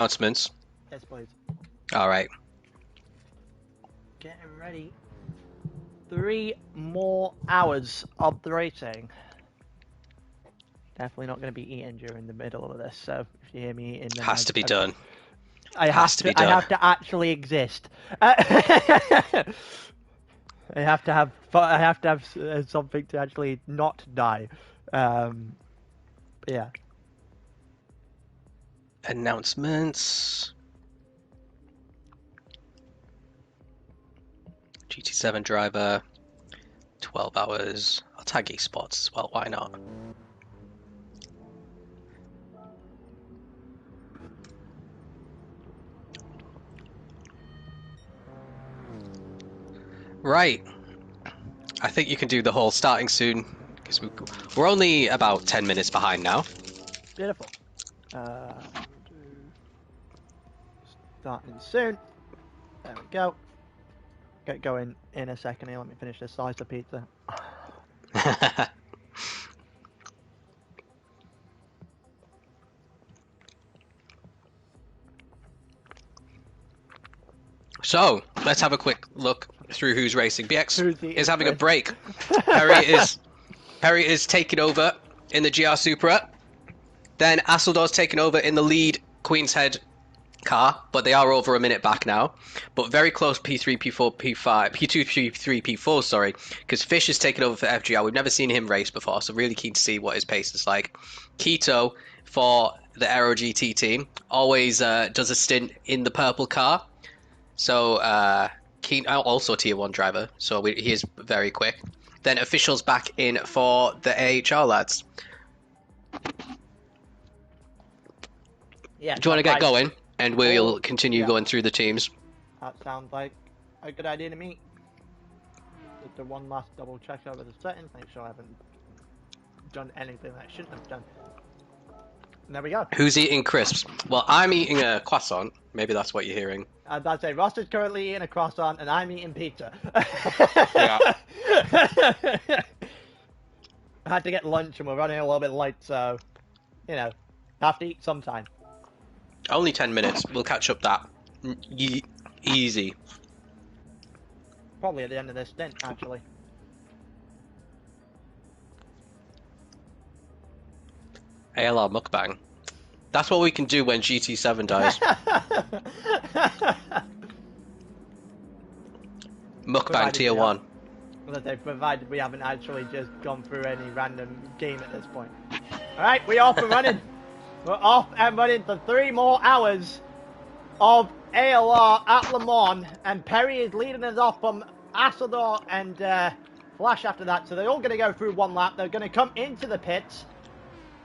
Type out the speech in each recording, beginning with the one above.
Announcements. Yes, please. All right. Getting ready. 3 more hours of the racing. Definitely not going to be eating during the middle of this, so if you hear me eating, then Has to be done. I have to actually exist. I have to have something to actually not die. Yeah. Announcements. GT7 driver. 12 hours. I'll tag Esports as well. Why not? Right. I think you can do the whole starting soon because we're only about 10 minutes behind now. Beautiful. Starting soon. There we go. Get going in a second here. Let me finish this slice of pizza. So, let's have a quick look through who's racing. BX is having a break. Perry is taking over in the GR Supra. Then Asseldor's taking over in the lead Queen's Head car, but they are over a minute back now. But very close P3, P4, P5, P2, P3, P4, sorry, because Fish is taking over for FGR. We've never seen him race before, so really keen to see what his pace is like. Keto for the Aero GT team always does a stint in the purple car. So, Keen, also tier 1 driver, so he is very quick. Then officials back in for the AHR lads. Yeah. Do you want to get going? And we'll continue going through the teams. That sounds like a good idea to me. Just do one last double check over the settings, make sure I haven't done anything that I shouldn't have done. And there we go. Who's eating crisps? Well, I'm eating a croissant. Maybe that's what you're hearing. I'd say Ross is currently eating a croissant and I'm eating pizza. Yeah. I had to get lunch and we're running a little bit late, so, you know, have to eat sometime. Only 10 minutes. We'll catch up that. Easy. Probably at the end of this stint, actually. ALR mukbang. That's what we can do when GT7 dies. Mukbang tier 1. Provided we haven't actually just gone through any random game at this point. Alright, we're off and running. We're off and running for 3 more hours of ALR at Le Mans. And Perry is leading us off from Asseldor and Flash after that. So they're all going to go through one lap. They're going to come into the pits.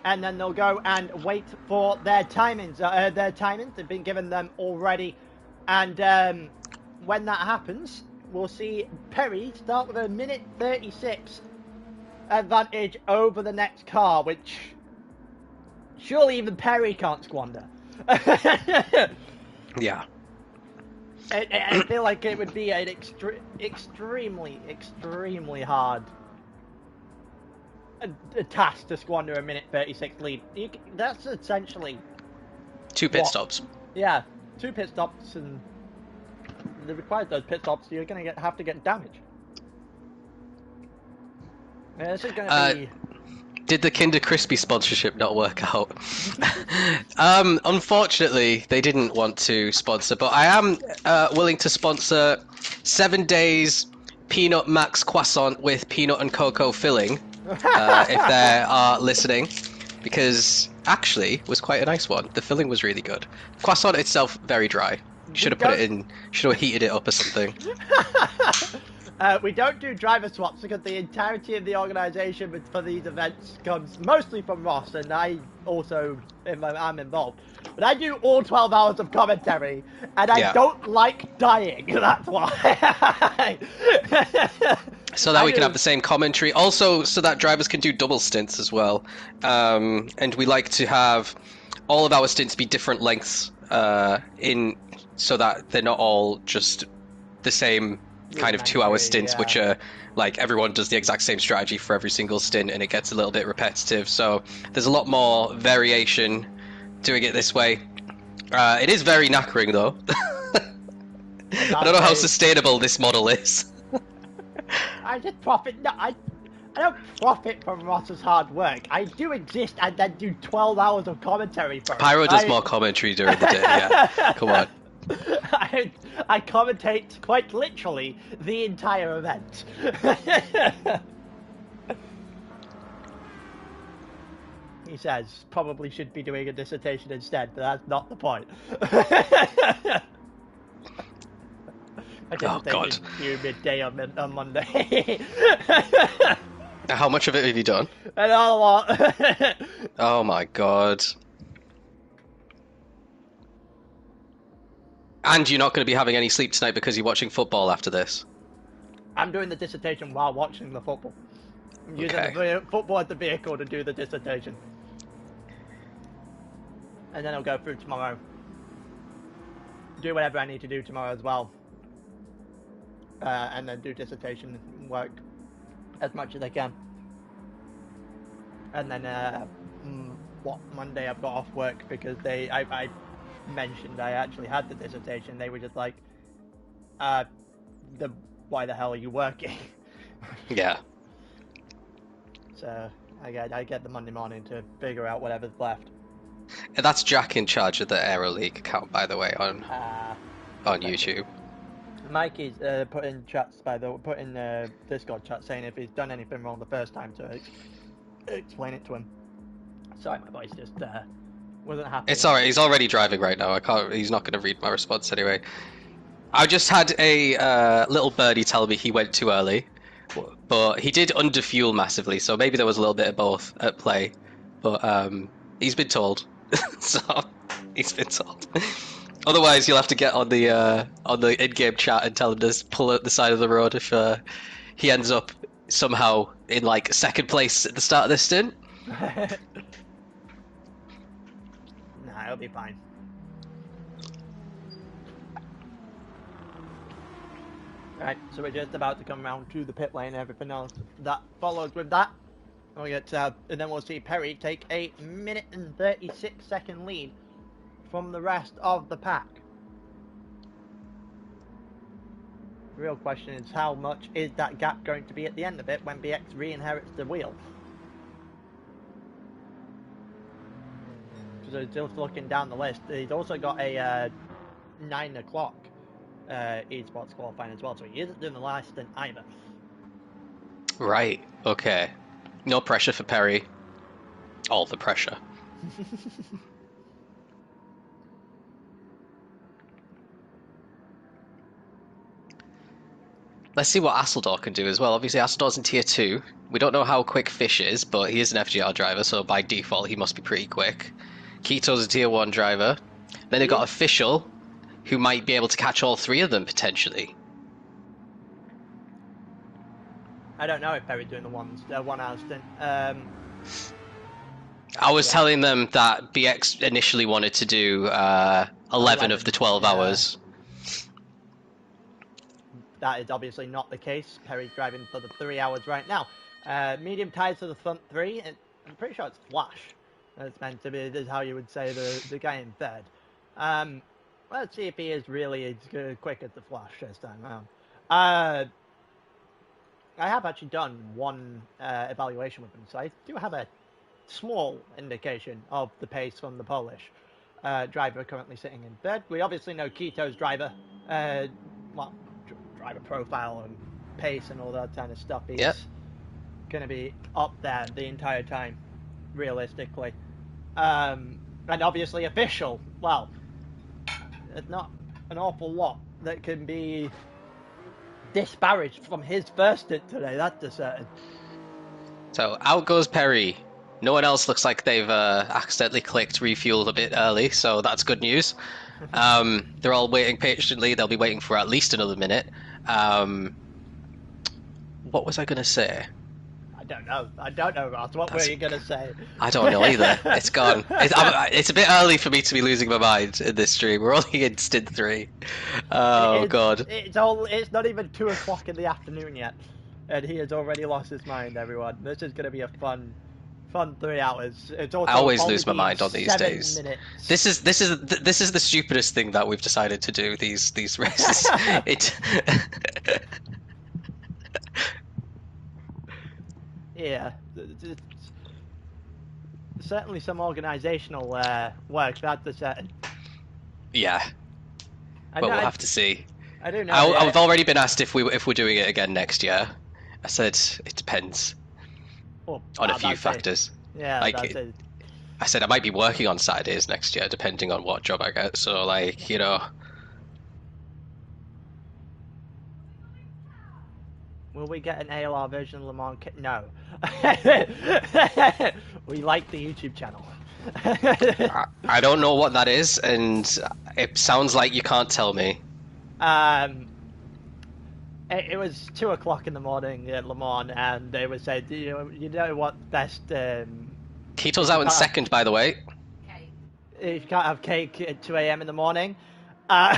And then they'll go and wait for their timings. They've been given them already. And when that happens, we'll see Perry start with a minute 36 advantage over the next car, which surely even Perry can't squander. Yeah. I feel like it would be an extremely hard a task to squander a minute 36 lead. That's essentially 2 pit stops. Yeah, 2 pit stops, and they require those pit stops. You're going to have to get damage. Yeah, this is going to be. Did the Kinder Crispy sponsorship not work out? Unfortunately, they didn't want to sponsor, but I am willing to sponsor 7 days Peanut Max croissant with peanut and cocoa filling. If they are listening, because actually it was quite a nice one. The filling was really good. Croissant itself very dry. Should have put it in. Should have heated it up or something. We don't do driver swaps because the entirety of the organisation for these events comes mostly from Ross, and I also am involved. But I do all 12 hours of commentary, and I don't like dying. That's why. So that we can have the same commentary. Also, so that drivers can do double stints as well. And we like to have all of our stints be different lengths so that they're not all just the same kind of 2-hour stints, which are like everyone does the exact same strategy for every single stint, and it gets a little bit repetitive. So there's a lot more variation doing it this way. It is very knackering, though. I don't know how sustainable this model is. I just profit. No, I don't profit from Ross's hard work. I do exist and then do 12 hours of commentary for Pyro does more commentary during the day, yeah. Come on. I commentate quite literally the entire event. He says probably should be doing a dissertation instead, but that's not the point. Oh God! Due midday on Monday. How much of it have you done? Another lot. Oh my God! And you're not going to be having any sleep tonight because you're watching football after this. I'm doing the dissertation while watching the football. I'm using the football as the vehicle to do the dissertation. And then I'll go through tomorrow. Do whatever I need to do tomorrow as well. And then do dissertation work as much as I can. And then, Monday I've got off work because I mentioned I actually had the dissertation. They were just like, why the hell are you working? Yeah. So I get the Monday morning to figure out whatever's left. And that's Jack in charge of the Aero League account, by the way, on YouTube. Mikey's put in Discord chat saying if he's done anything wrong the first time to explain it to him. Sorry, my voice just wasn't happy. It's alright. He's already driving right now. He's not going to read my response anyway. I just had a little birdie tell me he went too early, but he did underfuel massively. So maybe there was a little bit of both at play. But he's been told, so he's been told. Otherwise, you'll have to get on the in-game chat and tell him to pull out the side of the road if he ends up somehow in like second place at the start of this stint. Nah, it'll be fine. Right, so we're just about to come around to the pit lane and everything else that follows with that. We'll get and then we'll see Perry take a 1minute and 36-second lead from the rest of the pack. The real question is how much is that gap going to be at the end of it when BX re-inherits the wheel? So just looking down the list, he's also got a 9 o'clock Esports qualifying as well, so he isn't doing the last stint either. Right, okay. No pressure for Perry. All the pressure. Let's see what Asseldor can do as well. Obviously, Asseldor's in Tier 2. We don't know how quick Fish is, but he is an FGR driver, so by default he must be pretty quick. Keto's a Tier 1 driver. Then they've got Official, who might be able to catch all three of them, potentially. I don't know if Perry's doing the 1 hour stint. I was telling them that BX initially wanted to do 11 of the 12 hours. That is obviously not the case. Perry's driving for the 3 hours right now. Medium tires to the front 3. I'm pretty sure it's flash. That's meant to be. This is how you would say the guy in third. Let's see if he is really as quick as the flash this time around. I have actually done one evaluation with him, so I do have a small indication of the pace from the Polish driver currently sitting in third. We obviously know Keto's driver, driver profile and pace and all that kind of stuff. He's going to be up there the entire time, realistically. And obviously Official, well, there's not an awful lot that can be disparaged from his first stint today, that's a certain. So out goes Perry. No one else looks like they've accidentally clicked refuel a bit early, so that's good news. They're all waiting patiently. They'll be waiting for at least another minute. What was I going to say? I don't know, Ross. What were you going to say? I don't know either. It's gone. It's a bit early for me to be losing my mind in this stream. We're only in stint 3. Oh, God. It's not even 2 o'clock in the afternoon yet, and he has already lost his mind, everyone. This is going to be a fun fun 3 hours. It's also I always only lose my been mind on these 7 days. minutes. This is the stupidest thing that we've decided to do. These races. It. Yeah, it's certainly some organisational work, that's for certain. Yeah, but we'll have to see. I do know. I've already been asked if we're doing it again next year. I said it depends on a few factors. Yeah, like that's it. I said I might be working on Saturdays next year, depending on what job I get. So, like, you know. Will we get an ALR version of Le Mans kit? No. We like the YouTube channel. I don't know what that is, and it sounds like you can't tell me. It was 2 o'clock in the morning at Le Mans, and they were saying, you know what best... Keto's out in second, by the way. If you can't have cake at 2 a.m. in the morning... Oh,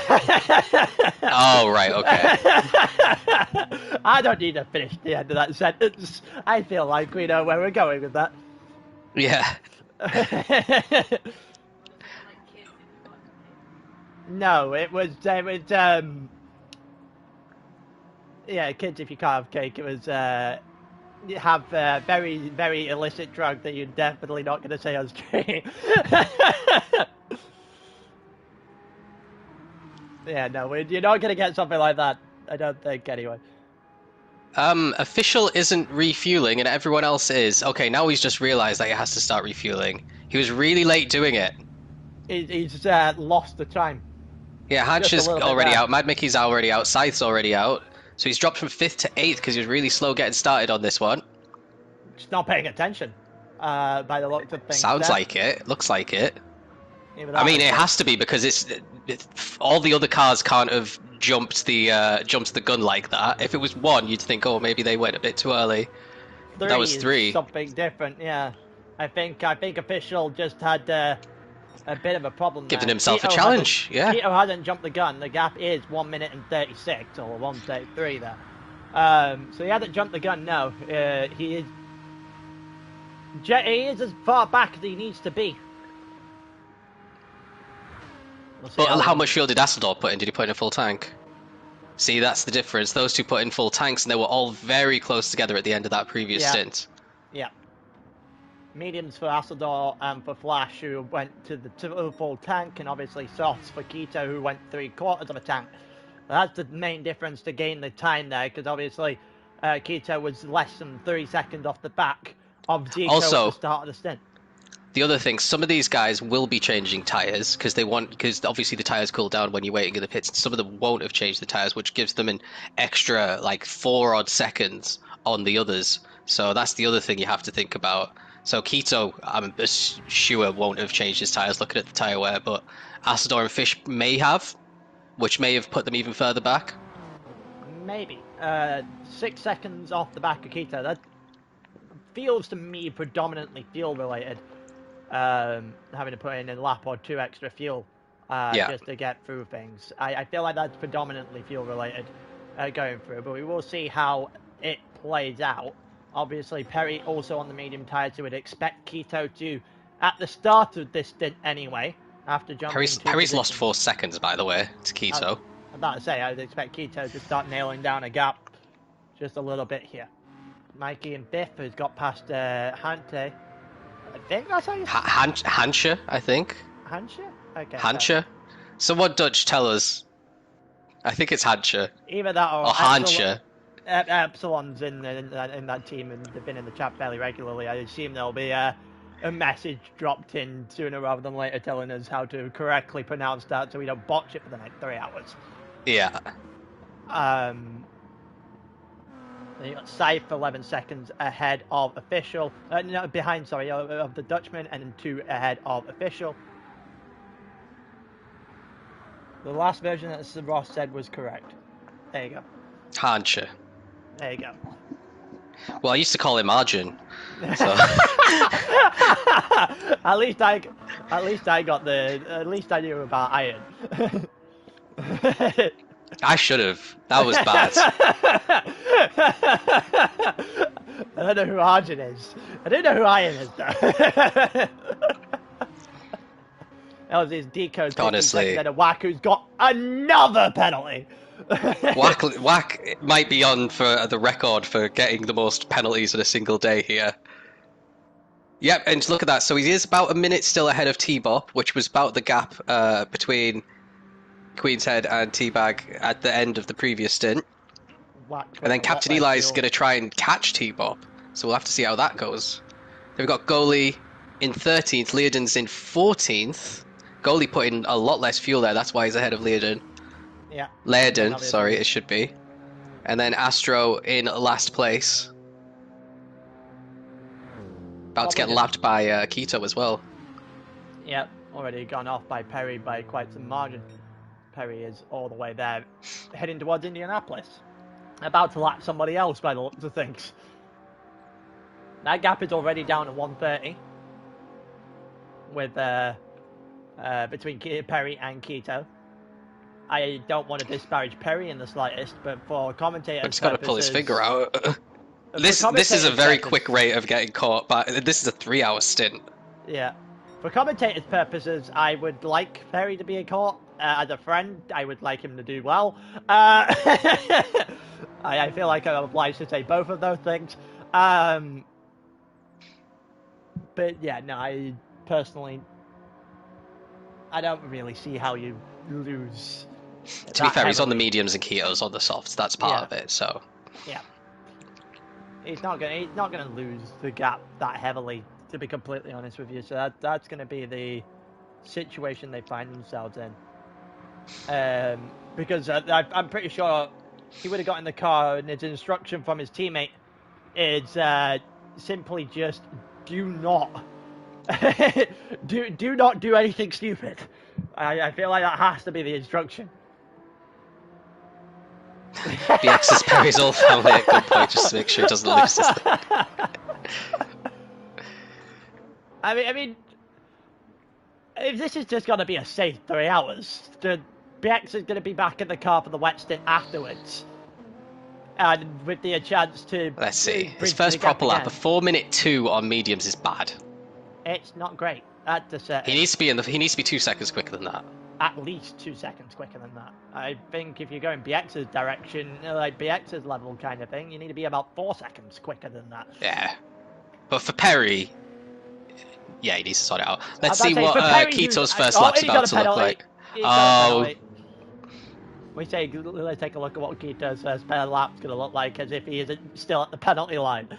right, okay. I don't need to finish the end of that sentence. I feel like we know where we're going with that. Yeah. No, it was yeah, kids, if you can't have cake, it was you have very, very illicit drug that you're definitely not going to say on stream. Yeah, no, you're not going to get something like that. I don't think, anyway. Official isn't refueling and everyone else is. Okay, now he's just realised that he has to start refueling. He was really late doing it. He's lost the time. Yeah, Hanch is already out. Mad Mickey's already out. Scythe's already out. So he's dropped from 5th to 8th because he was really slow getting started on this one. Just not paying attention, by the looks of things. Sounds like it. Looks like it. Yeah, I mean, it has to be because all the other cars can't have jumped the gun like that. If it was 1, you'd think, oh, maybe they went a bit too early. But that was 3. Something different, yeah. I think Official just had a bit of a problem. Giving himself a challenge, yeah. Keto hasn't jumped the gun. The gap is 1 minute and 36 or 1:33 there. So he hasn't jumped the gun. No, he is as far back as he needs to be. But how much fuel did Asador put in? Did he put in a full tank? See, that's the difference. Those two put in full tanks, and they were all very close together at the end of that previous stint. Yeah. Mediums for Asador and for Flash, who went to the full tank, and obviously softs for Keto, who went 3/4 of a tank. That's the main difference to gain the time there, because obviously Keto was less than 3 seconds off the back of Zico at the start of the stint. The other thing, some of these guys will be changing tyres because obviously the tyres cool down when you're waiting in the pits. Some of them won't have changed the tyres, which gives them an extra like 4 odd seconds on the others. So that's the other thing you have to think about. So Keto, I'm sure, won't have changed his tyres looking at the tyre wear, but Asador and Fish may have, which may have put them even further back. Maybe. 6 seconds off the back of Keto. That feels to me predominantly fuel related. Having to put in a lap or 2 extra fuel just to get through things. I feel like that's predominantly fuel related going through, but we will see how it plays out. Obviously, Perry also on the medium tyres, so we'd expect Keto to, at the start of this stint anyway, after jumping... Perry's lost 4 seconds, by the way, to Keto. I'm about to say, I'd expect Keto to start nailing down a gap just a little bit here. Mikey and Biff has got past Hante. I think that's how you say it. Hansje, I think. Hansje? Okay. Hansje. Someone Dutch tell us. I think it's Hansje. Either that or Hansje. Epsilon's in that team and they've been in the chat fairly regularly. I assume there'll be a message dropped in sooner rather than later telling us how to correctly pronounce that so we don't botch it for the next 3 hours. Yeah. Then you got Scythe 11 seconds ahead of Official. Behind, sorry, of the Dutchman, and then 2 ahead of Official. The last version that Ross said was correct. There you go. Hansje. There you go. Well, I used to call him Arjun. So. At least I got the. At least I knew about iron. I should have. That was bad. I don't know who Arjun is. I don't know who Ian is, though. That was his decode 15 Honestly. seconds, and Wack, who's got another penalty. Wack might be on for the record for getting the most penalties in a single day here. Yep, and look at that. So he is about a minute still ahead of T-Bop, which was about the gap between Queen's Head and T-Bag at the end of the previous stint. And then Captain Eli's going to try and catch T-Bop, so we'll have to see how that goes. Then we've got Goalie in 13th, Leodon's in 14th. Goalie put in a lot less fuel there, that's why he's ahead of Leodon. Yeah. Leodon, sorry, it should be. And then Astro in last place. About to get lapped by Keto as well. Yeah, already gone off by Perry by quite some margin. Perry is all the way there, heading towards Indianapolis. About to lap somebody else by the looks of things. That gap is already down to 130. With between Perry and Keto. I don't want to disparage Perry in the slightest, but for commentators' I've just got to pull his finger out. This is a very quick rate of getting caught, but this is a 3-hour stint. Yeah. For commentators' purposes, I would like Perry to be caught. As a friend, I would like him to do well. I feel like I'm obliged to say both of those things. But yeah, no, I personally, I don't really see how you lose. To be fair, he's on the mediums and Keto's on the softs. That's part of it. So yeah, he's not gonna lose the gap that heavily. To be completely honest with you, so that's gonna be the situation they find themselves in. Because I'm pretty sure he would have got in the car, and his instruction from his teammate is simply just do not do not do anything stupid. I feel like that has to be the instruction. BX's Perry's all family at good point just to make sure he doesn't lose this thing. I mean, if this is just going to be a safe 3 hours, BX is going to be back in the car for the wet stint afterwards. And with the chance to... Let's see. His first proper lap, a 4-minute 2 on mediums is bad. It's not great. That's a set. He needs to be 2 seconds quicker than that. At least 2 seconds quicker than that. I think if you're going BX's direction, like BX's level kind of thing, you need to be about 4 seconds quicker than that. Yeah. But for Perry... Yeah, he needs to sort it out. Let's see what Keto's first lap's about to look like. Oh... We say, let's take a look at what Keto's first lap's going to look like, as if he isn't still at the penalty line.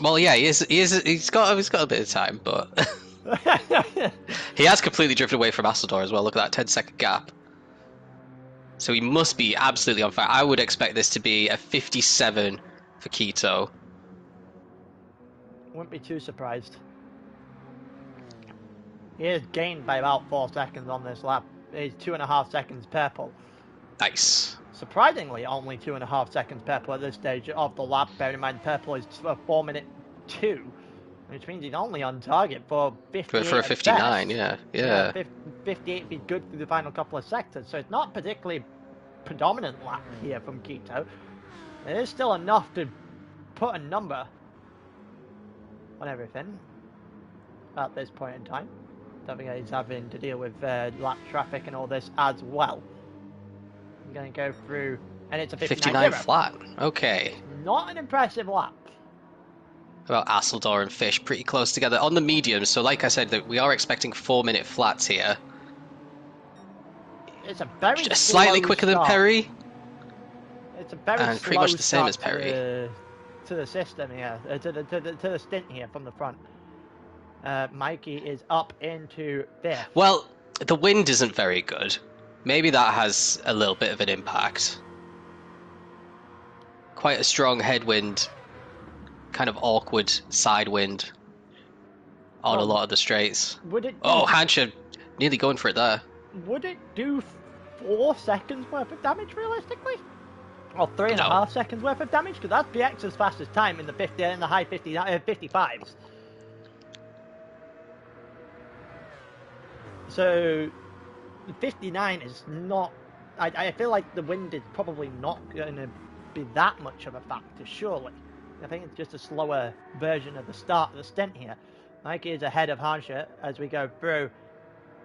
Well, yeah, he's got a bit of time, but he has completely drifted away from Asador as well. Look at that 10-second gap. So he must be absolutely on fire. I would expect this to be a 57 for Keto. Wouldn't be too surprised. He has gained by about 4 seconds on this lap. He's 2.5 seconds purple. Nice. Surprisingly, only 2.5 seconds purple at this stage of the lap. Bear in mind, purple is a 4-minute 2, which means he's only on target for 58. For a 59, yeah. 58 would be good through the final couple of sectors, so it's not particularly predominant lap here from Keto. There is still enough to put a number on everything at this point in time. Don't think he's having to deal with lap traffic and all this as well. I'm going to go through, and it's a 59 flat. Okay. Not an impressive lap. About Asador and Fish pretty close together on the mediums. So, like I said, that we are expecting 4-minute flats here. It's a very just slightly quicker than Perry. It's a very and pretty much the same as Perry. To the system here, to the stint here from the front. Mikey is up into 5th. Well, the wind isn't very good. Maybe that has a little bit of an impact. Quite a strong headwind, kind of awkward side wind on a lot of the straights. Would it? Hansha nearly going for it there. Would it do 4 seconds worth of damage realistically? Or 3.5 seconds worth of damage? Because that's BX's fastest time in the 50 and the high 55s. So 59 is not... I feel like the wind is probably not going to be that much of a factor, surely. I think it's just a slower version of the start of the stint here. Wacky is ahead of Harsha as we go through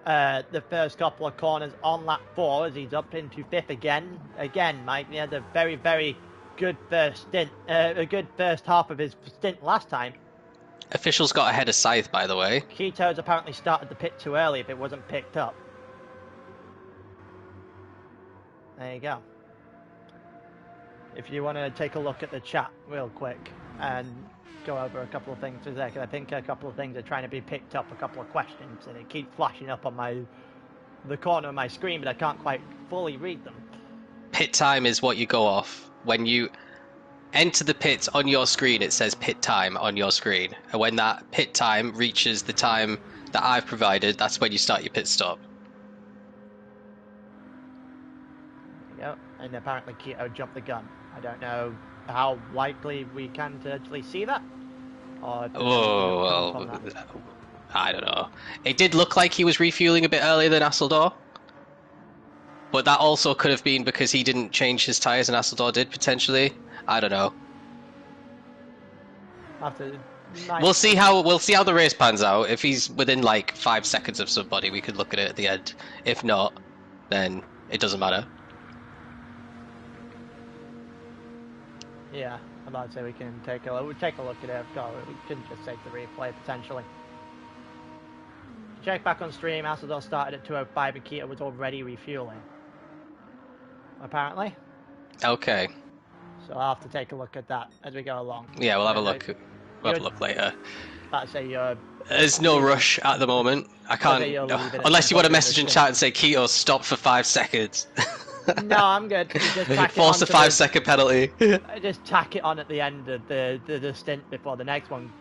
the first couple of corners on lap 4 as he's up into 5th again. Again, Mike had a very, very good first stint, a good first half of his stint last time. Officials got ahead of Scythe, by the way. Keto's apparently started the pit too early if it wasn't picked up. There you go. If you want to take a look at the chat real quick and go over a couple of things for a second. I think a couple of things are trying to be picked up, a couple of questions, and it keeps flashing up on the corner of my screen, but I can't quite fully read them. Pit time is what you go off. When you enter the pits on your screen, it says pit time on your screen. And when that pit time reaches the time that I've provided, that's when you start your pit stop. There you go. And apparently Keto jumped the gun. I don't know how likely we can to actually see that. Or well, I don't know. It did look like he was refueling a bit earlier than Asseldor. But that also could have been because he didn't change his tyres and Asseldor did, potentially. I don't know. We'll see how the race pans out. If he's within like 5 seconds of somebody, we could look at it at the end. If not, then it doesn't matter. Yeah, I'm about to say we can take a look at it. We can just take the replay potentially. Check back on stream. Asseldor started at 2:05 and Keto was already refueling. Apparently. Okay. So I'll have to take a look at that as we go along. Yeah, we'll have a look. We'll have a look later. About to say you're... There's no rush at the moment. I can't... unless you want to message in chat and say, Keto, stop for 5 seconds. No, I'm good. Just force a 5-second penalty. Just tack it on at the end of the stint before the next one.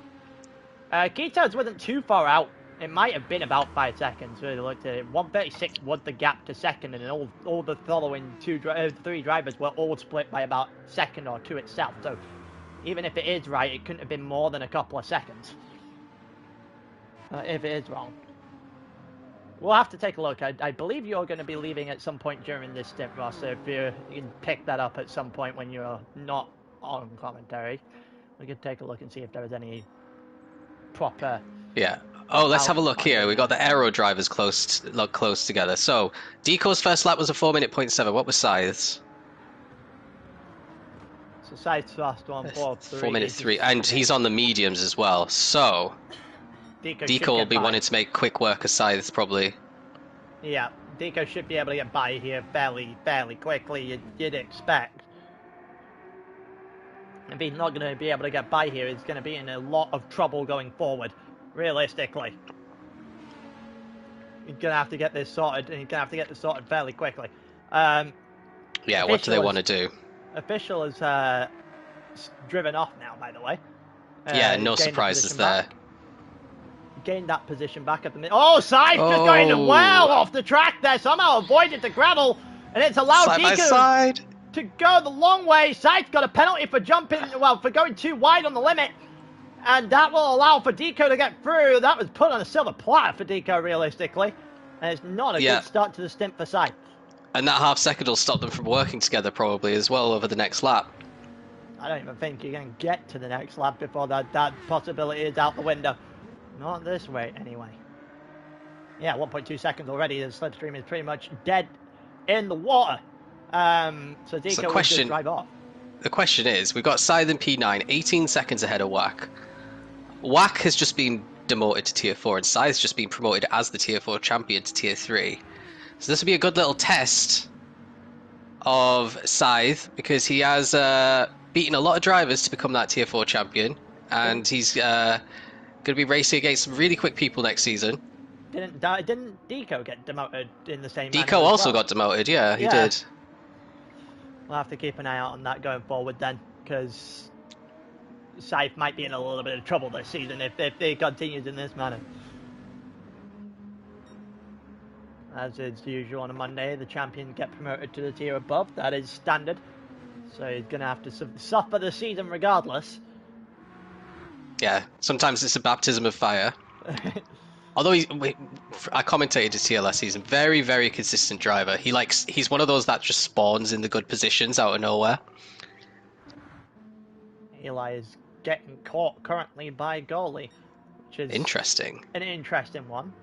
Keto's wasn't too far out. It might have been about 5 seconds. Really looked at it. 136 was the gap to second, and all the following 3 drivers were all split by about a second or 2 itself. So even if it is right, it couldn't have been more than a couple of seconds. If it is wrong. We'll have to take a look. I believe you're going to be leaving at some point during this stint, Ross, so if you can pick that up at some point when you're not on commentary, we could take a look and see if there is any proper... Yeah. Oh, let's have a look here. We got the Aero drivers close together. So, Deco's first lap was a 4:07. What was Scythe's? So Scythe's first one, 4:03. And he's on the mediums as well. So, Deco will be wanting to make quick work of Scythe's probably. Yeah, Deco should be able to get by here fairly quickly, you'd expect. If he's not going to be able to get by here, he's going to be in a lot of trouble going forward. Realistically, he's gonna have to get this sorted, and he's gonna have to get this sorted fairly quickly. Yeah, what do they want to do? Official has driven off now, by the way. Yeah, no surprises there. Gained that position back at the minute. Oh, Scythe just going well off the track there. Somehow avoided the gravel, and it's allowed Deco to go the long way. Scythe got a penalty for for going too wide on the limit. And that will allow for Deco to get through. That was put on a silver platter for Deco, realistically. And it's not a good start to the stint for Scythe. And that half second will stop them from working together probably as well over the next lap. I don't even think you're going to get to the next lap before that possibility is out the window. Not this way, anyway. Yeah, 1.2 seconds already. The slipstream is pretty much dead in the water. So Deco will just drive off. The question is, we've got Scythe and P9, 18 seconds ahead of Wack. Wack has just been demoted to Tier 4, and Scythe's just been promoted as the Tier 4 champion to Tier 3. So this will be a good little test of Scythe, because he has beaten a lot of drivers to become that Tier 4 champion, and he's going to be racing against some really quick people next season. Didn't Deco get demoted in the same manner? Deco also got demoted, yeah, he did. We'll have to keep an eye out on that going forward then, because Scythe might be in a little bit of trouble this season if he continues in this manner. As is usual on a Monday, the champions get promoted to the tier above. That is standard. So he's going to have to suffer the season regardless. Yeah, sometimes it's a baptism of fire. although I commentated his TLS season, very, very consistent driver. He's one of those that just spawns in the good positions out of nowhere. Eli is getting caught currently by goalie, which is interesting. An interesting one.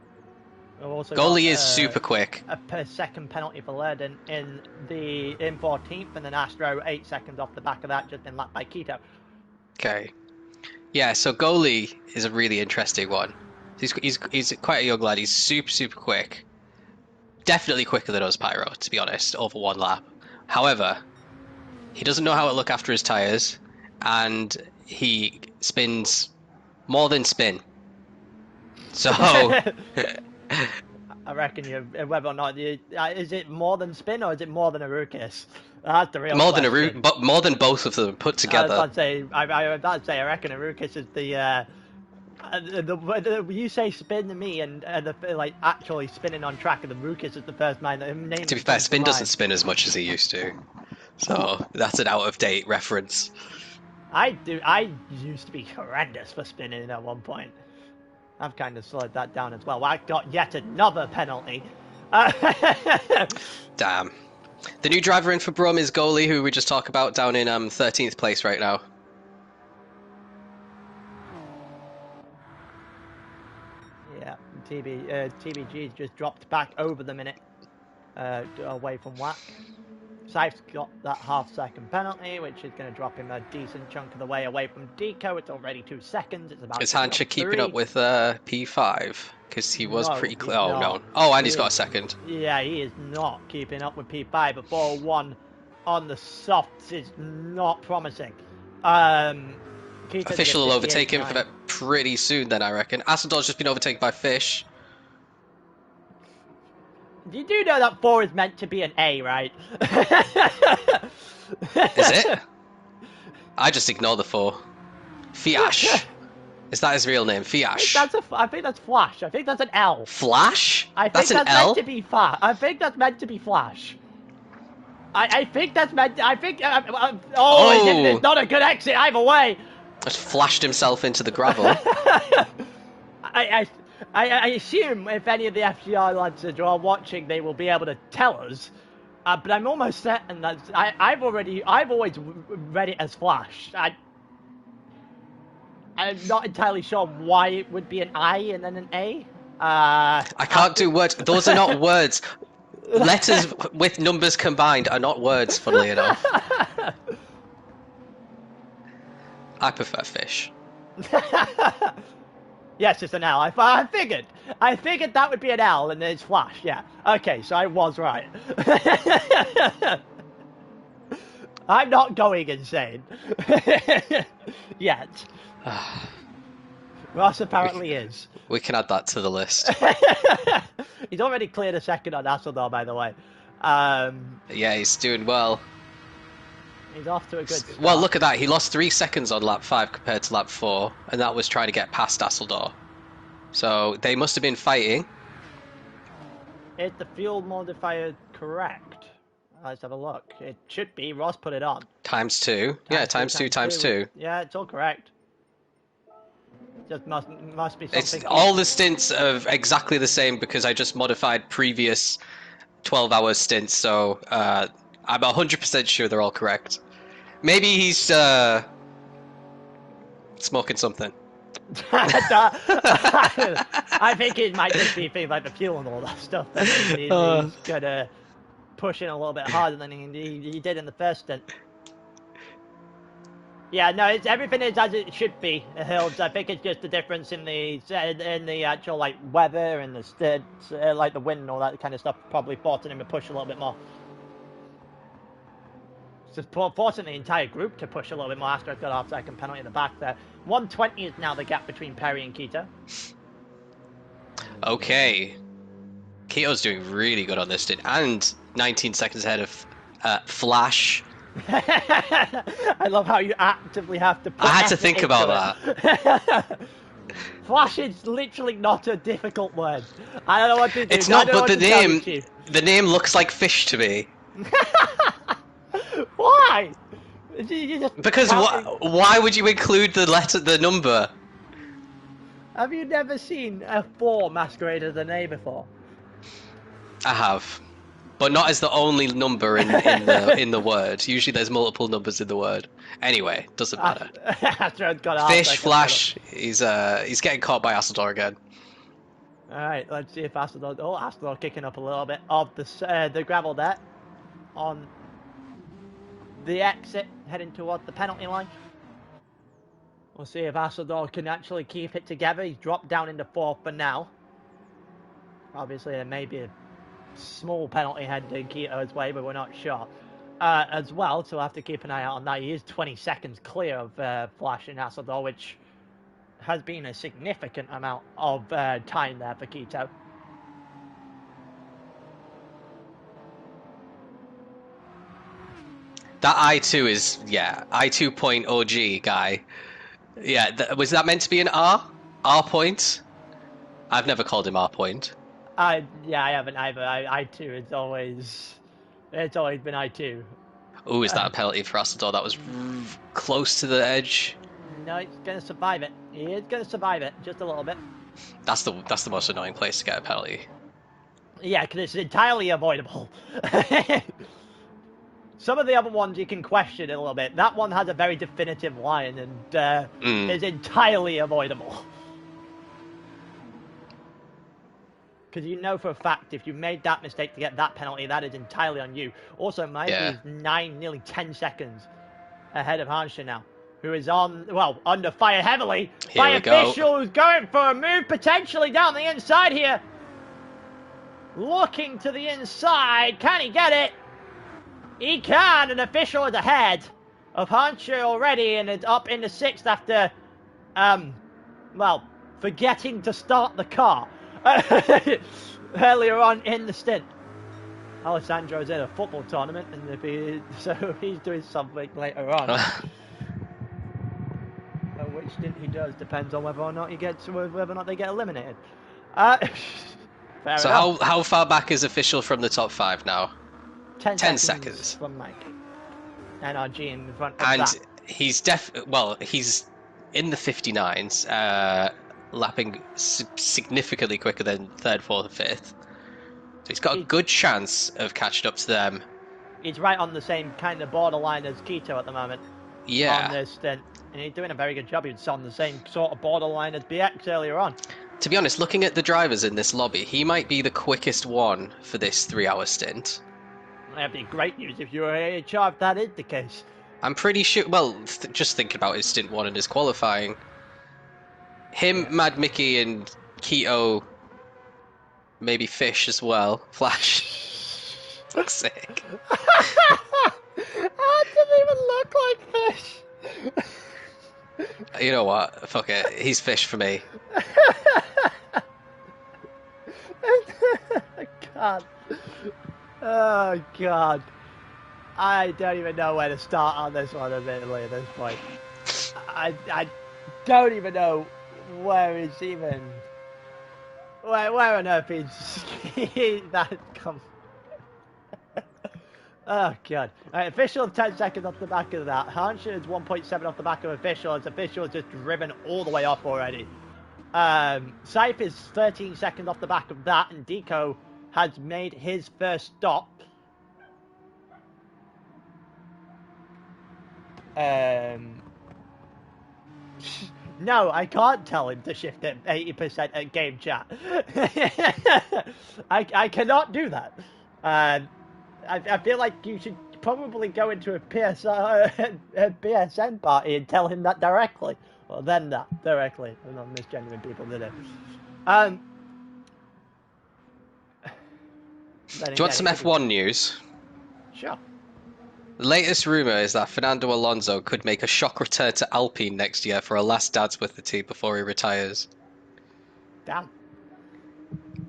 Goalie is super quick. A per second penalty for Lerden in 14th, and then Astro 8 seconds off the back of that, just been lapped by Keto. Okay. Yeah, so goalie is a really interesting one. He's quite a young lad. He's super, super quick. Definitely quicker than us, Pyro, to be honest, over one lap. However, he doesn't know how to look after his tyres, and he spins more than spin. So... I reckon whether or not is it more than spin or is it more than a Ruckus? That's the real more question. than but more than both of them put together. I reckon a Ruckus is the you say spin to me and like actually spinning on track, and the Ruckus is the first name. To be fair, spin doesn't spin as much as he used to, so that's an out of date reference. I used to be horrendous for spinning at one point. I've kind of slowed that down as well. I got yet another penalty. Damn. The new driver in for Brum is goalie, who we just talked about, down in 13th place right now. Yeah, TBG's just dropped back over the minute away from Wack. Sife's got that half-second penalty, which is going to drop him a decent chunk of the way away from Deco. It's already 2 seconds. It's about. Is Hancha keeping up with P5? Because he was pretty close. Oh no! Oh, and he's got a second. Yeah, he is not keeping up with P5. But 4-1 on the softs is not promising. Official will overtake him for that pretty soon. Then I reckon. Asador's just been overtaken by Fish. You do know that 4 is meant to be an A, right? Is it? I just ignore the 4. Fiash. Is that his real name? Fiash. I think that's Flash. I think that's an L. Flash? I think that's an L? L? Meant to be I think that's meant to be Flash. I think that's meant. I think. It's not a good exit either way. Just flashed himself into the gravel. I assume if any of the FGR lads are watching, they will be able to tell us. But I'm almost certain that I've always read it as Flash. I'm not entirely sure why it would be an I and then an A. I can't do words. Those are not words. Letters with numbers combined are not words, funnily enough. I prefer Fish. Yes, it's an L. I figured that would be an L, and it's Flash. Yeah. Okay, so I was right. I'm not going insane yet. Ross apparently is. We can add that to the list. He's already cleared a second on Hasseldahl, by the way. Yeah, he's doing well. He's off to a good start. Well, look at that. He lost 3 seconds on lap 5 compared to lap 4, and that was trying to get past Hasseldahl. So they must have been fighting. Is the fuel modifier correct? Let's have a look. It should be. Ross put it on. Times 2. Yeah, times 2 times 2. Yeah, it's all correct. Just must be something. It's all the stints are exactly the same because I just modified previous 12-hour stints, so I'm 100% sure they're all correct. Maybe he's smoking something. I think it might just be things like the fuel and all that stuff. He's gonna push in a little bit harder than he did in the first stint. Yeah, no, everything is as it should be. Hills. I think it's just the difference in the actual like weather and the stints, like the wind and all that kind of stuff, probably forcing him to push a little bit more. Just forcing the entire group to push a little bit more after I've got half second penalty in the back there. 120 is now the gap between Perry and Keto. Okay. Keto's doing really good on this stint, and 19 seconds ahead of Flash. I love how you actively have to put I had to think about that. Flash is literally not a difficult word. I don't know what to do. It's not, but the name looks like Fish to me. Why? Because why would you include the number? Have you never seen a 4 masquerade as an A before? I have, but not as the only number in the word. Usually, there's multiple numbers in the word. Anyway, doesn't matter. Astro's got half Fish, second Flash. He's getting caught by Asador again. Alright, let's see if Asador... Oh, Asador kicking up a little bit of the gravel there. On the exit, heading towards the penalty line. We'll see if Asador can actually keep it together. He's dropped down into 4th for now. Obviously, there may be a small penalty heading Quito's way, but we're not sure. As well, so we'll have to keep an eye out on that. He is 20 seconds clear of Flash and Asador, which has been a significant amount of time there for Quito. That I2 is, yeah, I2 point OG guy. Yeah, was that meant to be an R? R point? I've never called him R point. Yeah, I haven't either. I2, it's always been I2. Oh, is that a penalty for Asador? That was close to the edge. No, he's going to survive it. He is going to survive it, just a little bit. That's the most annoying place to get a penalty. Yeah, because it's entirely avoidable. Some of the other ones you can question a little bit. That one has a very definitive line and is entirely avoidable. Because you know for a fact, if you made that mistake to get that penalty, that is entirely on you. Also, Mike is 9, nearly 10 seconds ahead of Hansha now, who is under fire heavily by officials, going for a move potentially down the inside here. Looking to the inside, can he get it? He can, an official is ahead of Hansha already, and it's up into 6th after, forgetting to start the car earlier on in the stint. Alessandro's in a football tournament, and he's doing something later on. Which stint he does depends on whether or not they get eliminated. So how far back is official from the top 5 now? 10 seconds from Mike. NRG in front of and that. He's he's in the 59s, lapping significantly quicker than 3rd, 4th, and 5th. So he's got a good chance of catching up to them. He's right on the same kind of borderline as Quito at the moment. Yeah. On this stint. And he's doing a very good job. He's on the same sort of borderline as BX earlier on. To be honest, looking at the drivers in this lobby, he might be the quickest one for this 3-hour stint. That'd be great news if you were AHR if that is the case. I'm pretty sure, well, just thinking about his stint 1 and his qualifying. Him, yeah. Mad Mickey and Quito, maybe Fish as well. Flash. Fuck's sake. That doesn't even look like Fish. You know what? Fuck it. He's Fish for me. God. Oh, God. I don't even know where to start on this one, admittedly, at this point. I don't even know where it's even... Where on earth is that come... Oh, God. Alright, official 10 seconds off the back of that. Hansha is 1.7 off the back of official, as official is just driven all the way off already. Saif is 13 seconds off the back of that, and Deco has made his first stop. No, I can't tell him to shift at 80% at game chat. I cannot do that. I feel like you should probably go into a PSN party and tell him that directly. Well, then that directly. I'm not misgendering people, did it? Do you want some F1 news? Sure. The latest rumour is that Fernando Alonso could make a shock return to Alpine next year for a last dance with the team before he retires. Damn.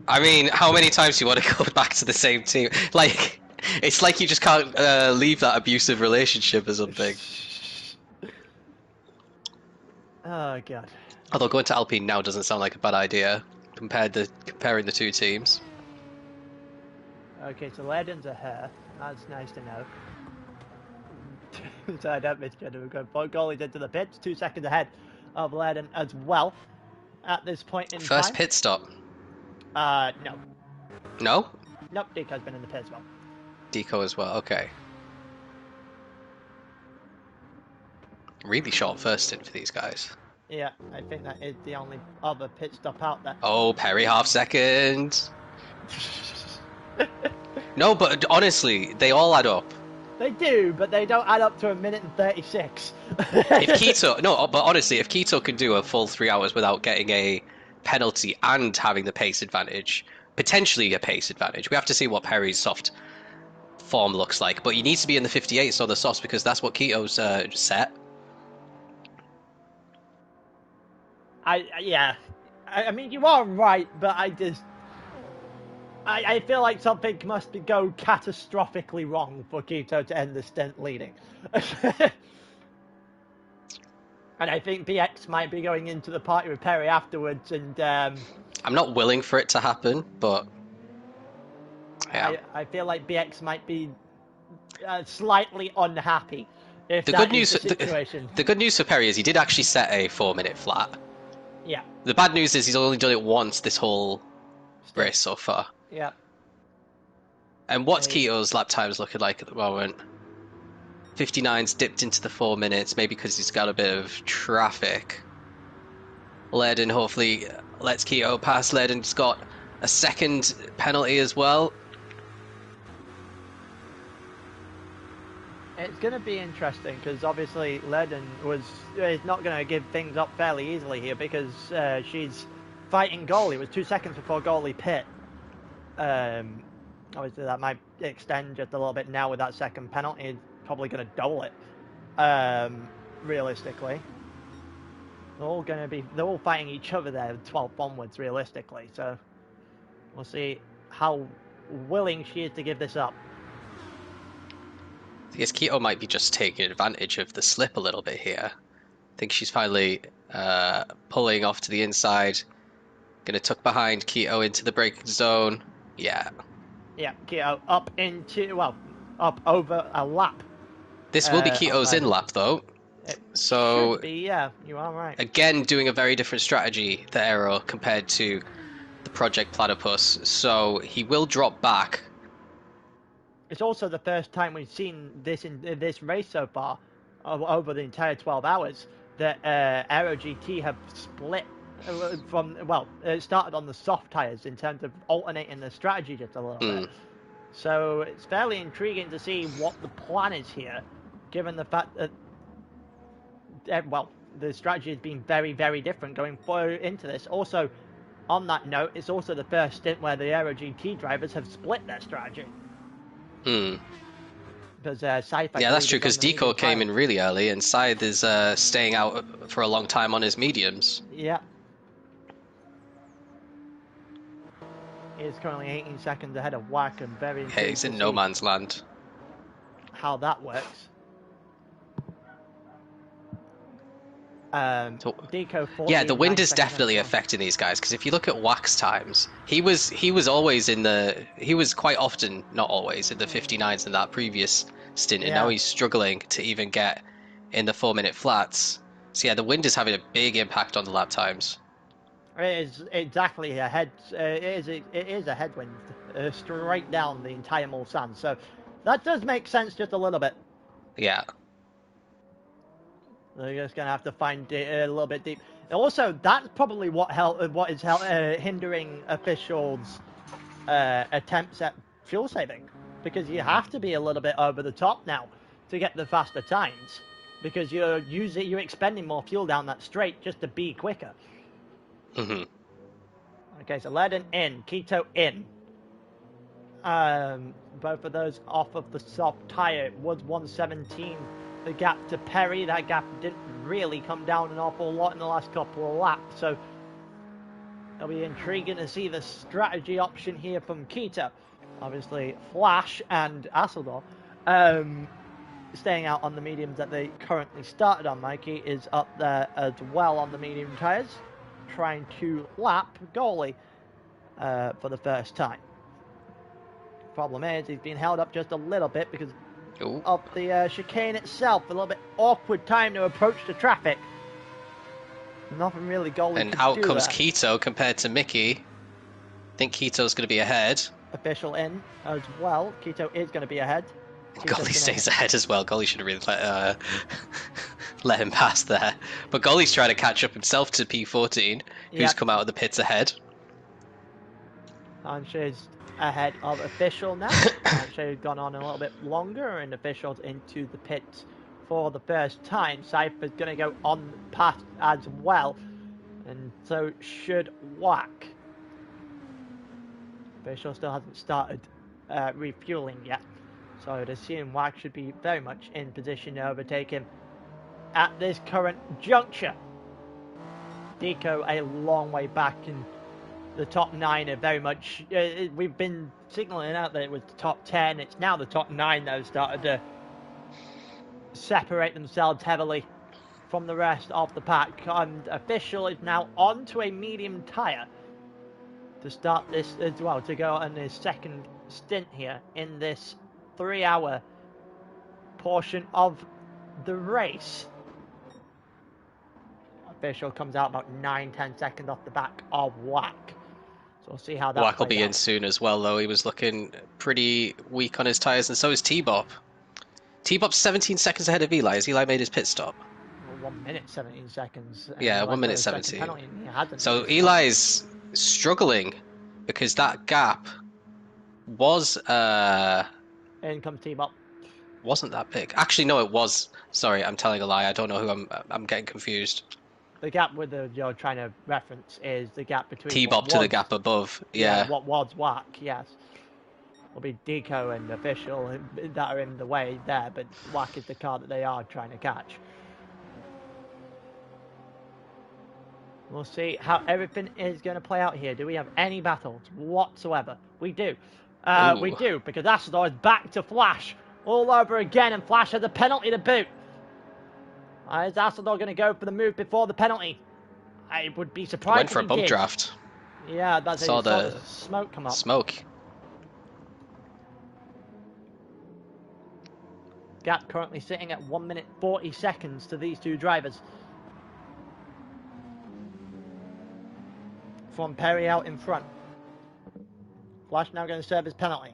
I mean, how many times do you want to go back to the same team? Like, it's like you just can't leave that abusive relationship or something. Oh, God. Although going to Alpine now doesn't sound like a bad idea, comparing the two teams. Okay, so Ledden's a her. That's nice to know. So I don't misgender. We're going goalies into the pits, 2 seconds ahead of Ledden as well. at this point in First time. pit stop. No. No? Nope, Deco's been in the pit as well. Deco as well, okay. Really short first stint for these guys. Yeah, I think that is the only other pit stop out there. Oh, Perry half second. No, but honestly, they all add up. They do, but they don't add up to 1:36. If Keto, no, but honestly, if Keto could do a full 3 hours without getting a penalty and having the pace advantage, potentially a pace advantage, we have to see what Perry's soft form looks like. But he needs to be in the 58s or the softs because that's what Keto's set. I mean, you are right, but I feel like something must go catastrophically wrong for Keto to end the stint leading. And I think BX might be going into the party with Perry afterwards, and I'm not willing for it to happen, but yeah. I feel like BX might be slightly unhappy if The that good is news, the situation. the good news for Perry is he did actually set a 4-minute flat. Yeah. The bad news is he's only done it once this whole race so far. Yeah. And what's Keto's lap times looking like at the moment? 59's dipped into the 4 minutes, maybe because he's got a bit of traffic. Lerden hopefully lets Keto pass. Lerden's got a second penalty as well. It's going to be interesting because obviously Lerden is not going to give things up fairly easily here because she's fighting goalie. It was 2 seconds before goalie pit. Obviously that might extend just a little bit now with that second penalty. It's probably going to double it. Realistically, they're all fighting each other there 12 onwards realistically. So we'll see how willing she is to give this up. I guess Keto might be just taking advantage of the slip a little bit here. I think she's finally pulling off to the inside. Gonna tuck behind Keto into the braking zone. Yeah. Yeah, Keto up over a lap. This will be Keto's in lap though. So should be, yeah, you are right. Again, doing a very different strategy, the Aero, compared to the Project Platypus. So he will drop back. It's also the first time we've seen this in this race so far, over the entire 12 hours, that Aero GT have split it started on the soft tyres in terms of alternating the strategy just a little bit. So it's fairly intriguing to see what the plan is here, given the fact that, the strategy has been very, very different going forward into this. Also, on that note, it's also the first stint where the Aero GT drivers have split their strategy. Because yeah, that's true, because Deco came in really early and Scythe is staying out for a long time on his mediums. Yeah. He is currently 18 seconds ahead of Wacky and very intrigued. Hey, he's in no man's land. How that works. Deco 14, yeah, the wind is definitely affecting these guys, because if you look at Wax times, he was quite often, not always, in the 59s in that previous stint, and now he's struggling to even get in the 4-minute flats. So yeah, the wind is having a big impact on the lap times. It is exactly a head. It is a headwind straight down the entire Mulsanne. So that does make sense just a little bit. Yeah. They're just gonna have to find it a little bit deep. Also, that's probably what is hindering officials' attempts at fuel saving, because you have to be a little bit over the top now to get the faster times, because you're expending more fuel down that straight just to be quicker. Okay, so Lerden in, Keto in. Both of those off of the soft tyre. It was 117. The gap to Perry, that gap didn't really come down an awful lot in the last couple of laps, so it'll be intriguing to see the strategy option here from Keto. Obviously, Flash and Asseldor staying out on the mediums that they currently started on. Mikey is up there as well on the medium tyres, trying to lap goalie for the first time. Problem is, he's been held up just a little bit because of the chicane itself. A little bit awkward time to approach the traffic. Nothing really goalie And could out do comes there. Keto compared to Mickey. I think Keto's going to be ahead. Official in as well. Keto is going to be ahead. Goalie stays ahead as well. Goalie should have really let him pass there. But Goalie's trying to catch up himself to P14, who's come out of the pits ahead. Sanchez ahead of Official now. Sanchez gone on a little bit longer, and Official's into the pits for the first time. Cypher's going to go on the path as well, and so should Wack. Official still hasn't started refueling yet, so I'd assume Wack should be very much in position to overtake him at this current juncture. Deco a long way back in the top 9 are very much... we've been signalling out that it was the top 10. It's now the top 9 that have started to separate themselves heavily from the rest of the pack. And Official is now onto a medium tyre to start this as well, to go on his second stint here in this 3-hour portion of the race. Official comes out about 9-10 seconds off the back of Wack. So we'll see how that Wack will be out. in soon as well, though. He was looking pretty weak on his tyres, and so is T-Bop. T-Bop's 17 seconds ahead of Eli. Has Eli made his pit stop? 1 minute 17 seconds. Yeah, 1 minute 17. So Eli's struggling because that gap was in comes T-Bop. Wasn't that big. Actually, no, it was. Sorry, I'm telling a lie. I don't know who I'm getting confused. The gap with the you're trying to reference is the gap between T-Bop to the gap above. Yeah. What was Wack? Yes. Will be Deco and Official that are in the way there, but Wack is the car that they are trying to catch. We'll see how everything is going to play out here. Do we have any battles whatsoever? We do. We do, because Asador is back to Flash all over again, and Flash has a penalty to boot. Is Asador going to go for the move before the penalty? I would be surprised. Went for a bump draft. Yeah, that's saw the smoke come up. Smoke. Gap currently sitting at 1 minute 40 seconds to these two drivers. From Perry out in front. Flash now going to serve his penalty.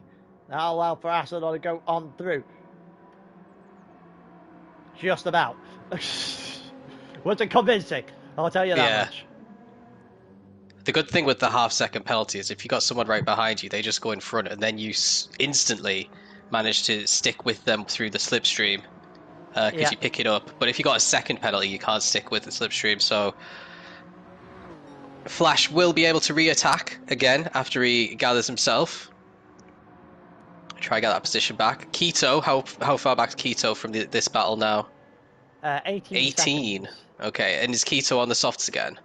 That'll allow for Asador to go on through. Just about. Wasn't convincing, I'll tell you that much. The good thing with the half-second penalty is if you got someone right behind you, they just go in front, and then you instantly manage to stick with them through the slipstream because you pick it up. But if you got a second penalty, you can't stick with the slipstream. So Flash will be able to re-attack again after he gathers himself. Try to get that position back. Keto, how far back is Keto from this battle now? 18. Okay, and is Keto on the softs again?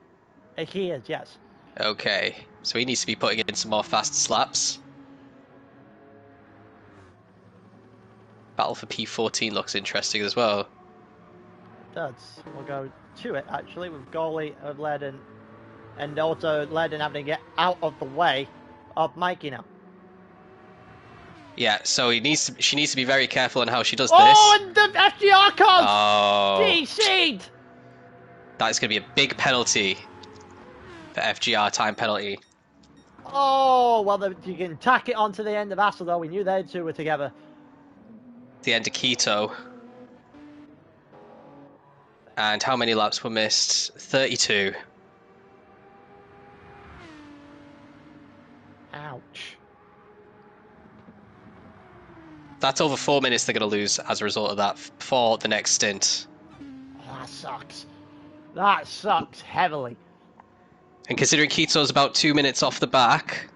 He is, yes. Okay, so he needs to be putting in some more fast slaps. Battle for P14 looks interesting as well. It does. We'll go to it actually with goalie of Ledden, and also Ledden having to get out of the way of Mikey now. Yeah, so she needs to be very careful on how she does this. Oh, and the FGR comes! Oh. GC'd! That is going to be a big penalty for FGR, time penalty. Oh, well, you can tack it onto the end of Asador. We knew they two were together. The end of Keto. And how many laps were missed? 32. Ouch. That's over 4 minutes they're going to lose as a result of that for the next stint. Oh, that sucks. That sucks heavily. And considering Keto's about 2 minutes off the back,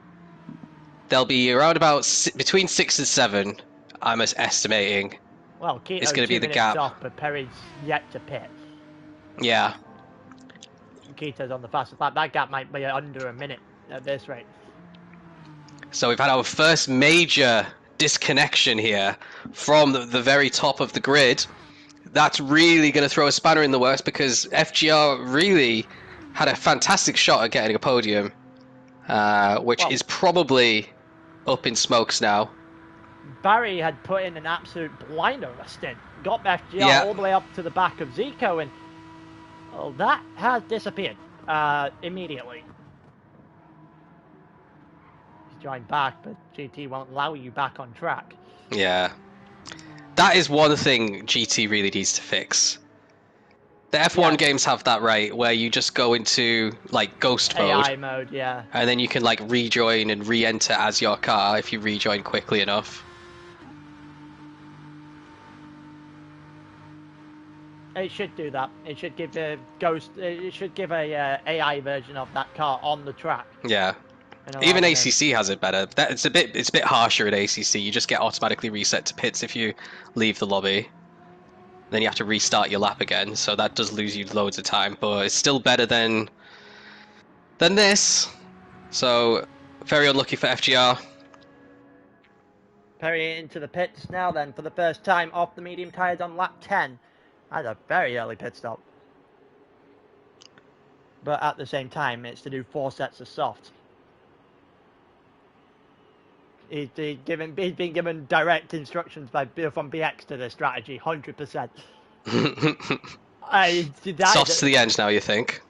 they'll be around about between 6 and 7, I'm estimating. Well, Keto's it's going to be the gap. Off, but Perry's yet to pit. Yeah. Keto's on the fastest lap. That gap might be under a minute at this rate. So we've had our first major disconnection here from the very top of the grid. That's really going to throw a spanner in the works because FGR really had a fantastic shot at getting a podium, which is probably up in smokes now. Barry had put in an absolute blinder of a stint. Got FGR all the way up to the back of Zico, and Well, that has disappeared immediately. He's joined back, but GT won't allow you back on track. Yeah. That is one thing GT really needs to fix. The F1 games have that right, where you just go into like ghost mode. AI mode, yeah. And then you can like rejoin and re-enter as your car if you rejoin quickly enough. It should do that. It should give a ghost. It should give a AI version of that car on the track. Yeah. Even ACC has it better. It's a bit harsher at ACC. You just get automatically reset to pits if you leave the lobby. Then you have to restart your lap again, so that does lose you loads of time. But it's still better than this. So very unlucky for FGR. Perry into the pits now. Then for the first time off the medium tyres on lap 10. That's a very early pit stop. But at the same time, it's to do 4 sets of softs. He's been given direct instructions from BX to this strategy, 100%. Softs to the end now, you think?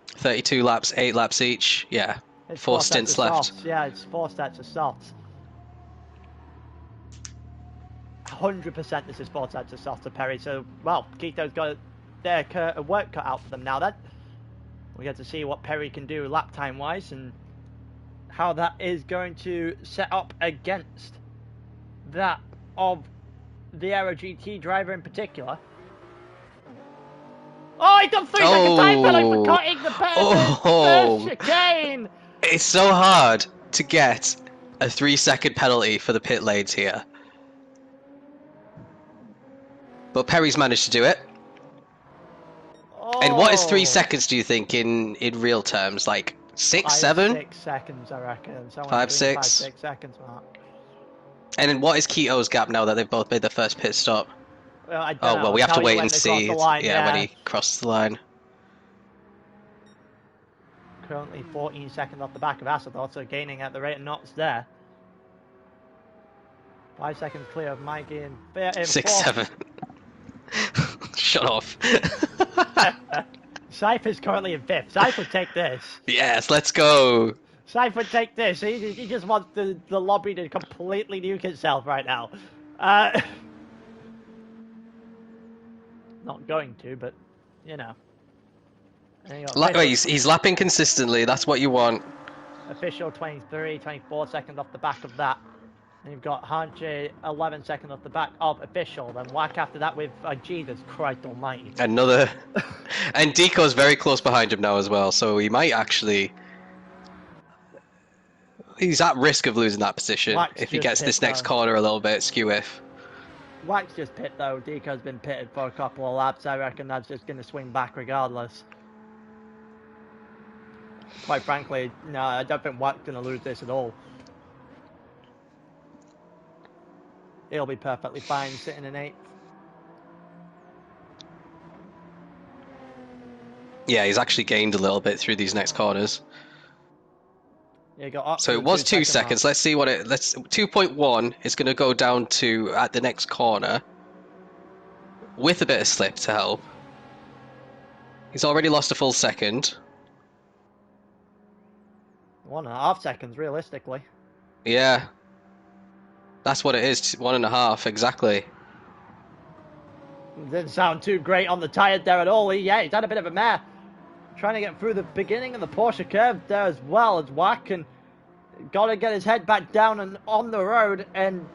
32 laps, 8 laps each. Yeah, it's 4 stints left. Softs. Yeah, it's 4 sets of softs. 100% this is 4 sets of softs to Perry. So, well, Keto's got their work cut out for them now then. We get to see what Perry can do lap time wise and how that is going to set up against that of the Aero GT driver in particular. Oh, he got 3 second time penalty for cutting the first chicane! It's so hard to get a 3-second penalty for the pit lanes here. But Perry's managed to do it. And what is 3 seconds, do you think, in real terms? Like 6, 7? 6 seconds, I reckon. 5, 6. 5, 6 seconds, Mark. And then what is Keto's gap now that they've both made their first pit stop? Well, I don't know. Well, we have to wait and see. Line, yeah, when he crosses the line. Currently 14 seconds off the back of Asador, so gaining at the rate of knots there. 5 seconds clear of Mikey and 6, 7. Shut off. Cypher's currently in 5th. Cypher take this. Yes, let's go. Cypher take this. He just wants the lobby to completely nuke itself right now. Not going to, but you know. He's lapping consistently. That's what you want. Official 23, 24 seconds off the back of that. And you've got Hanche 11 seconds off the back of official. Then Wack after that with Jesus Christ Almighty. Another. And Deco's very close behind him now as well, so he might actually. He's at risk of losing that position if he gets this next corner a little bit skew-if. Wack's just pit though. Deco's been pitted for a couple of laps. I reckon that's just going to swing back regardless. Quite frankly, no, I don't think Wack's going to lose this at all. He'll be perfectly fine sitting in 8th. Yeah, he's actually gained a little bit through these next corners. Yeah, so it was 2 seconds. Let's see what it. 2.1 is going to go down to at the next corner with a bit of slip to help. He's already lost a full second. 1.5 seconds, realistically. Yeah. That's what it is, 1.5, exactly. Didn't sound too great on the tyre there at all. Yeah, he's had a bit of a mare. Trying to get through the beginning of the Porsche curve there as well as Wack, and got to get his head back down and on the road and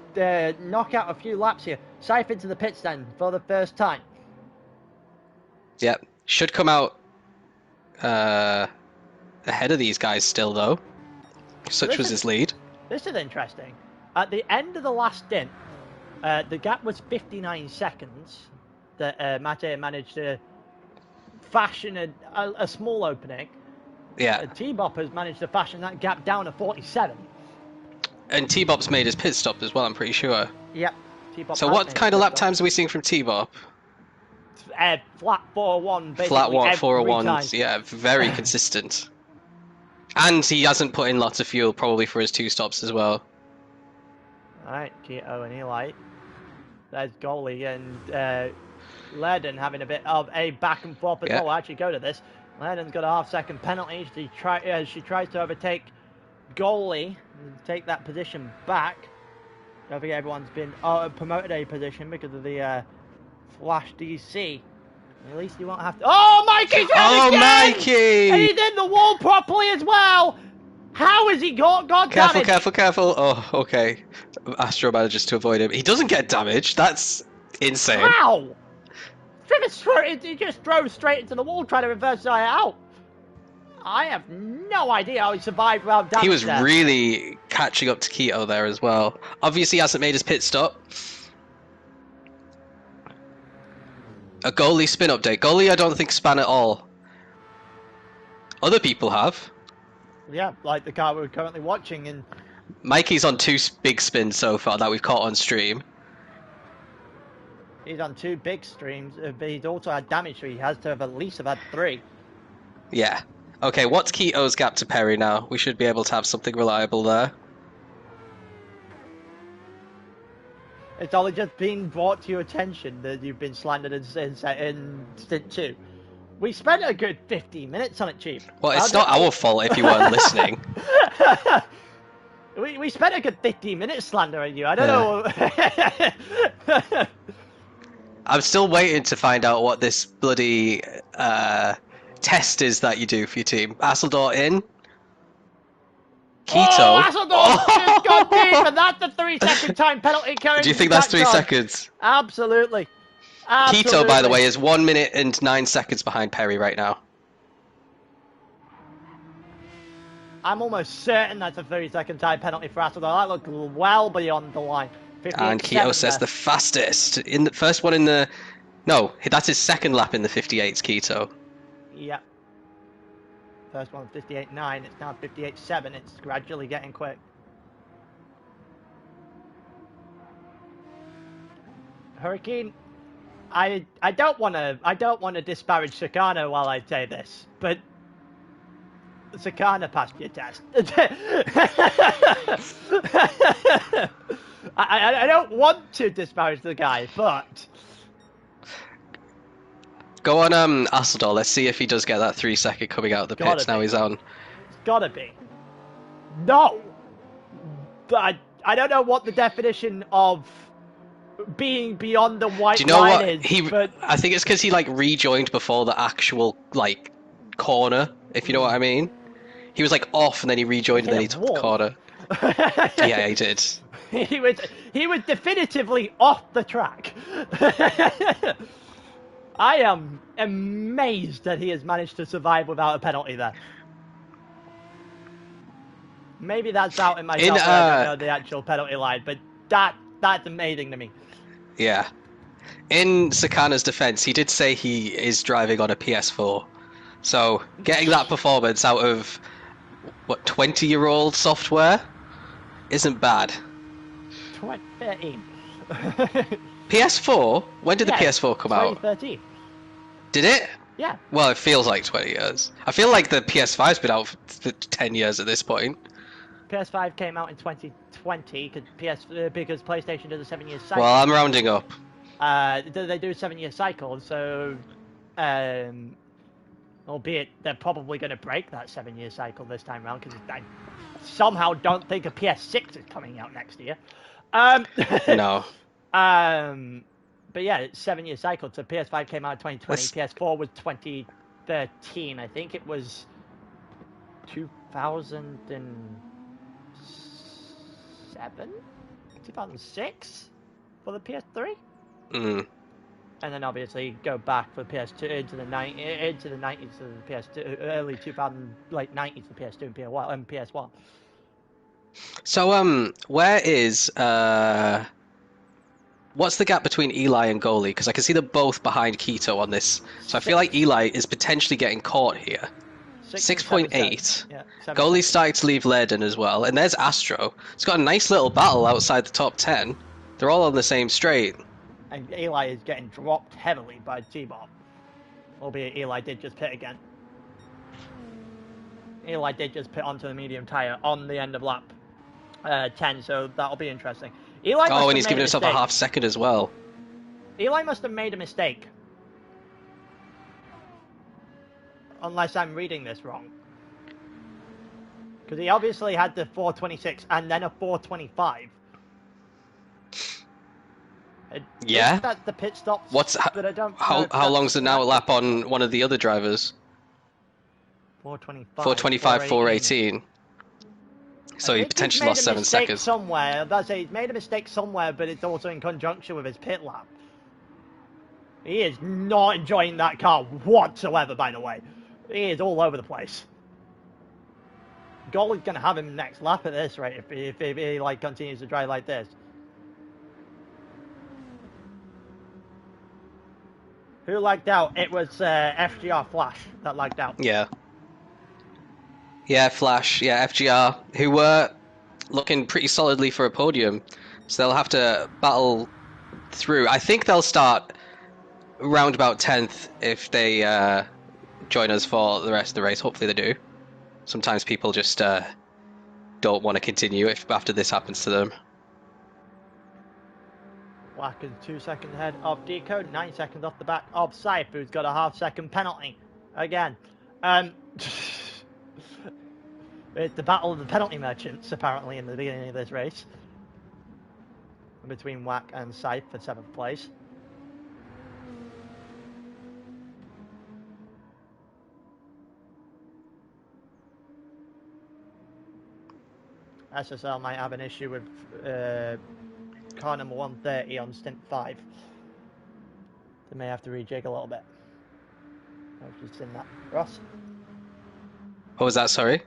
knock out a few laps here. Safe into the pit stand for the first time. Yep, should come out ahead of these guys still though. Such was his lead. This is interesting. At the end of the last stint, the gap was 59 seconds that Mate managed to fashion a small opening. Yeah. T-Bop has managed to fashion that gap down to 47. And T-Bop's made his pit stop as well, I'm pretty sure. Yep. T-Bop so what kind of lap times are we seeing from T-Bop? Flat 401, basically. Flat 401s, yeah, very consistent. And he hasn't put in lots of fuel, probably for his 2 stops as well. Alright, Keto and Eli. There's goalie, and Lerden having a bit of a back and forth as well. We'll actually go to this. Lerden's got a half-second penalty. She tries to overtake goalie and take that position back. Don't forget everyone's been promoted a position because of the Flash DC. At least you won't have to. Oh, Mikey's Oh, again! Mikey! And he's in the wall properly as well. How has he got damage? Careful. Oh, okay. Astro manages to avoid him. He doesn't get damage. That's insane. How? He just drove straight into the wall trying to reverse it out. I have no idea how he survived without damage. He was there. really catching up to Keto there as well. Obviously, he hasn't made his pit stop. A goalie spin update. Goalie, I don't think span at all. Other people have. Yeah, like the car we're currently watching. And Mikey's on 2 big spins so far that we've caught on stream. He's on 2 big streams, but he's also had damage, so he has to have at least had 3. Yeah. Okay, what's Keto's gap to Perry now? We should be able to have something reliable there. It's only just been brought to your attention that you've been slandered in Stint 2. We spent a good 15 minutes on it, Chief. Well, it's not our fault if you weren't listening. We spent a good 15 minutes slandering you. I don't know. I'm still waiting to find out what this bloody test is that you do for your team. Asseldor in. Keto. Oh, Asseldor just got deep, and that's the 3-second time penalty. Do you think that's 3 seconds? Absolutely. Keto, by the way, is 1 minute and 9 seconds behind Perry right now. I'm almost certain that's a 30-second time penalty for Asseldor. That looked well beyond the line. And Keto says the fastest. In the first one in the... No, that's his second lap in the 58's Keto. Yep. First one 58.9, it's now 58.7. It's gradually getting quick. Hurricane, I don't want to disparage Sakana while I say this, but Sakana passed your test. I don't want to disparage the guy, but go on Asseldor, let's see if he does get that 3 second coming out of the pits. Now he's on. It's gotta be. No! But I don't know what the definition of being beyond the white Do you know line what? is, but... I think it's because he like rejoined before the actual like corner, if you know what I mean. He was like off and then he rejoined and then he took the corner. Yeah, he did. He was definitively off the track. I am amazed that he has managed to survive without a penalty there. Maybe that's out in my shot where I don't know the actual penalty line, but that's amazing to me. Yeah. In Sakana's defense, he did say he is driving on a PS4. So, getting that performance out of, what, 20-year-old software isn't bad. 13. PS4? When did the PS4 come out? 2013. Did it? Yeah. Well, it feels like 20 years. I feel like the PS5's been out for 10 years at this point. PS5 came out in 2020 because PlayStation did a 7-year cycle. Well, I'm rounding up. They do a 7-year cycle, so albeit they're probably going to break that 7-year cycle this time around because I somehow don't think a PS6 is coming out next year. No. But yeah, it's 7-year cycle. So PS5 came out in 2020. PS4 was 2013. I think it was 2007, 2006 for the PS3. Mm. And then obviously go back for PS2 into the 90s to the PS2, early 2000, late 90s to PS2 and PS1. So where is what's the gap between Eli and goalie? Because I can see they're both behind Keto on this. So I feel like Eli is potentially getting caught here. 6.8. Yeah, goalie's starting to leave Lerden as well. And there's Astro. It's got a nice little battle outside the top 10. They're all on the same straight. And Eli is getting dropped heavily by T-Bob. Albeit Eli did just pit again. Eli did just pit onto the medium tyre on the end of lap 10, so that'll be interesting. Eli and he's giving himself a half second as well. Eli must have made a mistake. Unless I'm reading this wrong. Because he obviously had the 426 and then a 425. Yeah. That's the pit stops. But I don't know how long's it now a lap on one of the other drivers? 425. 425, 418. So he potentially lost 7 seconds. Somewhere. That's it. He's made a mistake somewhere, but it's also in conjunction with his pit lap. He is not enjoying that car whatsoever, by the way. He is all over the place. Goal is going to have him next lap at this rate if he like continues to drive like this. Who lagged out? It was FGR Flash that lagged out. Yeah. Yeah, Flash. Yeah, FGR, who were looking pretty solidly for a podium. So they'll have to battle through. I think they'll start round about 10th if they join us for the rest of the race. Hopefully they do. Sometimes people just don't want to continue if after this happens to them. Wacky 2 seconds ahead of Decode, 9 seconds off the back of Scythe, who's got a half-second penalty. Again. It's the battle of the penalty merchants, apparently, in the beginning of this race. Between Wack and Scythe for 7th place. SSL might have an issue with car number 130 on Stint 5. They may have to rejig a little bit. I've just seen that. Ross? What was that, sorry?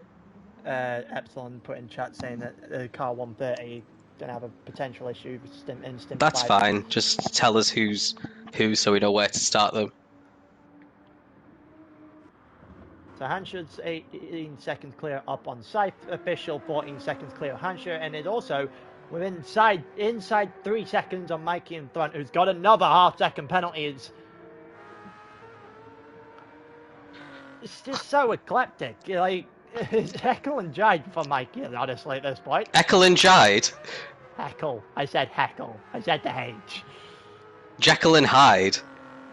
Epsilon put in chat saying that car 130 going to have a potential issue with Stint 5. That's fine. Just tell us who's who so we know where to start them. So Hansher's 18 seconds clear up on Scythe, official 14 seconds clear of Hansher, and is also inside 3 seconds on Mikey in front, who's got another half-second penalty. It's just so eclectic. Like, it's heckle and jive for Mikey, honestly, at this point. Heckle and Jide? Heckle. I said heckle. I said the H. Jekyll and Hyde?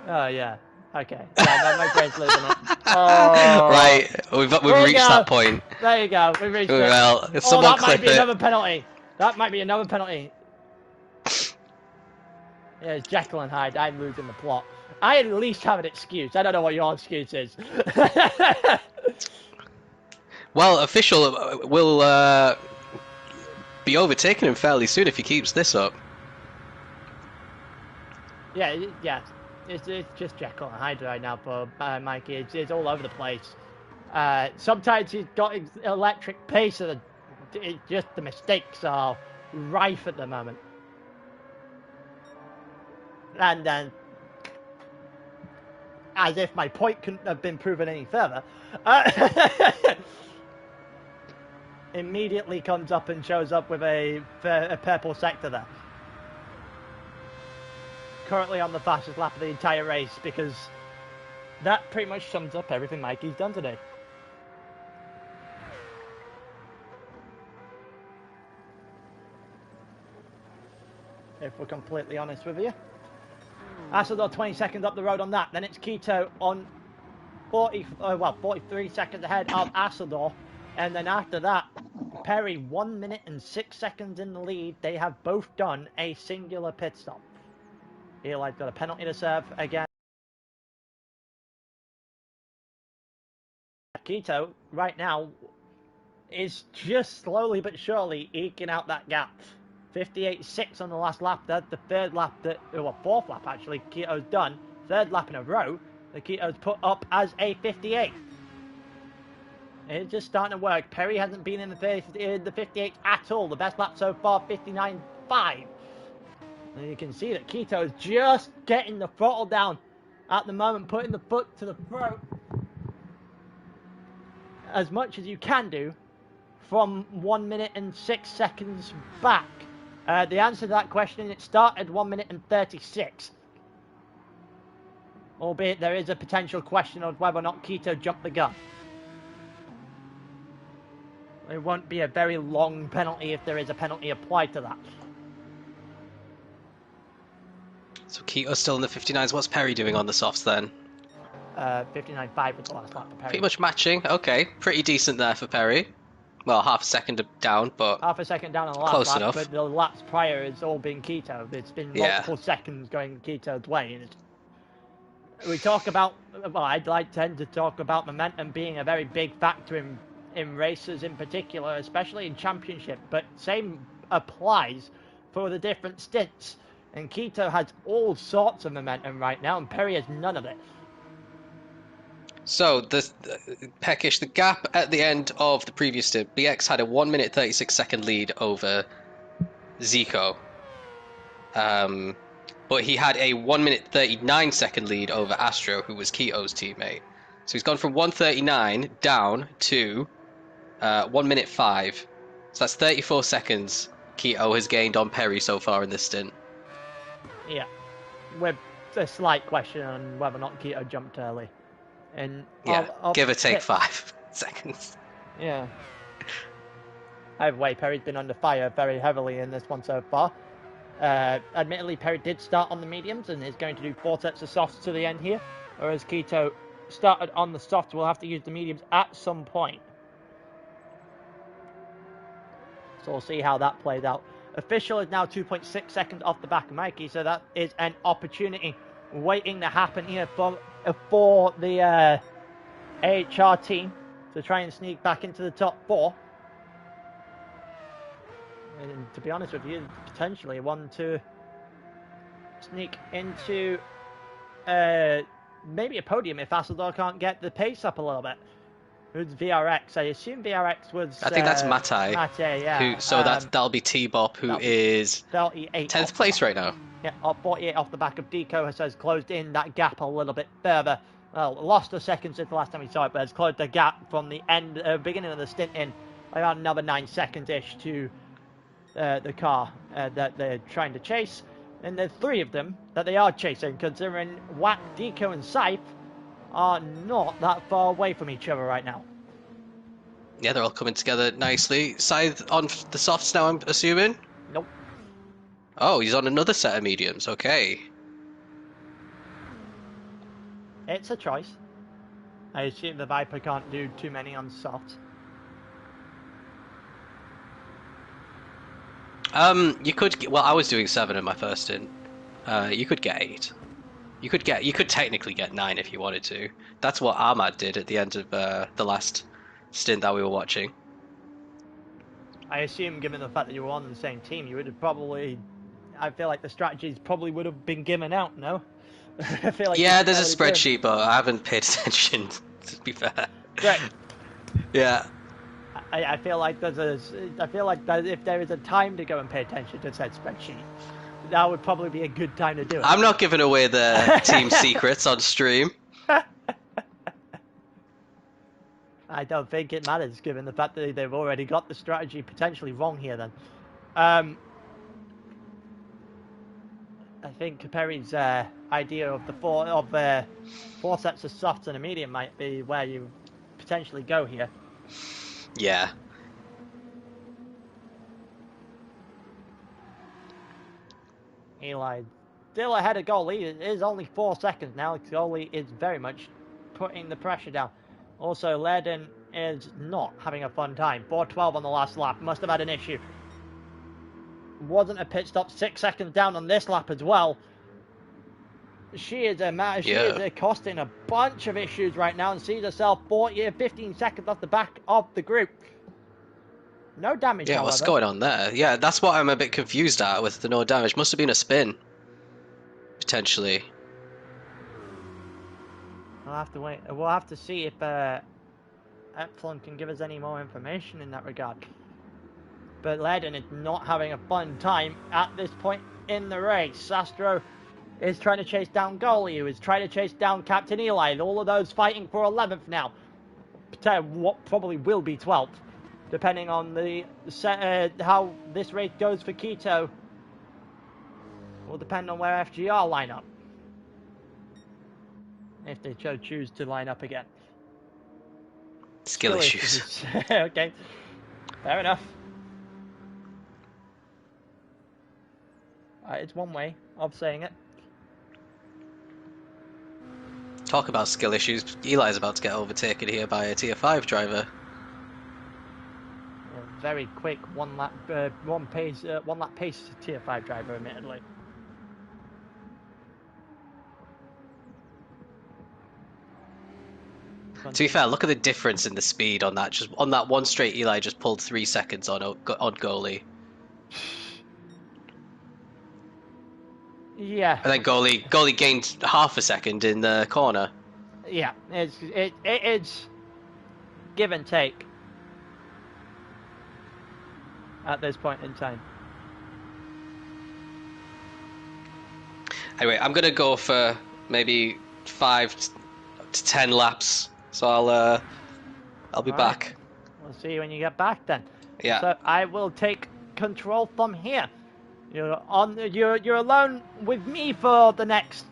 Oh, yeah. Okay. Yeah, my brain's losing it. Oh. Right, we've reached that point. There you go. We've reached it. Well, someone clip it. That might be another penalty. That might be another penalty. Yeah, it's Jekyll and Hyde. I'm losing the plot. I at least have an excuse. I don't know what your excuse is. Well, official will be overtaking him fairly soon if he keeps this up. Yeah. It's just Jekyll and Hyde right now for Mikey. It's all over the place. Sometimes he's got electric pace, and just the mistakes are rife at the moment. And then, as if my point couldn't have been proven any further, immediately comes up and shows up with a purple sector there. Currently on the fastest lap of the entire race, because that pretty much sums up everything Mikey's done today. If we're completely honest with you. Asador 20 seconds up the road on that. Then it's Keto on 43 seconds ahead of Asador. And then after that, Perry 1 minute and 6 seconds in the lead. They have both done a singular pit stop. Eli's got a penalty to serve again. Keto, right now, is just slowly but surely eking out that gap. 58.6 on the last lap. That's the third lap fourth lap actually, Keto's done. Third lap in a row that Keto's put up as a 58. It's just starting to work. Perry hasn't been in the 58 at all. The best lap so far, 59.5. And you can see that Keto is just getting the throttle down at the moment, putting the foot to the throat as much as you can do from 1 minute and 6 seconds back. The answer to that question, it started 1 minute and 36. Albeit there is a potential question of whether or not Keto jumped the gun. It won't be a very long penalty if there is a penalty applied to that. So Keto's still in the 59s. What's Perry doing on the softs then? 59.5 with the last lap for Perry. Pretty much matching. Okay, pretty decent there for Perry. Well, half a second down, but Half a second down on the last close lap, enough. but the laps prior it's all been Keto. It's been multiple seconds going Keto's way. And we talk about, well, tend to talk about momentum being a very big factor in races in particular, especially in championship, but same applies for the different stints. And Keto has all sorts of momentum right now, and Perry has none of it. So, Peckish, the gap at the end of the previous stint, BX had a 1 minute 36 second lead over Zico. But he had a 1 minute 39 second lead over Astro, who was Keto's teammate. So he's gone from 1:39 down to 1 minute 5. So that's 34 seconds Keto has gained on Perry so far in this stint. Yeah, with a slight question on whether or not Keto jumped early. And yeah, give or take 5 seconds. Yeah. Either way, Perry's been under fire very heavily in this one so far. Admittedly, Perry did start on the mediums and is going to do 4 sets of softs to the end here, whereas Keto started on the softs. We'll have to use the mediums at some point. So we'll see how that plays out. Official is now 2.6 seconds off the back of Mikey, so that is an opportunity waiting to happen here for the AHR team to try and sneak back into the top 4. And to be honest with you, potentially one to sneak into maybe a podium if Hasseldor can't get the pace up a little bit. Who's VRX? I assume VRX was... I think that's Matai. Matai, yeah. So that'll be T-Bop, who is 38 10th place right now. Yeah, 48 off the back of Deco has closed in that gap a little bit further. Well, lost a second since the last time we saw it, but has closed the gap from the beginning of the stint in around another 9 seconds-ish to the car that they're trying to chase. And there's 3 of them that they are chasing, considering Wack, Deco, and Scythe are not that far away from each other right now. Yeah, they're all coming together nicely. Scythe on the softs now, I'm assuming? Nope. Oh, he's on another set of mediums, okay. It's a choice. I assume the Viper can't do too many on soft. You could, well, I was doing 7 in my first stint. You could get 8. You could technically get 9 if you wanted to. That's what Ahmad did at the end of the last stint that we were watching. I assume, given the fact that you were on the same team, you would have probably... I feel like the strategies probably would have been given out, no? I feel like yeah, there's a spreadsheet, but I haven't paid attention, to be fair. Right. Yeah. I feel like I feel like that if there is a time to go and pay attention to said spreadsheet, that would probably be a good time to do it. I'm not giving away the team secrets on stream. I don't think it matters, given the fact that they've already got the strategy potentially wrong here then. I think Perry's idea of the 4 sets of softs and a medium might be where you potentially go here. Yeah. Eli still ahead of goalie. It is only 4 seconds now. Goalie is very much putting the pressure down. Also, Lerden is not having a fun time. 4:12 on the last lap. Must have had an issue. Wasn't a pit stop. 6 seconds down on this lap as well. She is costing a bunch of issues right now and sees herself 15 seconds off the back of the group. No damage, Yeah, however. what's going on there? Yeah, that's what I'm a bit confused at with the no damage. Must have been a spin. Potentially. We'll have to wait. We'll have to see if Epsilon can give us any more information in that regard. But Lerden is not having a fun time at this point in the race. Astro is trying to chase down goalie, who is trying to chase down Captain Eli. All of those fighting for 11th now. What probably will be 12th, depending on the how this race goes for Keto. Will depend on where FGR line up, if they choose to line up again. Skill issues. Okay, fair enough. It's one way of saying it. Talk about skill issues. Eli's about to get overtaken here by a Tier 5 driver. A very quick one lap pace Tier 5 driver, admittedly. To be fair, look at the difference in the speed on that. Just on that one straight, Eli just pulled 3 seconds on goalie. Yeah. And then goalie gained half a second in the corner. Yeah, it's give and take at this point in time. Anyway, I'm gonna go for maybe 5 to 10 laps. So I'll be back. We'll see you when you get back then. Yeah. So I will take control from here. You're alone with me for the next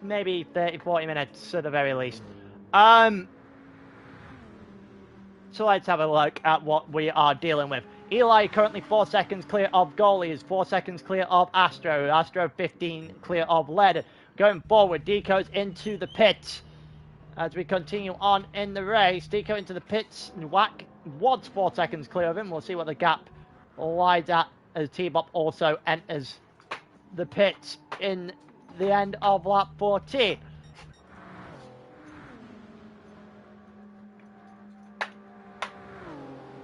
maybe 30-40 minutes at the very least. So let's have a look at what we are dealing with. Eli currently 4 seconds clear of goalie, is 4 seconds clear of Astro. Astro 15 clear of lead. Going forward, Deco's into the pits. As we continue on in the race, Deco into the pits. Wack was 4 seconds clear of him. We'll see what the gap lies at as T-Bop also enters the pits in the end of lap 14.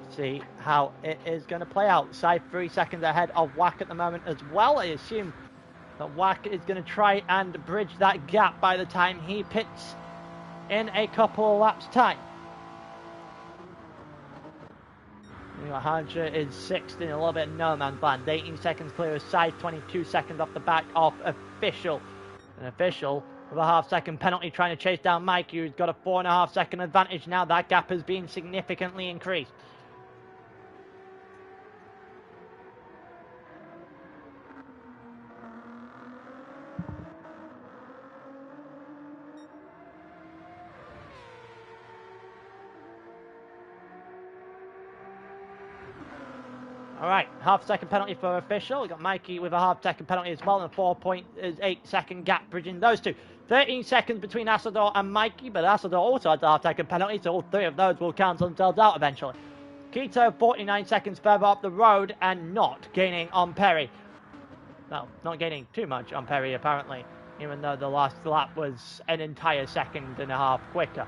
See how it is going to play out. Side 3 seconds ahead of Wack at the moment as well. I assume that Wack is going to try and bridge that gap by the time he pits in a couple of laps' time. Hansha is 6th in a little bit of no man's land. 18 seconds clear of Side, 22 seconds off the back of Official. An Official with a half-second penalty trying to chase down Mike, who's got a 4.5-second advantage now. That gap has been significantly increased. Alright, half-second penalty for Official. We've got Mikey with a half-second penalty as well, and a 4.8-second gap bridging those two. 13 seconds between Asador and Mikey, but Asador also has a half-second penalty, so all 3 of those will cancel themselves out eventually. Keto, 49 seconds further up the road, and not gaining on Perry. Well, not gaining too much on Perry, apparently, even though the last lap was an entire second and a half quicker.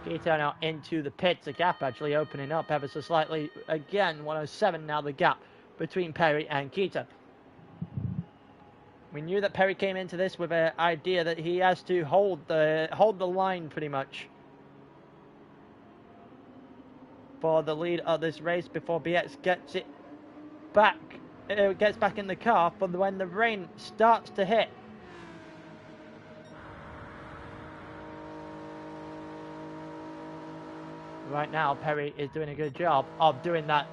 Keto now into the pits. The gap actually opening up ever so slightly. Again, 107 now the gap between Perry and Keto. We knew that Perry came into this with an idea that he has to hold the line pretty much for the lead of this race before BX gets it back, gets back in the car for when the rain starts to hit. Right now, Perry is doing a good job of doing that.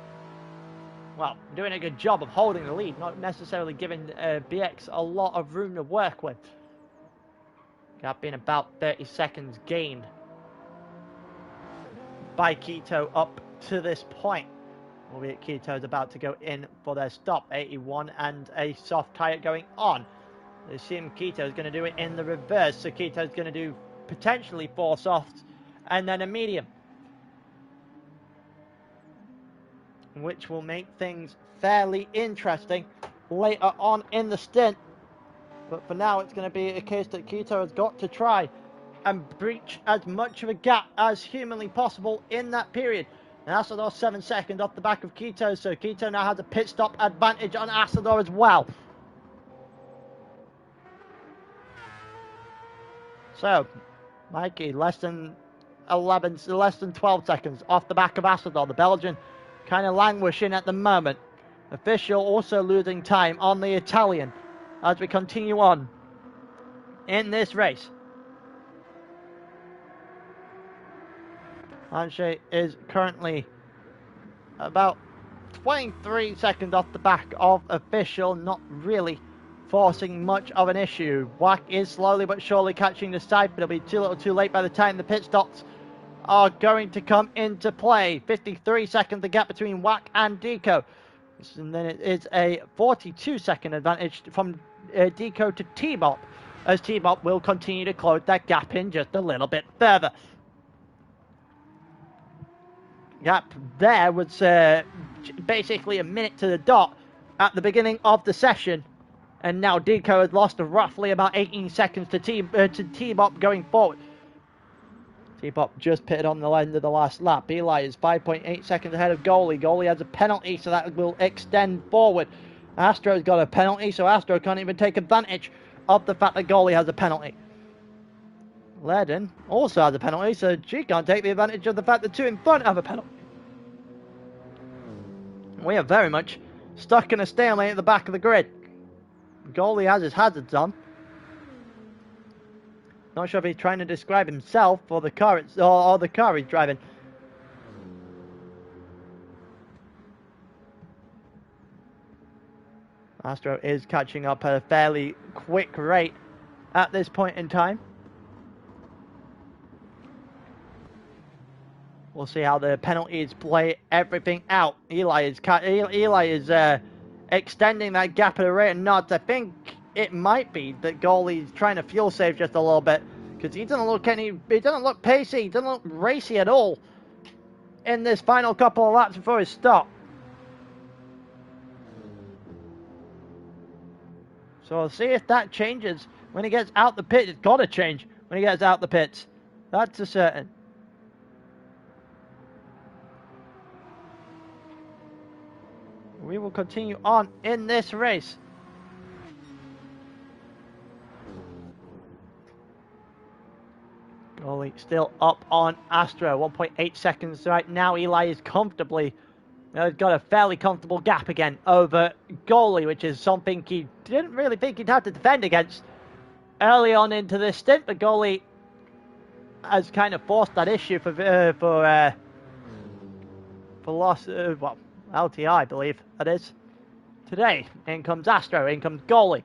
Well, doing a good job of holding the lead, not necessarily giving BX a lot of room to work with. Gap being about 30 seconds gained by Keto up to this point. Albeit Keto's about to go in for their stop. 81 and a soft tyre going on. I assume Keto's going to do it in the reverse. So Keto's going to do potentially 4 softs and then a medium, which will make things fairly interesting later on in the stint. But for now, it's going to be a case that Keto has got to try and breach as much of a gap as humanly possible in that period. And Asador 7 seconds off the back of Keto, so Keto now has a pit stop advantage on Asador as well. So, Mikey, less than 12 seconds off the back of Asador. The Belgian kind of languishing at the moment. Official also losing time on the Italian as we continue on in this race. Anche is currently about 23 seconds off the back of Official, not really forcing much of an issue. Wack is slowly but surely catching the side, but it'll be too little too late by the time the pit stops are going to come into play. 53 seconds the gap between Wack and Deco. And then it is a 42-second advantage from Deco to T-Bop. as T-Bop will continue to close that gap in just a little bit further. Gap there was basically a minute to the dot at the beginning of the session, and now Deco has lost roughly about 18 seconds to T-Bop going forward. T-Bop just pitted on the end of the last lap. Eli is 5.8 seconds ahead of Goalie. Goalie has a penalty, so that will extend forward. Astro's got a penalty, so Astro can't even take advantage of the fact that Goalie has a penalty. Lerden also has a penalty, so she can't take the advantage of the fact that two in front have a penalty. We are very much stuck in a stalemate at the back of the grid. Goalie has his hazards on. Not sure if he's trying to describe himself or the car or the car he's driving. Astro is catching up at a fairly quick rate at this point in time. We'll see how the penalties play everything out. Eli is extending that gap at a rate of knots. I think it might be that Goalie's trying to fuel save just a little bit, because he doesn't look pacey, he doesn't look racy at all in this final couple of laps before his stop. So we'll see if that changes when he gets out the pit. It's got to change when he gets out the pits. That's a certain. We will continue on in this race. Goalie still up on Astro, 1.8 seconds right now. Eli is comfortably, got a fairly comfortable gap again over Goalie, which is something he didn't really think he'd have to defend against early on into this stint, but Goalie has kind of forced that issue for loss, well, LTI, I believe that is. Today, in comes Astro, in comes Goalie.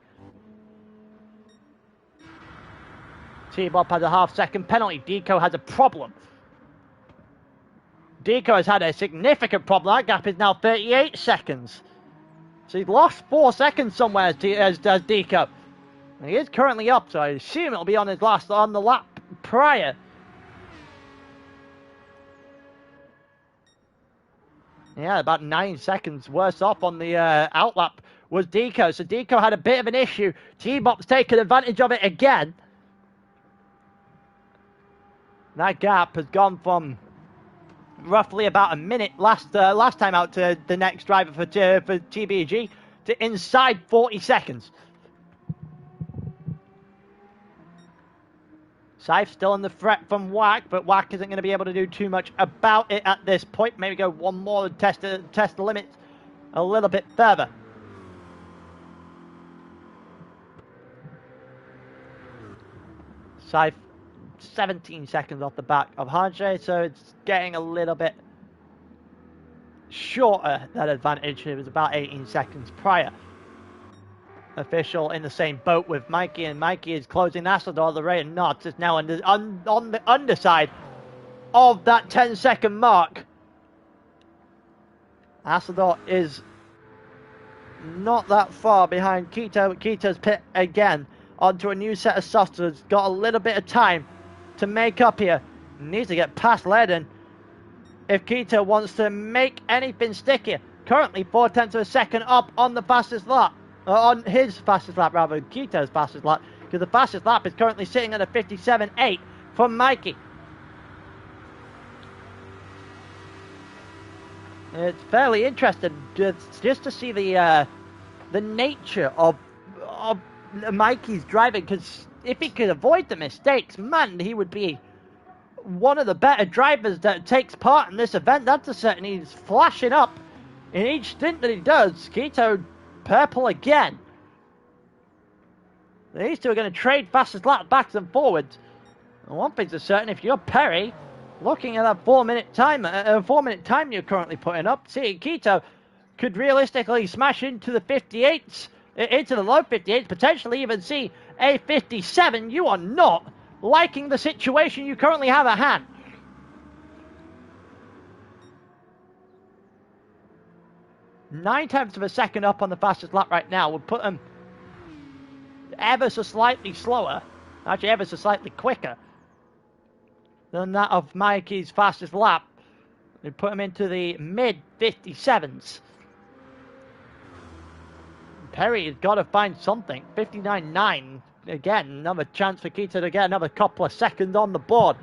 T-Bop has a half-second penalty. Deco has a problem. Deco has had a significant problem. That gap is now 38 seconds. So he's lost 4 seconds somewhere as does Deco. And he is currently up, so I assume it'll be on the lap prior. Yeah, about 9 seconds worse off on the outlap was Deco. So Deco had a bit of an issue. T-Bop's taken advantage of it again. That gap has gone from roughly about a minute last time out to the next driver for TBG to inside 40 seconds. Saif still in the threat from Wack, but Wack isn't going to be able to do too much about it at this point. Maybe go one more and test the limits a little bit further. Saif 17 seconds off the back of Hanche, so it's getting a little bit shorter, that advantage. It was about 18 seconds prior. Official in the same boat with Mikey, and Mikey is closing Asador. The rate of knots is now on the underside of that 10-second mark. Asador is not that far behind Quito. Quito's pit again onto a new set of softs. Has got a little bit of time to make up here. Needs to get past Lerden if Quito wants to make anything stickier. Currently 0.4 of a second up on the fastest lap. On his fastest lap, rather, Quito's fastest lap, because the fastest lap is currently sitting at a 57.8 from Mikey. It's fairly interesting just to see the nature of Mikey's driving, because if he could avoid the mistakes, man, he would be one of the better drivers that takes part in this event. That's a certain. He's flashing up in each stint that he does. Quito purple again. These two are going to trade fastest lap backs and forwards. And one thing's for certain, if you're Perry, looking at that 4-minute time you're currently putting up, see, Quito could realistically smash into the 58s, into the low 58s, potentially even see a 57. You are not liking the situation you currently have at hand. Nine tenths of a second up on the fastest lap right now would put him ever so slightly slower, actually ever so slightly quicker than that of Mikey's fastest lap. They put him into the mid 57s. Perry has got to find something. 59.9. Again, another chance for Keto to get another couple of seconds on the board.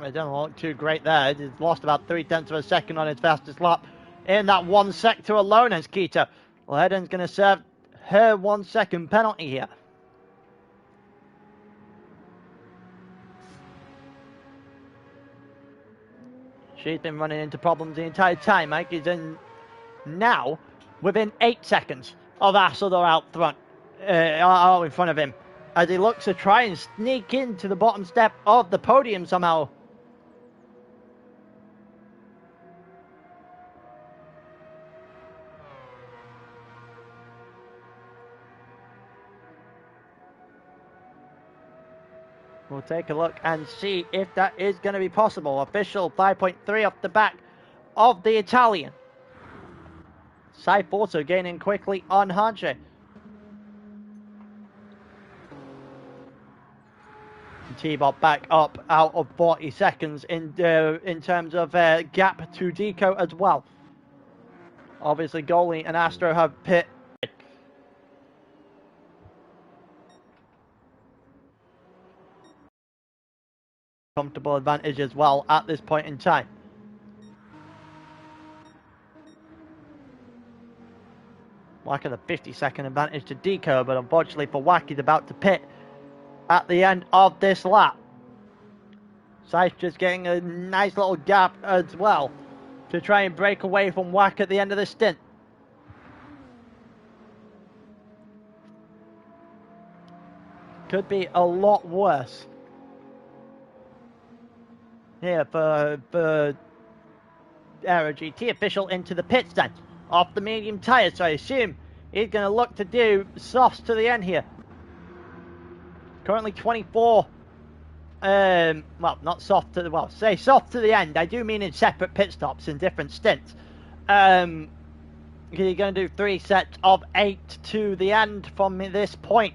It doesn't look too great there. He's lost about 0.3 of a second on his fastest lap in that one sector alone as Keto. Well, Eden's going to serve her 1 second penalty here. She's been running into problems the entire time. Mike is in now within 8 seconds of Assador out front, out in front of him, as he looks to try and sneak into the bottom step of the podium somehow. We'll take a look and see if that is going to be possible. Official 5.3 off the back of the Italian. Saif also gaining quickly on Hanche. T-Bot back up out of 40 seconds in terms of gap to Deco as well. Obviously, Goalie and Astro have pit. Comfortable advantage as well at this point in time. Wacky the 50-second advantage to Deco, but unfortunately for Wacky's about to pit at the end of this lap. Saif just getting a nice little gap as well to try and break away from Wacky at the end of the stint. Could be a lot worse here for Aero GT. Official into the pits then, off the medium tyres, so I assume he's going to look to do softs to the end here. Currently 24, well, not soft to the, well, say soft to the end. I do mean in separate pit stops in different stints. You're going to do 3 sets of 8 to the end from this point.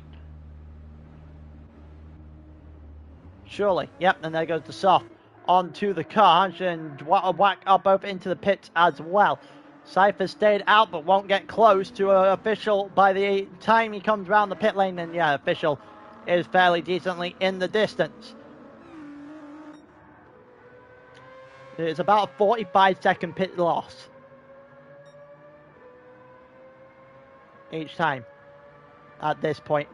Surely, yep, and there goes the soft onto the car, and Wack are both into the pits as well. Cypher stayed out but won't get close to Official by the time he comes around the pit lane, and yeah, Official is fairly decently in the distance. It's about a 45-second pit loss each time at this point.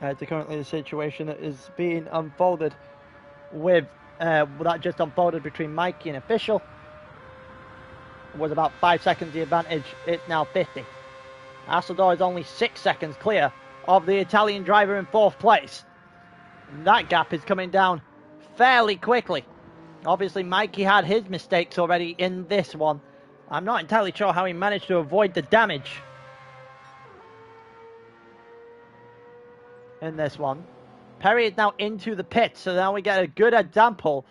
It's currently the situation that is being unfolded with that just unfolded between Mikey and Official. It was about 5 seconds the advantage. It's now 50. Assador is only 6 seconds clear of the Italian driver in 4th place. And that gap is coming down fairly quickly. Obviously, Mikey had his mistakes already in this one. I'm not entirely sure how he managed to avoid the damage in this one. Perry is now into the pit, so now we get a good example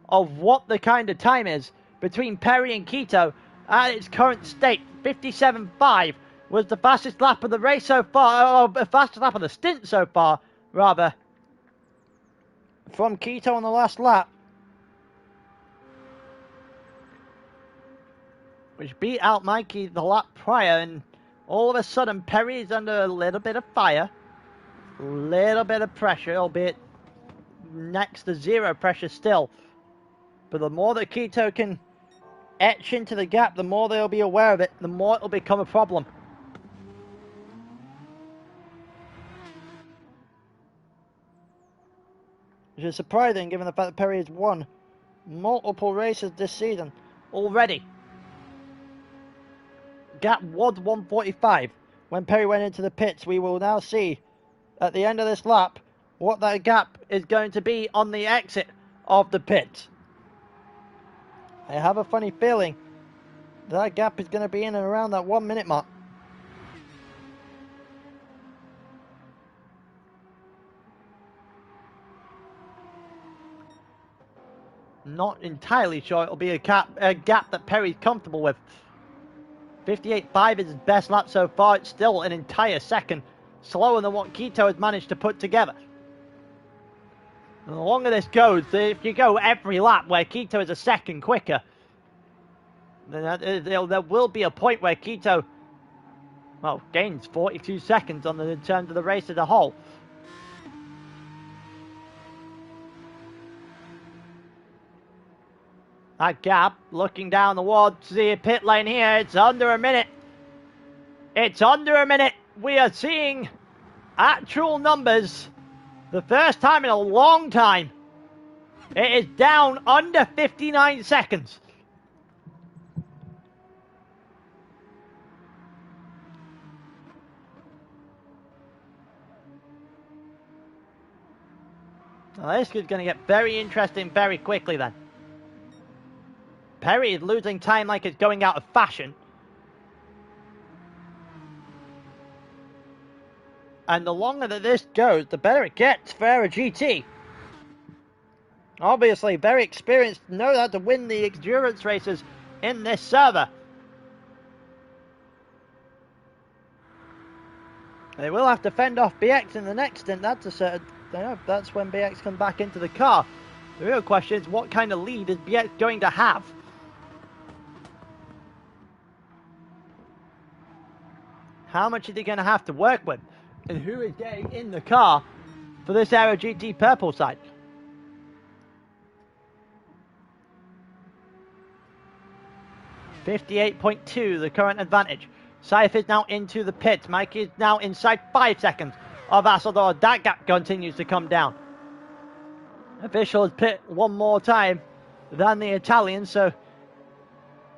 of what the kind of time is between Perry and Keto at its current state. 57.5 was the fastest lap of the race so far, or fastest lap of the stint so far, rather, from Keto on the last lap, which beat out Mikey the lap prior, and all of a sudden Perry is under a little bit of fire. Little bit of pressure, albeit next to zero pressure still. But the more that Keto can etch into the gap, the more they'll be aware of it, the more it'll become a problem. Which is surprising given the fact that Perry has won multiple races this season already. Gap was 145 when Perry went into the pits. We will now see at the end of this lap what that gap is going to be on the exit of the pit. I have a funny feeling that gap is going to be in and around that 1 minute mark. Not entirely sure it'll be a gap that Perry's comfortable with. 58.5 is his best lap so far. It's still an entire second slower than what Quito has managed to put together. And the longer this goes, if you go every lap where Quito is a second quicker, then there will be a point where Quito, well, gains 42 seconds on in terms of the race as a whole. That gap, looking down towards the pit lane here, it's under a minute. It's under a minute. We are seeing actual numbers. The first time in a long time. It is down under 59 seconds. Now this is going to get very interesting very quickly then. Perry is losing time like it's going out of fashion. And the longer that this goes, the better it gets for Aero GT. Obviously, very experienced, know how to win the endurance races in this server. They will have to fend off BX in the next stint. That's a certain. That's when BX comes back into the car. The real question is, what kind of lead is BX going to have? How much is he going to have to work with? And who is getting in the car for this Aero GT purple side? .58.2, the current advantage. Saif is now into the pit. Mike is now inside 5 seconds of Asador. That gap continues to come down. Officials pit one more time than the Italians, so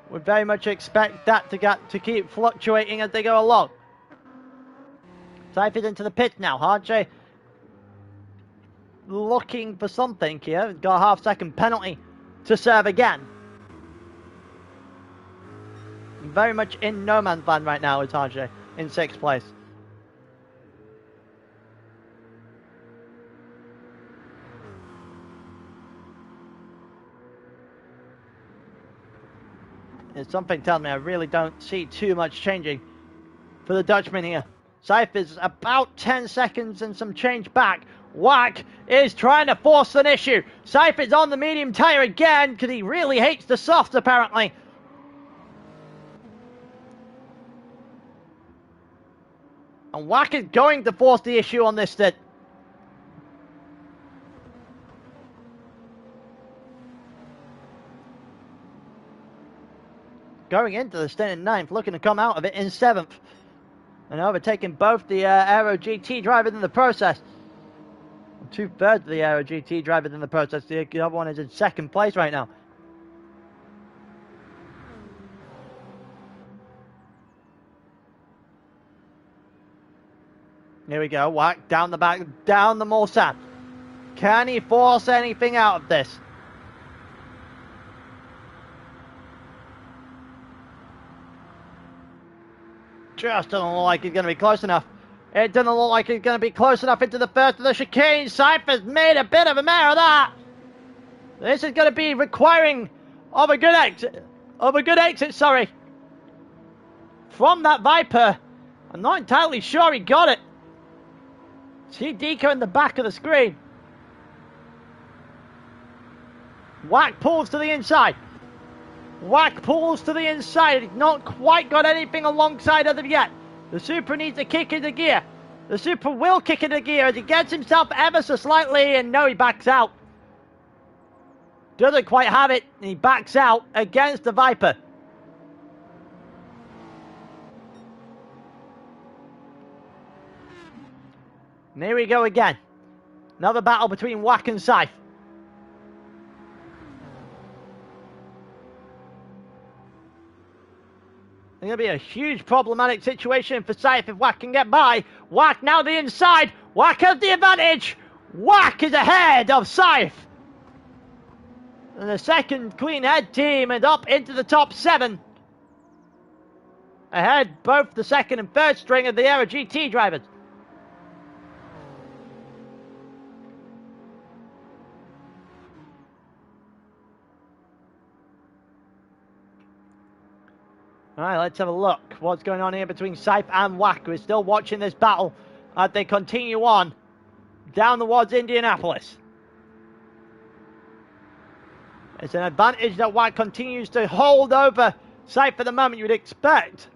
we very much expect that to keep fluctuating as they go along. Saif is into the pit now. Harjay looking for something here. He's got a half-second penalty to serve again. Very much in no man's land right now is Harjay in 6th place. There's something telling me I really don't see too much changing for the Dutchman here. Saif is about 10 seconds and some change back. Wack is trying to force an issue. Saif is on the medium tyre again because he really hates the soft apparently. And Wack is going to force the issue on this stint. Going into the stint in 9th, looking to come out of it in 7th. And overtaking both the Aero GT drivers in the process. 2/3 of the Aero GT drivers in the process. The other one is in 2nd place right now. Here we go. Whack down the back, down the Mulsanne. Can he force anything out of this? Just doesn't look like he's going to be close enough. It doesn't look like he's going to be close enough into the first of the chicane. Cypher's made a bit of a mare of that. This is going to be requiring of a good exit, sorry. From that Viper. I'm not entirely sure he got it. See Deco in the back of the screen. Wack pulls to the inside. Wack pulls to the inside. He's not quite got anything alongside of them yet. The Super needs to kick into gear. The Super will kick into gear as he gets himself ever so slightly, and no, he backs out. Doesn't quite have it, and he backs out against the Viper. And here we go again. Another battle between Wack and Saif. It's going to be a huge problematic situation for Saif if Wack can get by. Wack now the inside. Wack has the advantage. Wack is ahead of Saif. And the second Queen Head team is up into the top 7. Ahead both the second and third string of the Aero GT drivers. Alright, let's have a look. What's going on here between Saif and Wacky? We're still watching this battle as they continue on down towards Indianapolis. It's an advantage that Wacky continues to hold over Saif for the moment. You would expect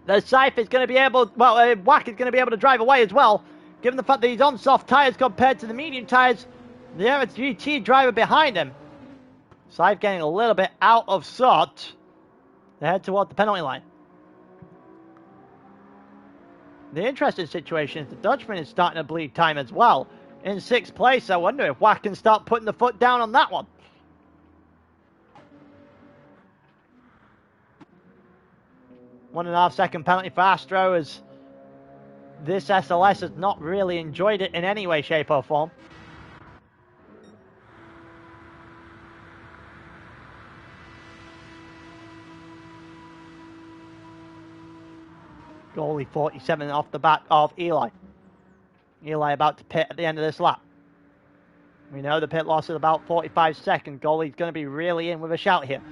that Saif is going to be able, well, Wacky is going to be able to drive away as well, given the fact that he's on soft tyres compared to the medium tyres. The GT driver behind him. Saif getting a little bit out of sort. They head toward the penalty line. The interesting situation is the Dutchman is starting to bleed time as well. In 6th place, I wonder if Wack can start putting the foot down on that one. One-and-a-half second penalty for Astro, as this SLS has not really enjoyed it in any way, shape or form. Goalie 47 off the back of Eli. Eli about to pit at the end of this lap. We know the pit loss is about 45 seconds. Goalie's going to be really in with a shout here.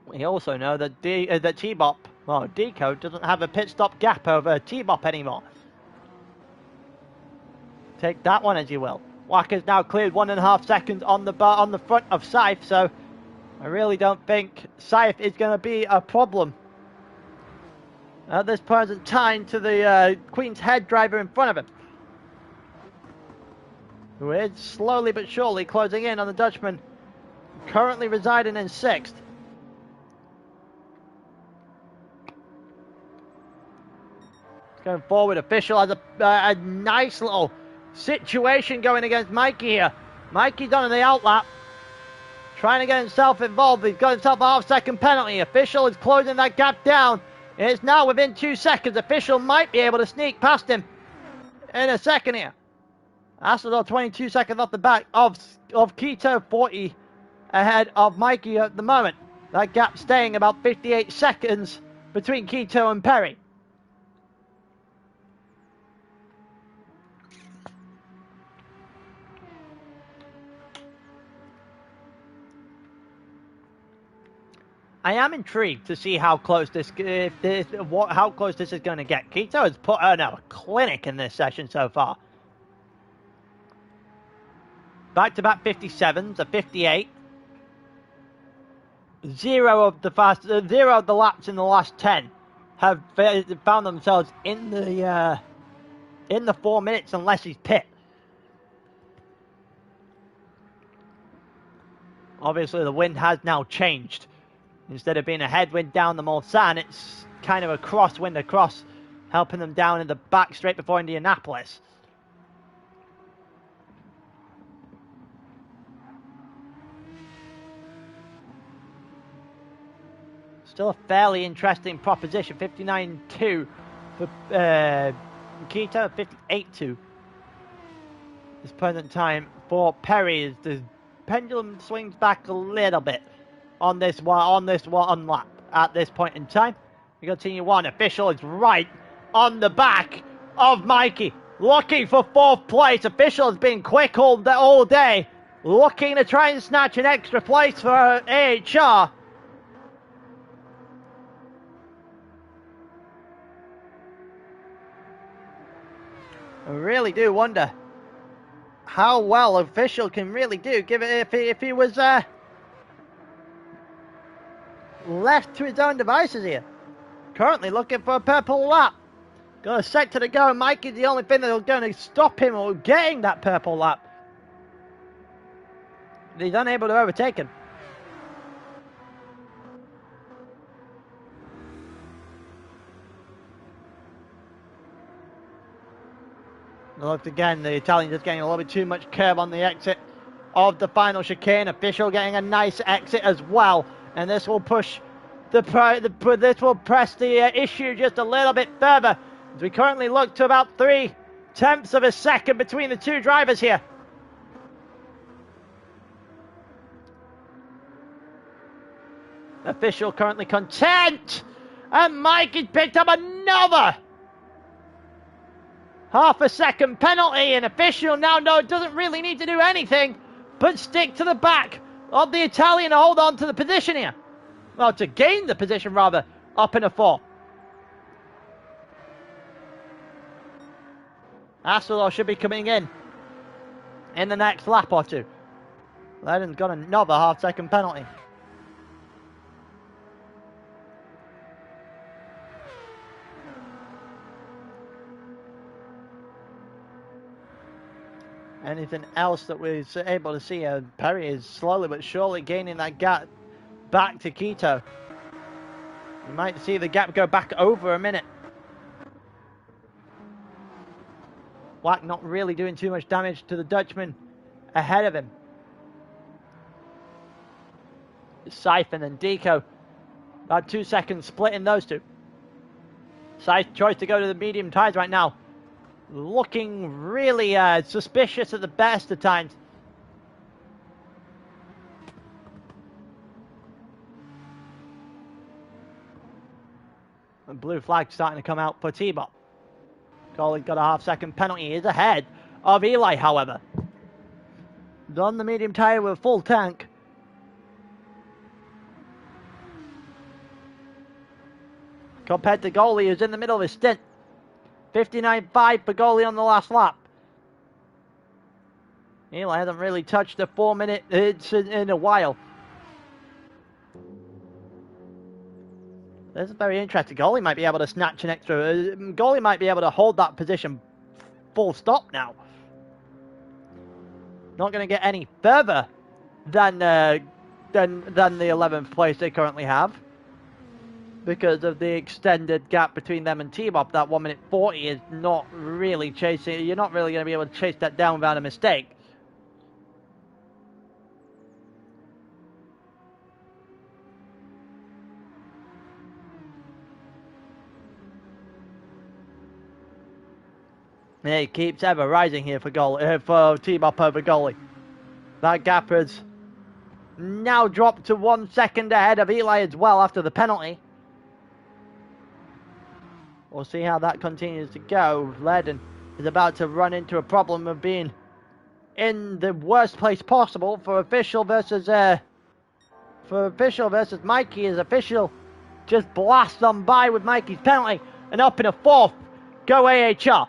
We also know that T-Bop, well, D-Code doesn't have a pit stop gap over T-Bop anymore. Take that one as you will. Wacker's now cleared 1.5 seconds on the front of Saif, so I really don't think Saif is going to be a problem at this present time to the Queen's Head driver in front of him, who is slowly but surely closing in on the Dutchman, currently residing in 6th. Going forward, Official has a nice little situation going against Mikey here. Mikey's on the outlap, trying to get himself involved. He's got himself a half-second penalty. Official is closing that gap down. It's now within 2 seconds. Official might be able to sneak past him in a second here. Astrodor 22 seconds off the back of Keto, 40 ahead of Mikey at the moment. That gap staying about 58 seconds between Keto and Perry. I am intrigued to see how close this is going to get. Keto has put on a clinic in this session so far. Back-to-back 57s, a 58. Zero of the laps in the last 10 have found themselves in the 4 minutes unless he's pit. Obviously, the wind has now changed. Instead of being a headwind down the Mulsanne, it's kind of a crosswind across, helping them down in the back straight before Indianapolis. Still a fairly interesting proposition. 59-2 for Keto, 58-2 this present time for Perry, as the pendulum swings back a little bit on this one lap at this point in time. We continue on. Official is right on the back of Mikey, looking for 4th place. Official has been quick all day, looking to try and snatch an extra place for AHR. I really do wonder how well Official can really do, given if he was left to his own devices here. Currently looking for a purple lap. Got a sector to go. Mikey's the only thing that's going to stop him or getting that purple lap. He's unable to overtake him. Look again, the Italian just getting a little bit too much curb on the exit of the final chicane. Official getting a nice exit as well. And this will push this will press the issue just a little bit further, as we currently look to about 0.3 of a second between the two drivers here. Official currently content, and Mike has picked up another half a second penalty, and Official now doesn't really need to do anything but stick to the back of the Italian to hold on to the position here. Well, to gain the position, rather, up in a 4. Asselor should be coming in the next lap or two. Ledden's got another half-second penalty. Anything else that we're able to see? Perry is slowly but surely gaining that gap back to Quito. You might see the gap go back over a minute. Wack not really doing too much damage to the Dutchman ahead of him. Siphon and Deco, about 2 seconds splitting those two. Scythe choice to go to the medium tires right now. Looking really suspicious at the best of times. And blue flag starting to come out for T-Bop. Colin got a half-second penalty. He is ahead of Eli, however. On the medium tire with a full tank. Compared to Goalie, who's in the middle of his stint. 59.5 for Goalie on the last lap. Eli hasn't really touched the 4 minutes in a while. This is very interesting. Goalie might be able to snatch an extra. Goalie might be able to hold that position full stop now. Not going to get any further than the 11th place they currently have, because of the extended gap between them and T-Bop. That 1 minute 40 is not really chasing. You're not really going to be able to chase that down without a mistake. Yeah, it keeps ever rising here for T-Bop over Goalie. That gap has now dropped to 1 second ahead of Eli as well after the penalty. We'll see how that continues to go. Ledden is about to run into a problem of being in the worst place possible for official versus Mikey, as official just blasts on by with Mikey's penalty, and up in a 4th. Go AHR.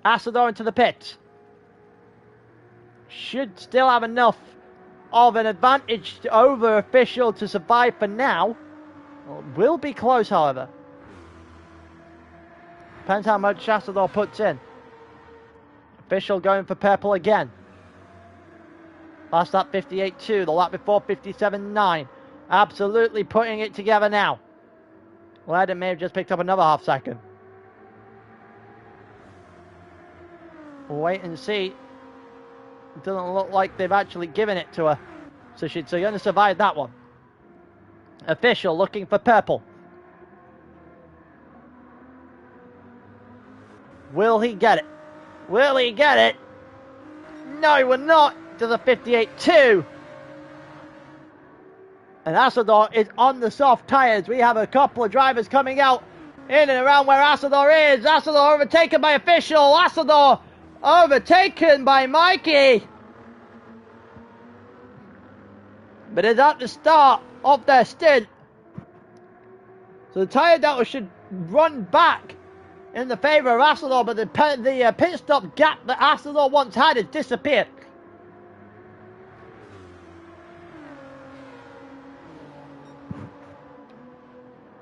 Asador into the pits. Should still have enough of an advantage over official to survive for now. Well, will be close, however. Depends how much Asador puts in. Official going for purple again. Last lap 58.2, the lap before 57.9. Absolutely putting it together now. Ledden may have just picked up another half second. We'll wait and see. It doesn't look like they've actually given it to her. So she's going to survive that one. Official looking for purple. Will he get it? Will he get it? No, he will not. To the 58.2. And Asador is on the soft tyres. We have a couple of drivers coming out in and around where Asador is. Asador overtaken by official. Asador overtaken by Mikey. But it's at the start of their stint. So the tyre delta should run back in the favour of Asador, but the pit stop gap that Asador once had has disappeared.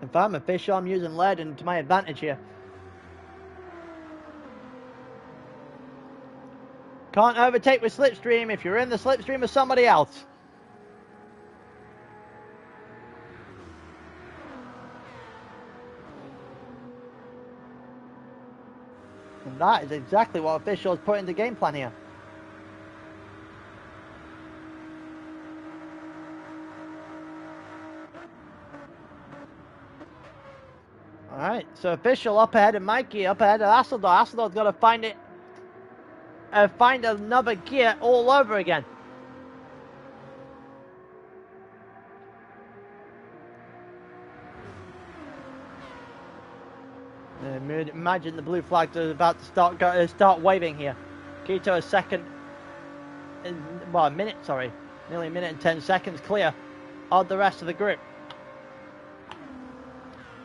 If I'm official, I'm using Ledden to my advantage here. Can't overtake with slipstream if you're in the slipstream of somebody else. And that is exactly what officials put in the game plan here. Alright, so official up ahead of Mikey, up ahead of Asador. Asador's got to find it. Find another gear all over again. Imagine the blue flags are about to start waving here. Quito is second. well, a minute, sorry, nearly a minute and 10 seconds clear of the rest of the group.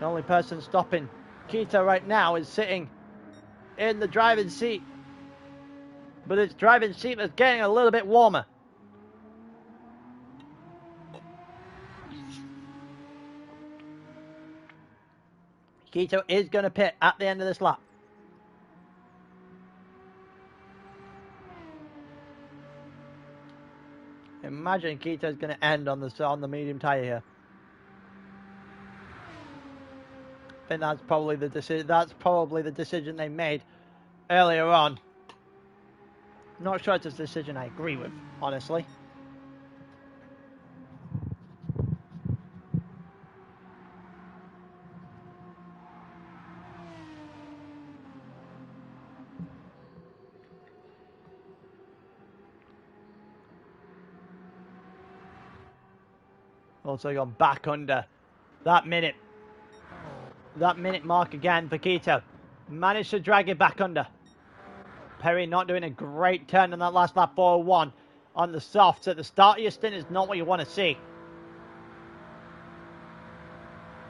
The only person stopping Keto right now is sitting in the driving seat, but it's driving seat that's getting a little bit warmer. Keto is going to pit at the end of this lap. Imagine Keto's going to end on the medium tire here. I think that's probably the decision. That's probably the decision they made earlier on. Not sure it's a decision I agree with, honestly. Also gone back under that minute mark again for Keto. Managed to drag it back under. Perry not doing a great turn on that last lap, 401 on the softs at the start of your stint is not what you want to see.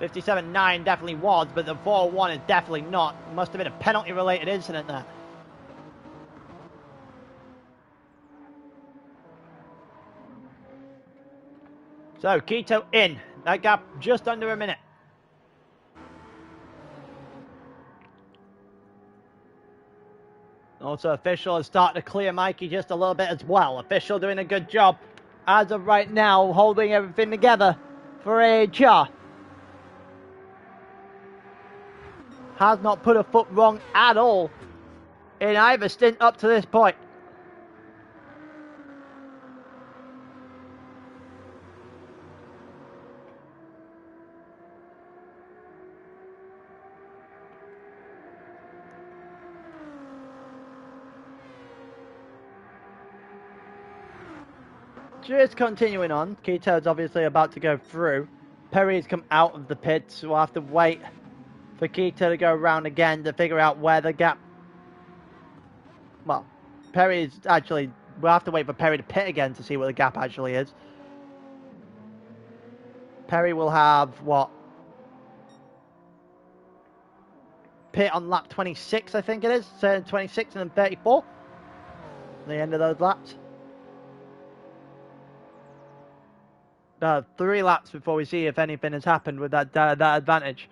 57.9 definitely was, but the 401 is definitely not. Must have been a penalty related incident there. So Keto in. That gap just under a minute. Also, Official has started to clear Mikey just a little bit as well. Official doing a good job as of right now, holding everything together for AHR. Has not put a foot wrong at all in either stint up to this point. Just continuing on, Keto's obviously about to go through. Perry's come out of the pits, so we'll have to wait for Keto to go around again to figure out where the gap... Well, Perry's actually... We'll have to wait for Perry to pit again to see what the gap actually is. Perry will have, what? Pit on lap 26, I think it is. So 26 and then 34. The end of those laps. 3 laps before we see if anything has happened with that advantage.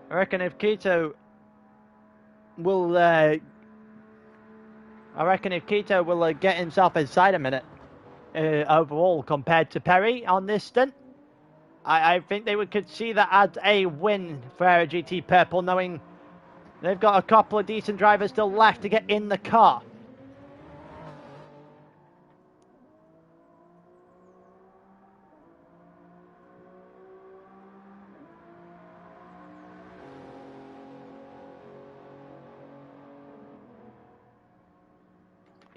I reckon if Keto will, get himself inside a minute overall compared to Perry on this stint, I think they could see that as a win for Aero GT Purple, knowing they've got a couple of decent drivers still left to get in the car.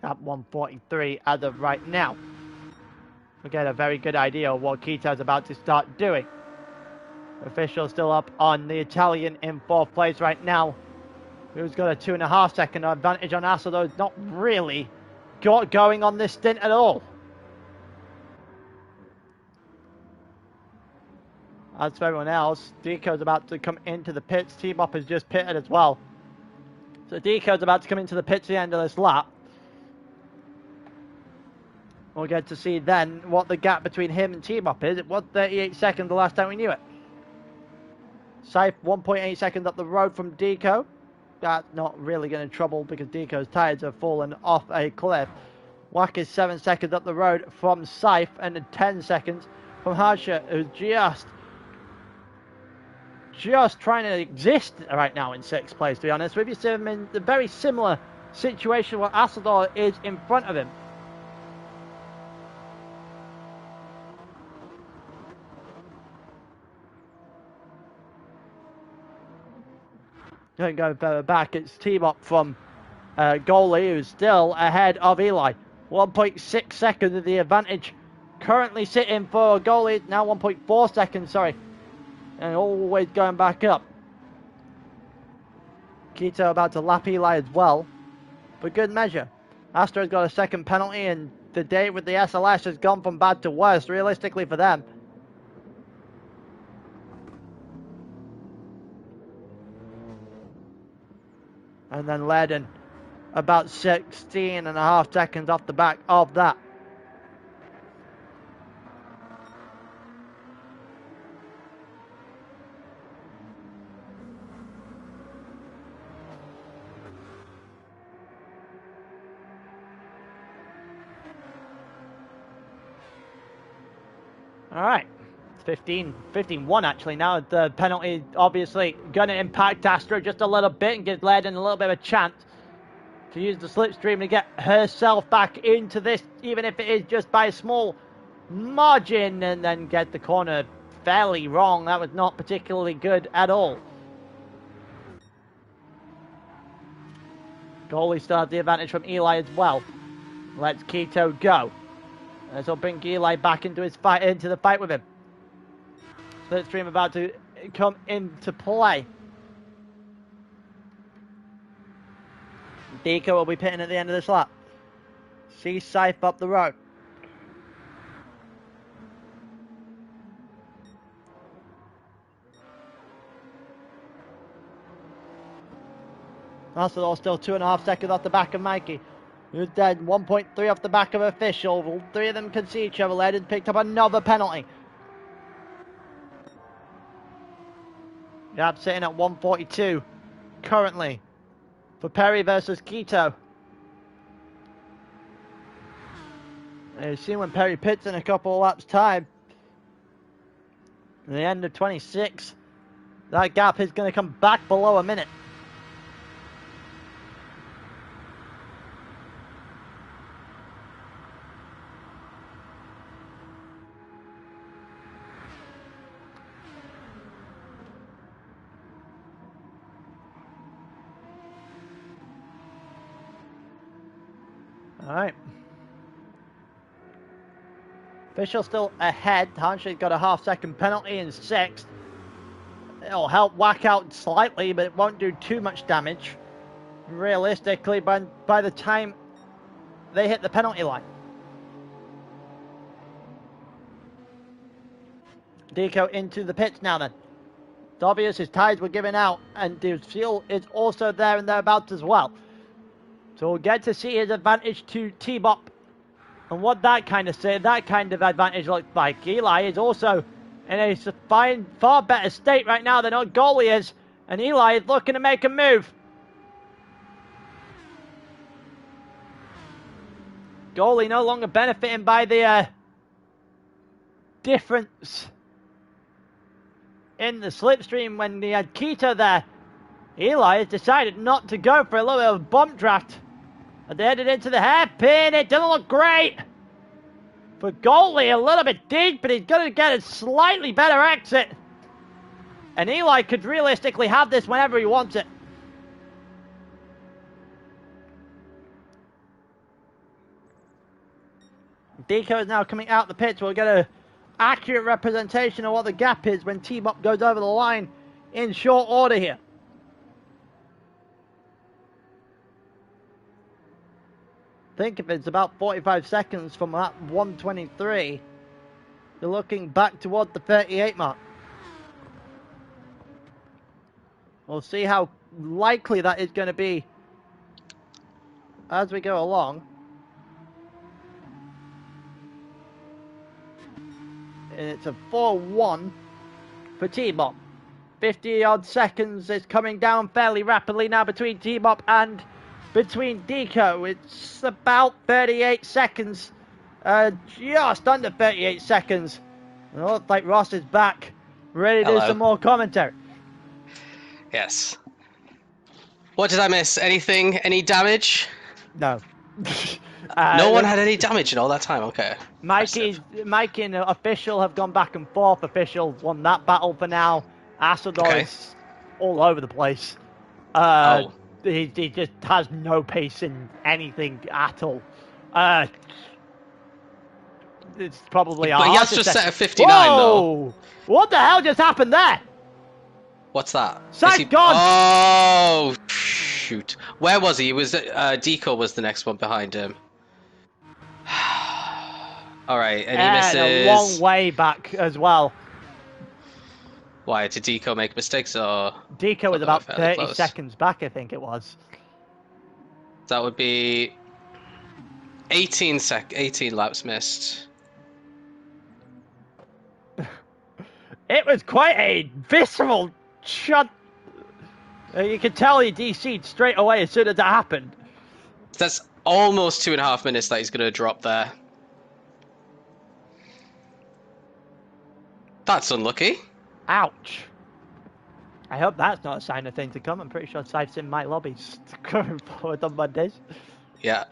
At 143 as of right now. We get a very good idea of what Keto's about to start doing. Official still up on the Italian in 4th place right now. Who's got a 2.5 second advantage on Hassel, though not really got going on this stint at all. As for everyone else, Deco's about to come into the pits. T-Bop has just pitted as well. So Deco's about to come into the pits at the end of this lap. We'll get to see then what the gap between him and T-Bop is. It was 38 seconds the last time we knew it. Safe 1.8 seconds up the road from Deco. That's not really going to trouble because Deco's tires have fallen off a cliff. Wack is 7 seconds up the road from Saif and 10 seconds from Harsha, who's just trying to exist right now in 6th place, to be honest with you. So I'm in a very similar situation where Asador is in front of him. Don't go further back. It's T-Bop from goalie, who's still ahead of Eli. 1.6 seconds of the advantage. Currently sitting for goalie, now 1.4 seconds, sorry. And always going back up. Keto about to lap Eli as well. For good measure. Astro's got a second penalty, and the day with the SLS has gone from bad to worse, realistically, for them. And then Ledden about 16.5 seconds off the back of that. All right, it's 15-1 actually now. The penalty obviously going to impact Astro just a little bit and give Ledden a little bit of a chance to use the slipstream to get herself back into this, even if it is just by a small margin, and then get the corner fairly wrong. That was not particularly good at all. Goalie still has the advantage from Eli as well. Let's Keto go. This will bring Eli back into the fight with him. Slipstream about to come into play. Deco will be pitting at the end of this lap. See Scythe up the road. Arsenal still 2.5 seconds off the back of Mikey. Who's dead? 1.3 off the back of Official. 3 of them can see each other. Ledden picked up another penalty. Gap sitting at 142 currently for Perry versus Keto. You see when Perry pits in a couple of laps time, at the end of 26, that gap is going to come back below a minute. Alright. Official still ahead. Hansha's got a half-second penalty in 6th. It'll help whack out slightly, but it won't do too much damage. Realistically, by the time they hit the penalty line. Deco into the pits now then. It's obvious his tyres were giving out, and his fuel is also there and thereabouts as well. So we'll get to see his advantage to T-Bop and what that kind of advantage looks like. Eli is also in a far better state right now than what goalie is, and Eli is looking to make a move. Goalie no longer benefiting by the difference in the slipstream when he had Keto there. Eli has decided not to go for a little bit of a bump draft. And they headed into the hairpin. It doesn't look great. For goalie, a little bit deep, but he's going to get a slightly better exit. And Eli could realistically have this whenever he wants it. Deco is now coming out the pits. We'll get an accurate representation of what the gap is when T-Bop goes over the line in short order here. Think if it's about 45 seconds from that 123, you're looking back toward the 38 mark. We'll see how likely that is going to be as we go along. And it's a 4-1 for T-Bop. 50 odd seconds is coming down fairly rapidly now between T-Bop and between Deco. It's about 38 seconds. Just under 38 seconds. It looks like Ross is back. Ready to do some more commentary. Yes. What did I miss? Anything? Any damage? No. No one had any damage in all that time? Okay. Mikey and Official have gone back and forth. Official won that battle for now. Asador is all over the place. He just has no pace in anything at all. It's probably but he has just set a 59 though. What the hell just happened there? What's that? Side gone! Oh, shoot. Where was he? Was Deco was the next one behind him. All right, and he misses. A long way back as well. Why did Deco make mistakes or? Deco was about 30 close. seconds back, I think it was. That would be 18 laps missed. It was quite a visceral shot. You could tell he DC'd straight away as soon as it happened. That's almost 2.5 minutes that he's going to drop there. That's unlucky. Ouch. I hope that's not a sign of things to come. I'm pretty sure Sife's in my lobbies going forward on Mondays. Yeah.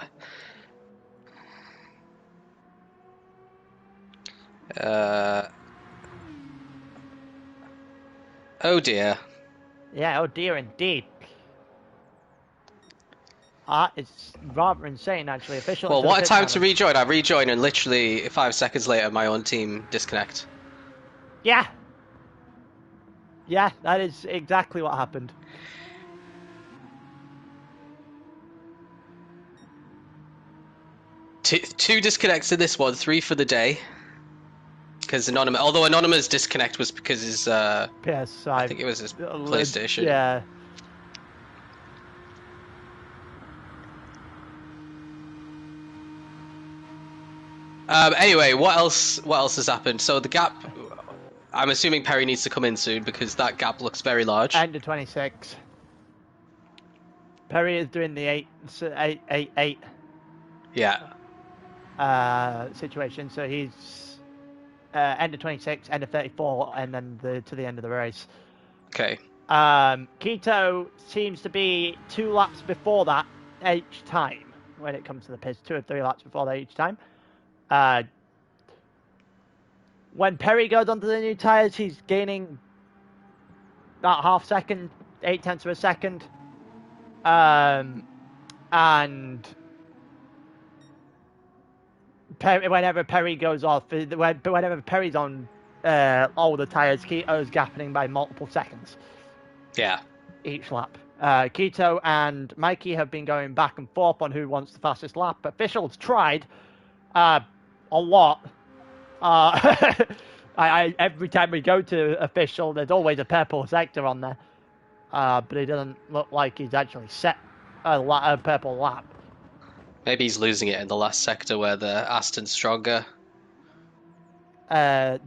Oh dear. Yeah, oh dear indeed. It's rather insane, actually. Official. Well, what a time to rejoin. I rejoined and literally 5 seconds later my own team disconnect. Yeah. Yeah, that is exactly what happened. Two disconnects in this one, 3 for the day. Because although Anonymous disconnect was because his PS5. I think it was his PlayStation. Yeah. Anyway, what else has happened? So the gap, I'm assuming Perry needs to come in soon because that gap looks very large. End of 26. Perry is doing the 8 Yeah. Situation, so he's end of 26, end of 34, and then to the end of the race. Okay. Keto seems to be 2 laps before that each time when it comes to the pits, 2 or 3 laps before that each time. When Perry goes onto the new tyres, he's gaining about half second, 0.8 of a second. And whenever Perry goes off, whenever Perry's on all the tyres, Keto's gapping by multiple seconds. Yeah. Each lap. Keto and Mikey have been going back and forth on who wants the fastest lap. Officials tried a lot. Every time we go to official, there's always a purple sector on there. But it doesn't look like he's actually set a purple lap. Maybe he's losing it in the last sector where the Aston's stronger. It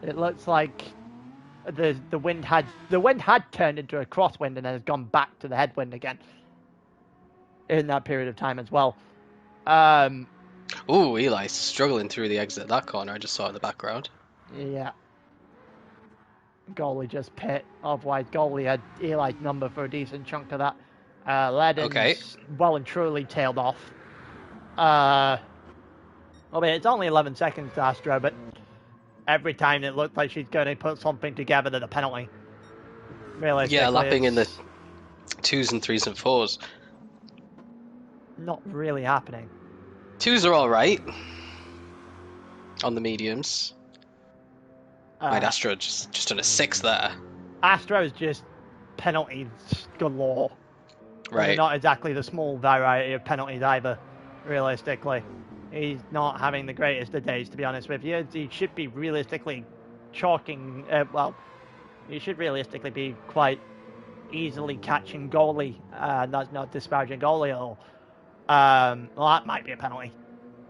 looks like the wind had turned into a crosswind and then has gone back to the headwind again in that period of time as well. Ooh, Eli's struggling through the exit of that corner. I just saw it in the background. Yeah. Goalie just pit. Otherwise, goalie had Eli's number for a decent chunk of that. Ledden's well and truly tailed off. It's only 11 seconds to Astro, but every time it looked like she's going to put something together, there's a penalty. Yeah, lapping in the 2s and 3s and 4s. Not really happening. 2s are all right on the mediums. Astro just on a 6 there. Astro's just penalties galore. Right. They're not exactly the small variety of penalties either, realistically. He's not having the greatest of days, to be honest with you. He should be realistically chalking... he should realistically be quite easily catching goalie. That's not disparaging goalie at all. Well, that might be a penalty.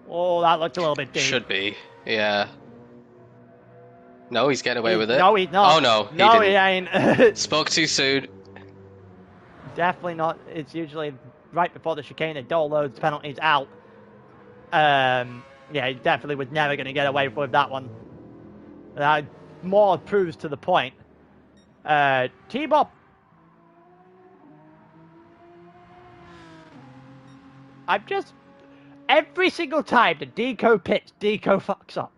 Oh, that looked a little bit deep. Should be, yeah. No, he's getting away with it. No, he's not. Oh, no. No, he ain't. Spoke too soon. Definitely not. It's usually right before the chicane, they dole those penalties out. Yeah, he definitely was never going to get away with that one. That more proves to the point. T-Bop. I'm just... Every single time the Deco pits, Deco fucks up.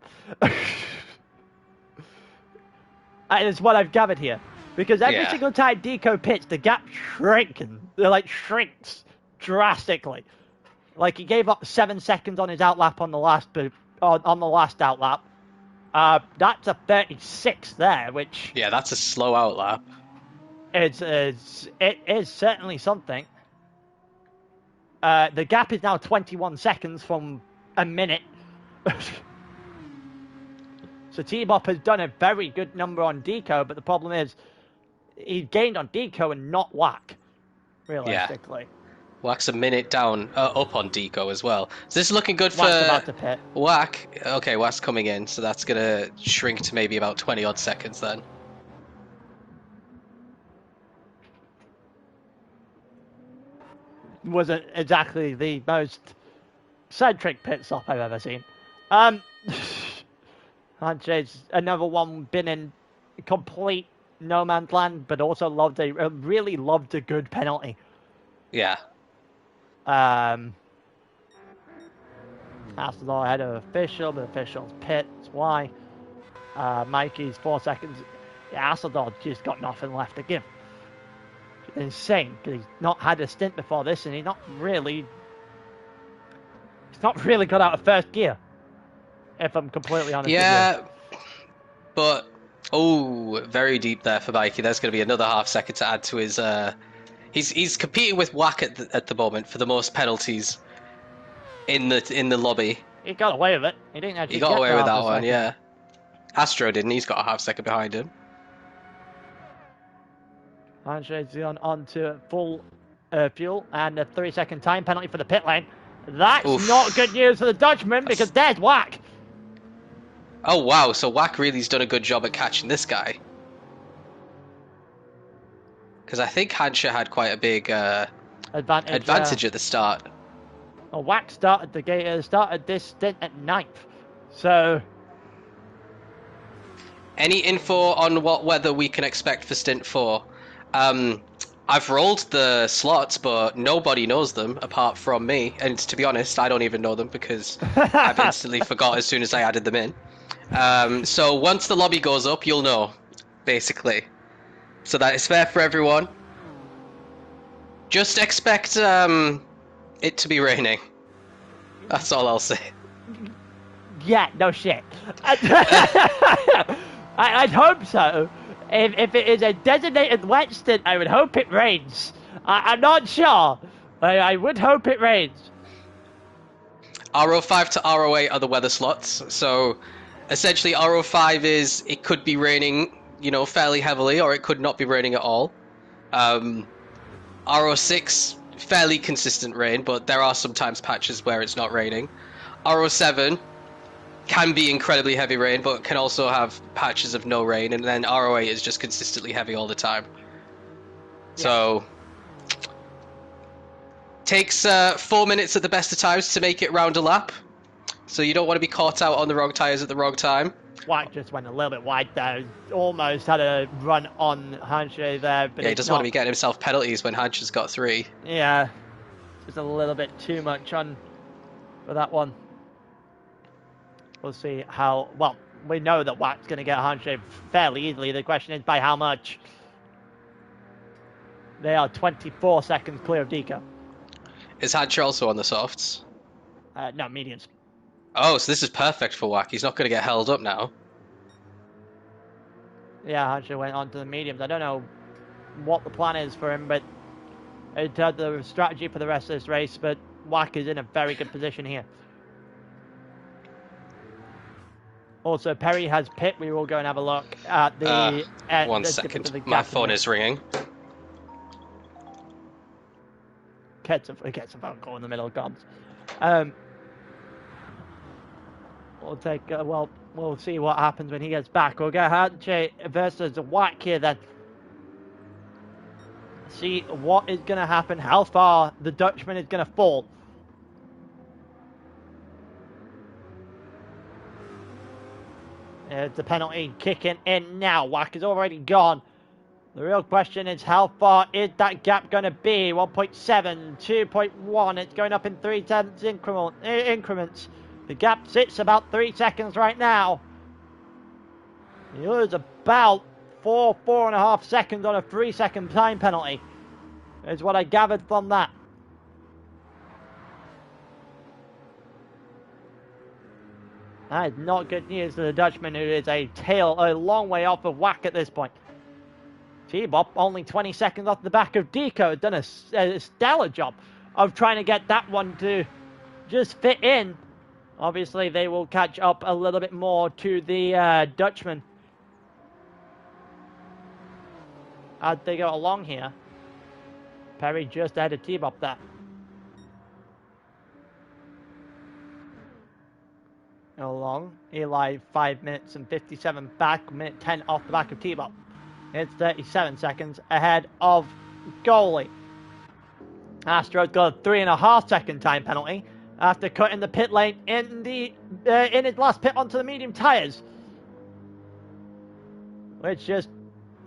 That's what I've gathered here. Because every single time Deco pits, the gap shrinks drastically. Like he gave up 7 seconds on his outlap on the last outlap. That's a 36 there, which Yeah, that's a slow out lap. it is certainly something. The gap is now 21 seconds from a minute. So T-Bop has done a very good number on Deco, but the problem is he gained on Deco and not Wack, realistically. Yeah. Wack's a minute down, up on Deco as well. So this is looking good for Wack's about to pit. Wack. Okay, Wack's coming in, so that's going to shrink to maybe about 20 odd seconds then. Wasn't exactly the most centric pit stop I've ever seen. Sanchez, another one, been in complete no man's land, but also really loved a good penalty. Yeah. Astrodor ahead of official, but official's pit. That's why. Mikey's 4 seconds. Yeah, Astrodor just got nothing left to give. It's insane because he's not had a stint before this, and he's not really got out of first gear. If I'm completely honest. Yeah, but very deep there for Mikey. There's going to be another half second to add to his. He's competing with Wack at the moment for the most penalties in the lobby. He got away with it. He didn't actually. He got away with that one, second. yeah. Astro didn't. He's got a half second behind him. Andre's on to full fuel and a 3-second time penalty for the pit lane. That's not good news for the Dutchman because there's Wack. Oh wow, so Wack really's done a good job at catching this guy. Because I think Hansha had quite a big advantage at the start. Well, Wack started this stint at 9th. So any info on what weather we can expect for stint 4? I've rolled the slots, but nobody knows them apart from me. And to be honest, I don't even know them because I've instantly forgot as soon as I added them in. So once the lobby goes up, you'll know, basically. So that is fair for everyone. Just expect it to be raining. That's all I'll say. Yeah, no shit. I'd hope so. If it is a designated wet stint, I would hope it rains. I'm not sure. I would hope it rains. RO5 to RO8 are the weather slots. So essentially RO5 is it could be raining, fairly heavily, or it could not be raining at all. RO6, fairly consistent rain, but there are sometimes patches where it's not raining. RO7 can be incredibly heavy rain, but can also have patches of no rain, and then RO8 is just consistently heavy all the time. Yeah. So takes 4 minutes at the best of times to make it round a lap, so you don't want to be caught out on the wrong tyres at the wrong time. White just went a little bit wide there, almost had a run on Hansha there, but yeah, he doesn't want to be getting himself penalties when Hansha's got 3. Yeah, just a little bit too much on for that one. We'll see how, well, we know that Wack's going to get Hansha fairly easily. The question is by how much. They are 24 seconds clear of Deco. Is Hansha also on the softs? No, mediums. Oh, so this is perfect for Wack. He's not going to get held up now. Yeah, Hansha went on to the mediums. I don't know what the plan is for him, but it's the strategy for the rest of this race, but Wack is in a very good position here. Also, Perry has pit. We will go and have a look at the... 1 second. My phone is ringing. Gets a phone call in the middle of comms. We'll take... we'll see what happens when he gets back. We'll get Hansha versus Wack here then. See what is going to happen, how far the Dutchman is going to fall. It's a penalty kicking in now. Wack is already gone. The real question is how far is that gap going to be? 1.7, 2.1. It's going up in 0.3 increments. The gap sits about 3 seconds right now. He loses about 4.5 seconds on a 3-second time penalty. Is what I gathered from that. That is not good news for the Dutchman, who is a long way off of Wack at this point. T-Bop only 20 seconds off the back of Deco, has done a stellar job of trying to get that one to just fit in. Obviously, they will catch up a little bit more to the Dutchman as they go along here. Perry just ahead of T-Bop there. Along, Eli 5 minutes and 57 back, minute 10 off the back of T-Bop. It's 37 seconds ahead of goalie. Astro's got a 3.5 second time penalty after cutting the pit lane in his last pit onto the medium tyres, which just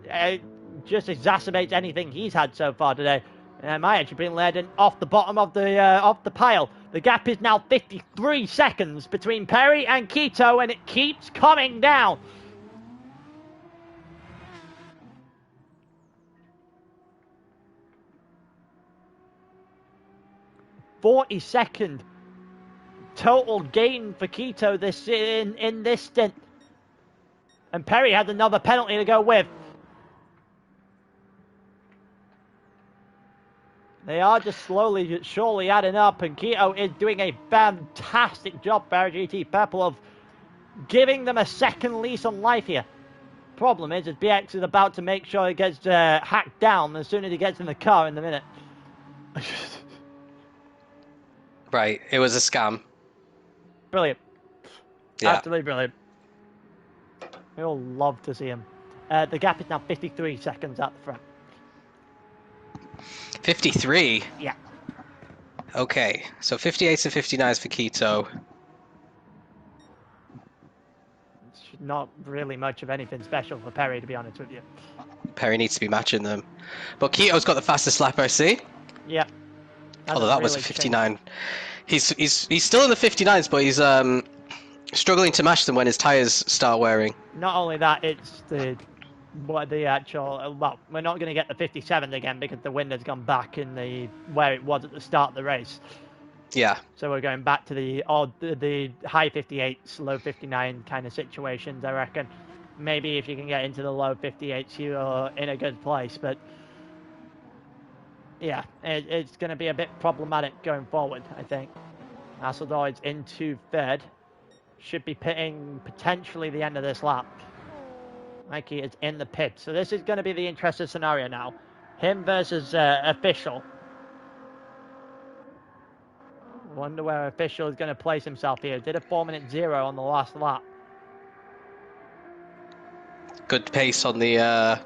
exacerbates anything he's had so far today. Might actually been led in off the bottom of the pile. The gap is now 53 seconds between Perry and Quito, and it keeps coming down. "40-second total gain for Quito in this stint. And Perry has another penalty to go with. They are just slowly but surely adding up, and Quito is doing a fantastic job for GT Purple of giving them a second lease on life here. Problem is BX is about to make sure it gets hacked down as soon as he gets in the car in the minute. Right, it was a scam. Brilliant. Yeah. Absolutely brilliant. We'll love to see him. The gap is now 53 seconds out the front. 53? Yeah. Okay, so 58s and 59s for Quito. It's not really much of anything special for Perry, to be honest with you. Perry needs to be matching them. But Quito's got the fastest lap, I see. Yeah. Although that was a 59. He's still in the 59s, but he's struggling to match them when his tyres start wearing. Not only that, it's the actual, well, we're not going to get the 57 again because the wind has gone back in where it was at the start of the race. Yeah. So we're going back to the high 58s, low 59 kind of situations, I reckon. Maybe if you can get into the low 58s, you're in a good place, but yeah, it's going to be a bit problematic going forward, I think. Hasseldahl is into third. Should be pitting potentially the end of this lap. Mikey is in the pit. So this is going to be the interesting scenario now. Him versus Official. Wonder where Official is going to place himself here. Did a 4-minute 0 on the last lap. Good pace on the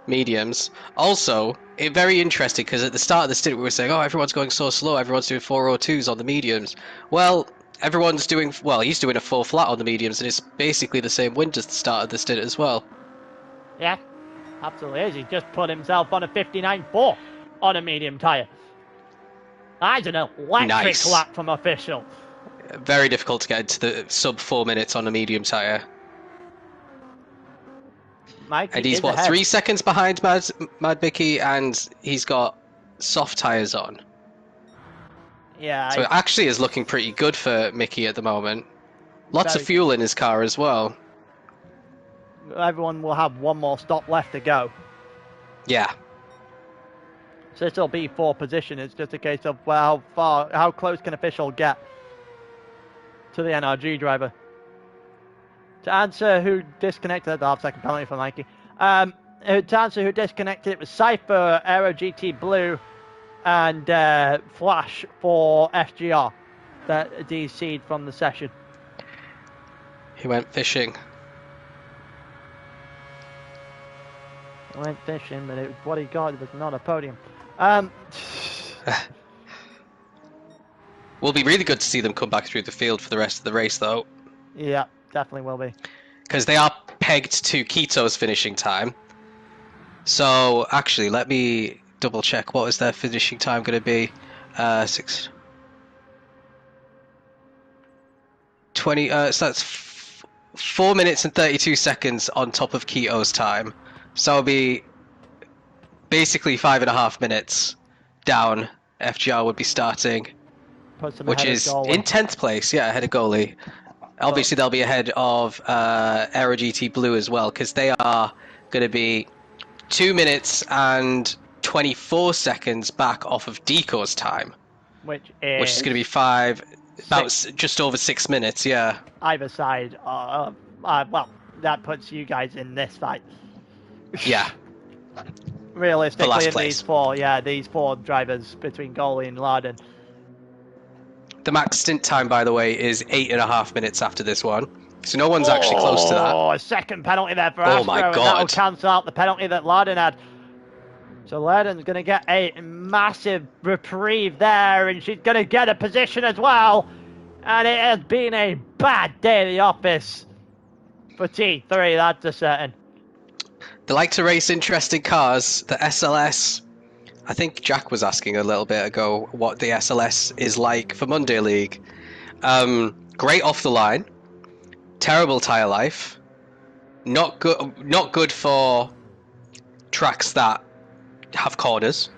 mediums. Also, very interesting because at the start of the stint we were saying, oh, everyone's going so slow, everyone's doing 402s on the mediums. Well, everyone's doing, well, he's doing a 4 flat on the mediums, and it's basically the same wind as the start of the stint as well. Yeah, absolutely is. He just put himself on a 59.4 on a medium tyre. That's an electric lap from Official. Very difficult to get into the sub 4 minutes on a medium tyre. Mikey and he's, what, ahead. 3 seconds behind Mad Mickey, and he's got soft tyres on. Yeah. So it actually is looking pretty good for Mickey at the moment. Lots of fuel in his car as well. Everyone will have one more stop left to go. Yeah. So this will be for position. It's just a case of well, how close can Official get to the NRG driver? To answer who disconnected, the half-second penalty for Mikey. To answer who disconnected, it was Cypher, Aero GT Blue, and Flash for FGR that DC'd from the session. He went fishing. He went fishing, but what he got was not a podium. Will be really good to see them come back through the field for the rest of the race, though. Yeah, definitely will be. Because they are pegged to Quito's finishing time. So, actually, let me double check. What is their finishing time going to be? 20. So that's 4 minutes and 32 seconds on top of Quito's time. So it'll be basically 5.5 minutes down. FGR would be starting, which is in 10th place. Yeah, ahead of goalie. Obviously, they'll be ahead of Aero GT Blue as well, because they are going to be 2 minutes and 24 seconds back off of Deco's time, which is going to be just over 6 minutes. Yeah. Either side. Well, that puts you guys in this fight. Yeah. Realistically, in these four drivers between Goalie and Larden. The max stint time, by the way, is 8.5 minutes after this one. So no one's actually close to that. Oh, a second penalty there for Astro. My God. And that'll cancel out the penalty that Larden had. So Larden's going to get a massive reprieve there, and she's going to get a position as well. And it has been a bad day at the office for T3, that's a certain. They like to race interesting cars. The SLS, I think Jack was asking a little bit ago what the SLS is like for Monday League. Great off the line, terrible tyre life, not good for tracks that have corners.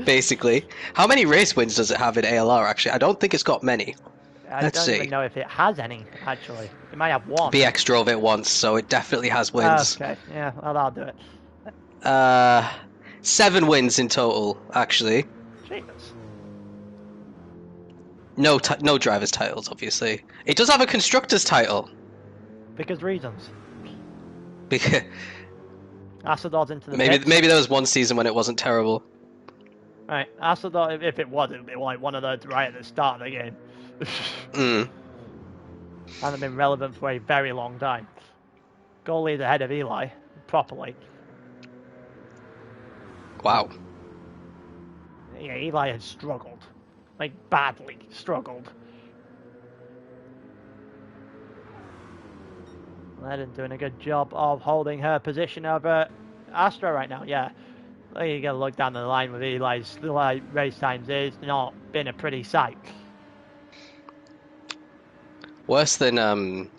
Basically. How many race wins does it have in ALR, actually? I don't think it's got many. I don't even know if it has any, actually. It might have one. BX drove it once, so it definitely has wins. Okay, yeah, well, I'll do it. 7 wins in total, actually. Jesus. No driver's titles, obviously. It does have a constructor's title. Because reasons. Because Asador's into the maybe there was one season when it wasn't terrible. Right, Asador, if it was, it would be like one of those right at the start of the game. Hasn't been relevant for a very long time. Goalie's ahead of Eli, properly. Wow. Yeah, Eli has struggled. Like, badly struggled. Ledden doing a good job of holding her position over Astra right now, yeah. You gotta look down the line with Eli's race times. It's not been a pretty sight. Worse than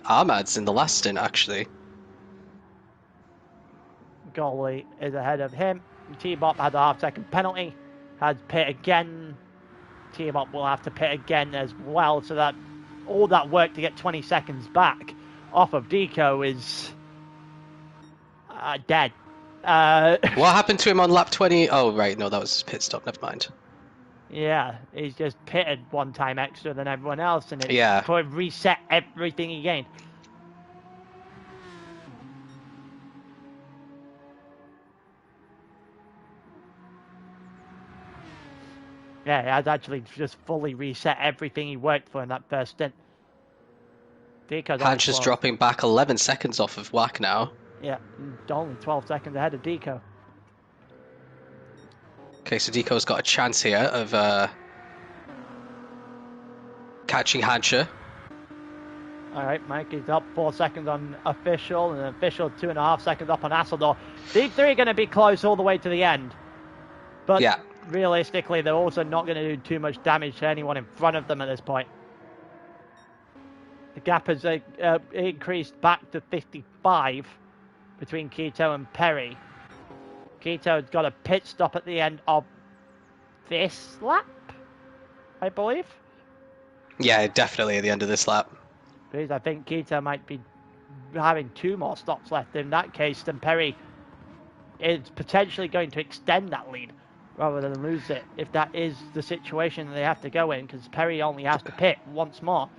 Ahmad's in the last stint, actually. Goalie is ahead of him. T-Bop had a half-second penalty. Has pit again. T-Bop will have to pit again as well, so that all that work to get 20 seconds back off of Deco is dead. What happened to him on lap 20? Oh, right, no, that was pit stop, never mind. Yeah, he's just pitted one time extra than everyone else, and it reset everything he gained. Yeah, he has actually just fully reset everything he worked for in that first stint. Hatch is dropping back 11 seconds off of Wack now. Yeah, only 12 seconds ahead of Deco. Okay, so Deco's got a chance here of catching Hansher. Alright, Mike is up 4 seconds on Official, and Official 2.5 seconds up on Asseldor. These three are going to be close all the way to the end. But yeah, realistically, they're also not going to do too much damage to anyone in front of them at this point. The gap has increased back to 55 between Keto and Perry. Keto's got a pit stop at the end of this lap, I believe. Yeah, definitely at the end of this lap. Because I think Keto might be having 2 more stops left. In that case, then Perry is potentially going to extend that lead rather than lose it, if that is the situation that they have to go in, because Perry only has to pit once more.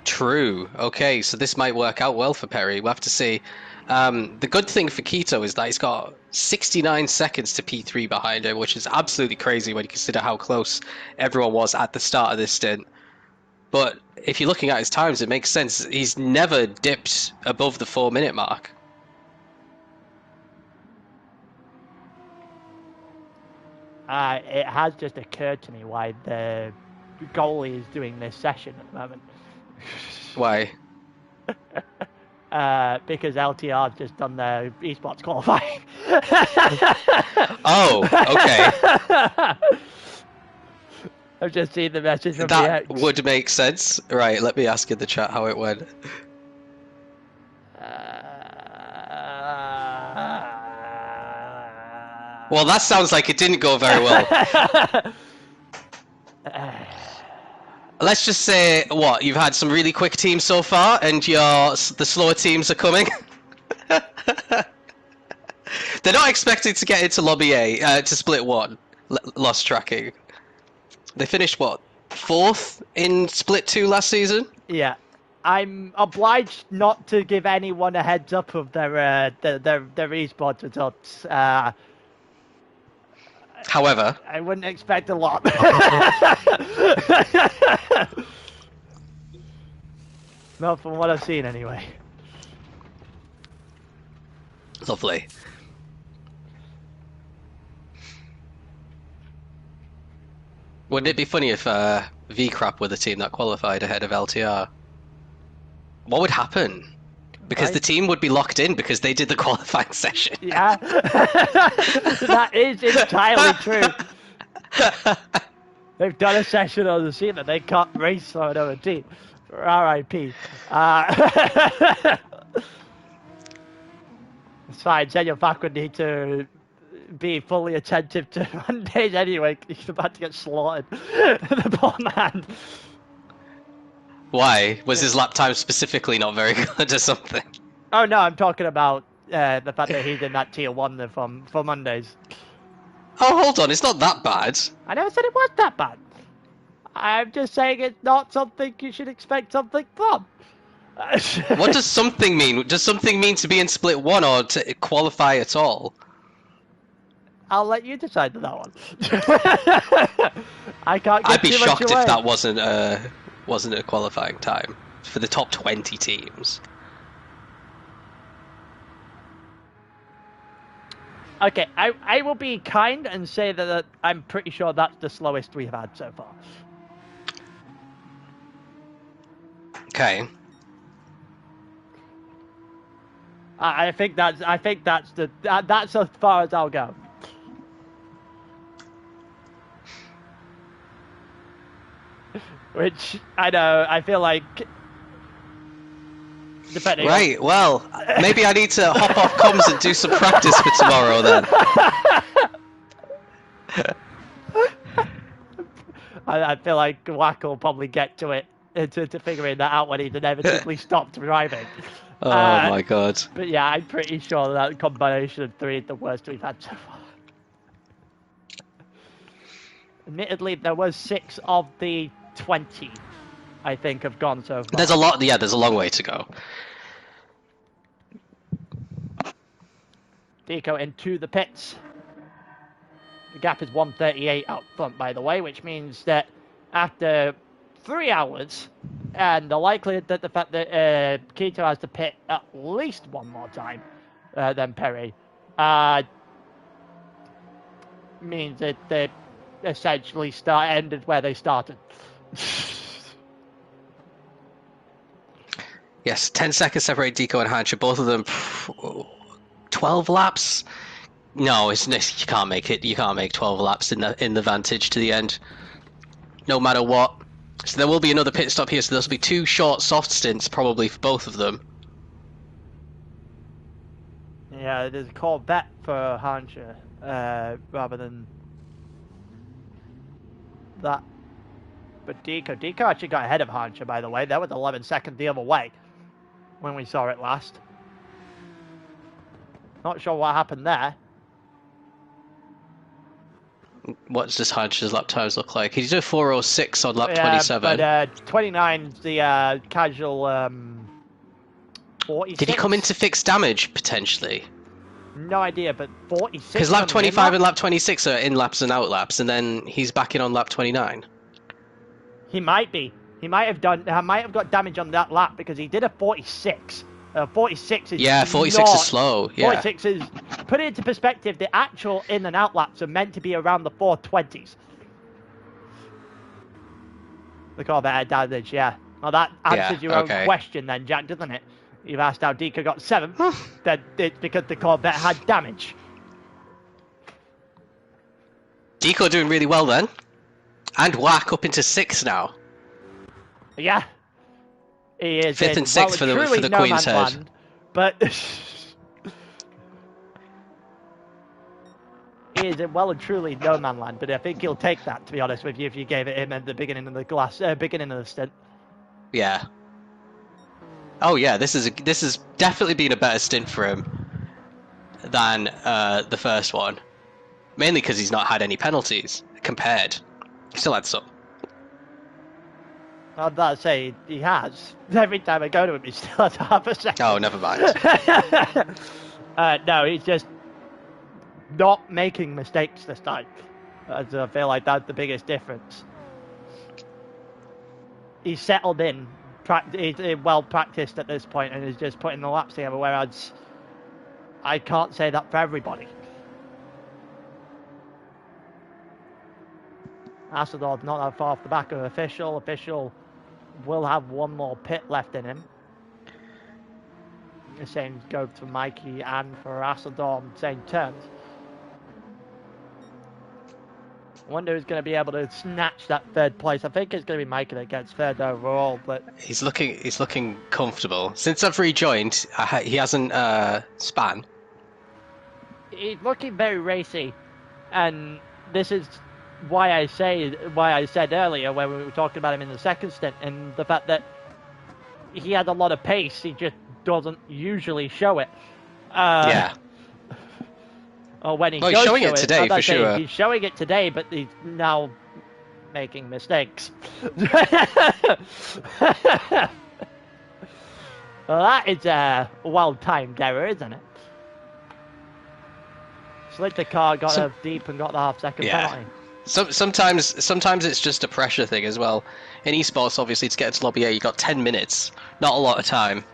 True. Okay, so this might work out well for Perry. We'll have to see. The good thing for Keto is that he's got 69 seconds to P3 behind him, which is absolutely crazy when you consider how close everyone was at the start of this stint. But if you're looking at his times, it makes sense. He's never dipped above the 4-minute mark. It has just occurred to me why the goalie is doing this session at the moment. Why? Because LTR have just done their esports qualifying. Oh, okay. I've just seen the message from that VX. would make sense. Right, let me ask in the chat how it went. Uh... Well, that sounds like it didn't go very well. let's just say, what, you've had some really quick teams so far, and the slower teams are coming? They're not expecting to get into Lobby A, to Split 1, lost tracking. They finished, what, 4th in Split 2 last season? Yeah. I'm obliged not to give anyone a heads up of their esports results. However, I wouldn't expect a lot. Not from what I've seen, anyway. lovely. Wouldn't it be funny if V-Crap were the team that qualified ahead of LTR? What would happen? Because the team would be locked in because they did the qualifying session. Yeah, that is entirely true. They've done a session on the scene that they can't race on another team. RIP. It's fine, Senor Pac would need to be fully attentive to Mondays anyway, he's about to get slaughtered. The poor man. Why? Was his lap time specifically not very good or something? Oh no, I'm talking about the fact that he's in that tier 1 for Mondays. Oh, hold on, it's not that bad. I never said it was that bad. I'm just saying it's not something you should expect something from. What does something mean? Does something mean to be in Split 1 or to qualify at all? I'll let you decide that one. I can't get I'd be too much shocked away. if that wasn't a qualifying time for the top 20 teams. Okay, I will be kind and say that I'm pretty sure that's the slowest we've had so far. Okay. I think that's that's as far as I'll go. Which I know, I feel like depending. Right. Well, maybe I need to hop off comms and do some practice for tomorrow then. I feel like Wack will probably get to it to figuring that out when he's inevitably stopped driving. Oh my god. But yeah, I'm pretty sure that combination of 3 is the worst we've had so far. Admittedly, there was 6 of the 20, I think, have gone so far. There's a lot. Yeah, there's a long way to go. Deco into the pits. The gap is 138 out front, by the way, which means that after 3 hours, and the likelihood that the fact that Keto has to pit at least one more time than Perry, means that they essentially ended where they started. Yes, 10 seconds separate Deco and Hancha. Both of them 12 laps. No, you can't make it. You can't make 12 laps in the Vantage to the end, no matter what. So there will be another pit stop here. So there'll be 2 short soft stints probably for both of them. Yeah, there's a Corvette for Hansha rather than that. But Deco actually got ahead of Hansha, by the way. That was 11 seconds the other way when we saw it last. Not sure what happened there. What does Hancha's lap times look like? He did a 4:06 on lap 27. But 29's the casual 46. Did he come in to fix damage potentially? No idea, but 46. Because lap 25 and lap 26 are in laps and out laps, and then he's back in on lap 29. He might be. He might have got damage on that lap because he did a 46. 46 is 46 is slow. Yeah. 46 is, put it into perspective, the actual in and out laps are meant to be around the 420s. The Corvette had damage, yeah. Well, that answers your own question then, Jack, doesn't it? You've asked how Deco got 7th. Then it's because the Corvette had damage. Deco doing really well then. And Wack up into 6th now. Yeah. He is 5th and 6th for the no Queen's Head. Land, but he he is well and truly no man land, but I think he'll take that, to be honest with you, if you gave it him at the beginning of the beginning of the stint. Yeah. Oh yeah, this is definitely been a better stint for him than the first one. Mainly because he's not had any penalties compared. He still had some. I'd like to say he has. Every time I go to him, he still has half a second. Oh, never mind. No, he's just not making mistakes this time. I feel like that's the biggest difference. He's settled in. He's well practiced at this point and is just putting the laps together, whereas I can't say that for everybody. Asador's not that far off the back of Official. Official will have one more pit left in him. The same goes for Mikey and for Asador on same terms. I wonder who's going to be able to snatch that third place. I think it's going to be Mikey that gets third overall, but He's looking comfortable. Since I've rejoined, he hasn't span. he's looking very racy, and this is why I said earlier when we were talking about him in the second stint, and the fact that he had a lot of pace, he just doesn't usually show it. Yeah. Or when he Well, does he's showing show it today, for sure. He's showing it today, but he's now making mistakes. Well, that is a well-timed error, isn't it? Slid the car, got her deep, and got the half-second penalty. Sometimes it's just a pressure thing as well. In esports, obviously, to get to lobby A, you got 10 minutes, not a lot of time.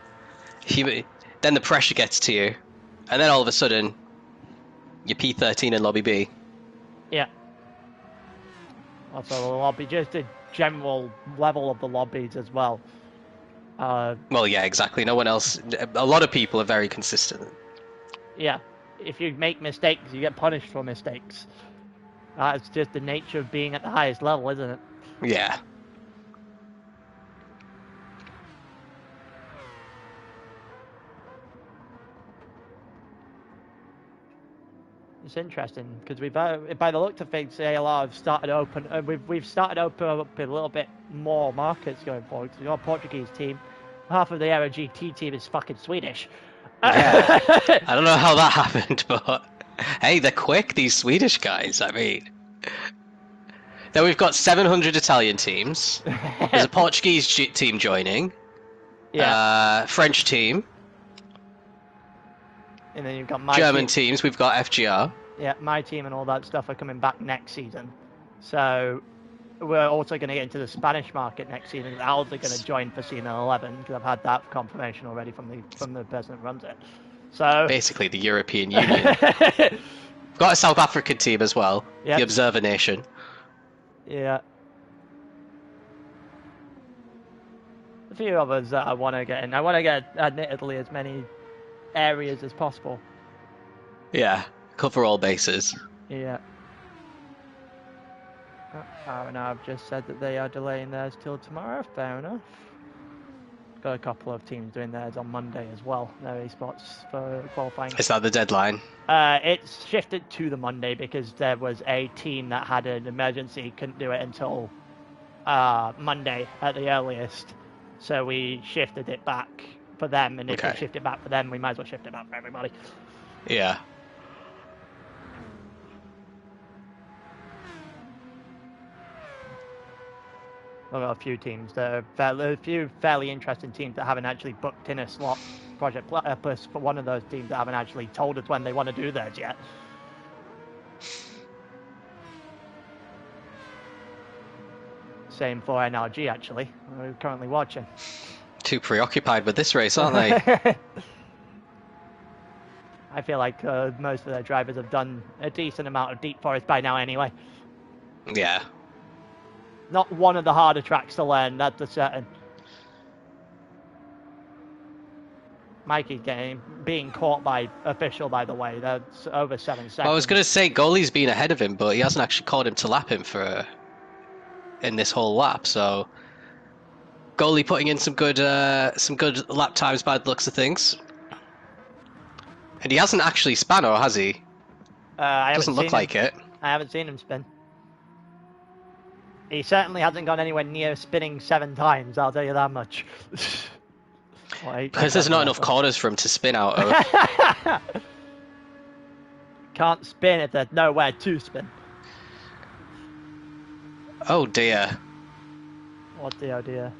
Then the pressure gets to you, and then all of a sudden, you're P13 in lobby B. Yeah. Also, the lobby, just the general level of the lobbies as well. Well, yeah, exactly. No one else. A lot of people are very consistent. Yeah. If you make mistakes, you get punished for mistakes. That's just the nature of being at the highest level, isn't it? Yeah. It's interesting because we've, by the looks of things, ALR have started open. We've started open up a little bit more markets going forward. We've got a Portuguese team. Half of the Aero GT team is fucking Swedish. Yeah. I don't know how that happened, but hey, they're quick. These Swedish guys. I mean. Then we've got 700 Italian teams. There's a Portuguese team joining. Yeah. French team. And then you've got my German team. teams. We've got FGR. Yeah, my team and all that stuff are coming back next season. So we're also going to get into the Spanish market next season. Owls are going to join for season 11 because I've had that confirmation already from the person that runs it. So basically the European Union. We've got a South African team as well. Yep. The Observer Nation. Yeah. A few of us that I want to get in. I want to get, admittedly, as many areas as possible. Yeah, cover all bases. Yeah. Oh, now I've just said that they are delaying theirs till tomorrow. Fair enough. Got a couple of teams doing theirs on Monday as well. No esports for qualifying. Is that the deadline? It's shifted to the Monday because there was a team that had an emergency, couldn't do it until Monday at the earliest. So we shifted it back for them, and if we shift it back for them, we might as well shift it back for everybody. Yeah. We've got a few teams that are a few fairly interesting teams that haven't actually booked in a slot. Project Plus for one of those teams that haven't actually told us when they want to do theirs yet. Same for NRG actually. We're currently watching. Too preoccupied with this race, aren't they? I feel like most of their drivers have done a decent amount of Deep Forest by now anyway. Yeah. Not one of the harder tracks to learn, that's for certain. Mikey's being caught by Official, by the way. That's over 7 seconds. I was going to say Goalie's been ahead of him, but he hasn't actually caught him to lap him in this whole lap. So Goalie putting in some good lap times by the looks of things. And he hasn't actually spun, or has he? Doesn't look like it. I haven't seen him spin. He certainly hasn't gone anywhere near spinning 7 times, I'll tell you that much. Because there's not enough corners for him to spin out of. Can't spin if there's nowhere to spin. Oh dear. What the oh dear.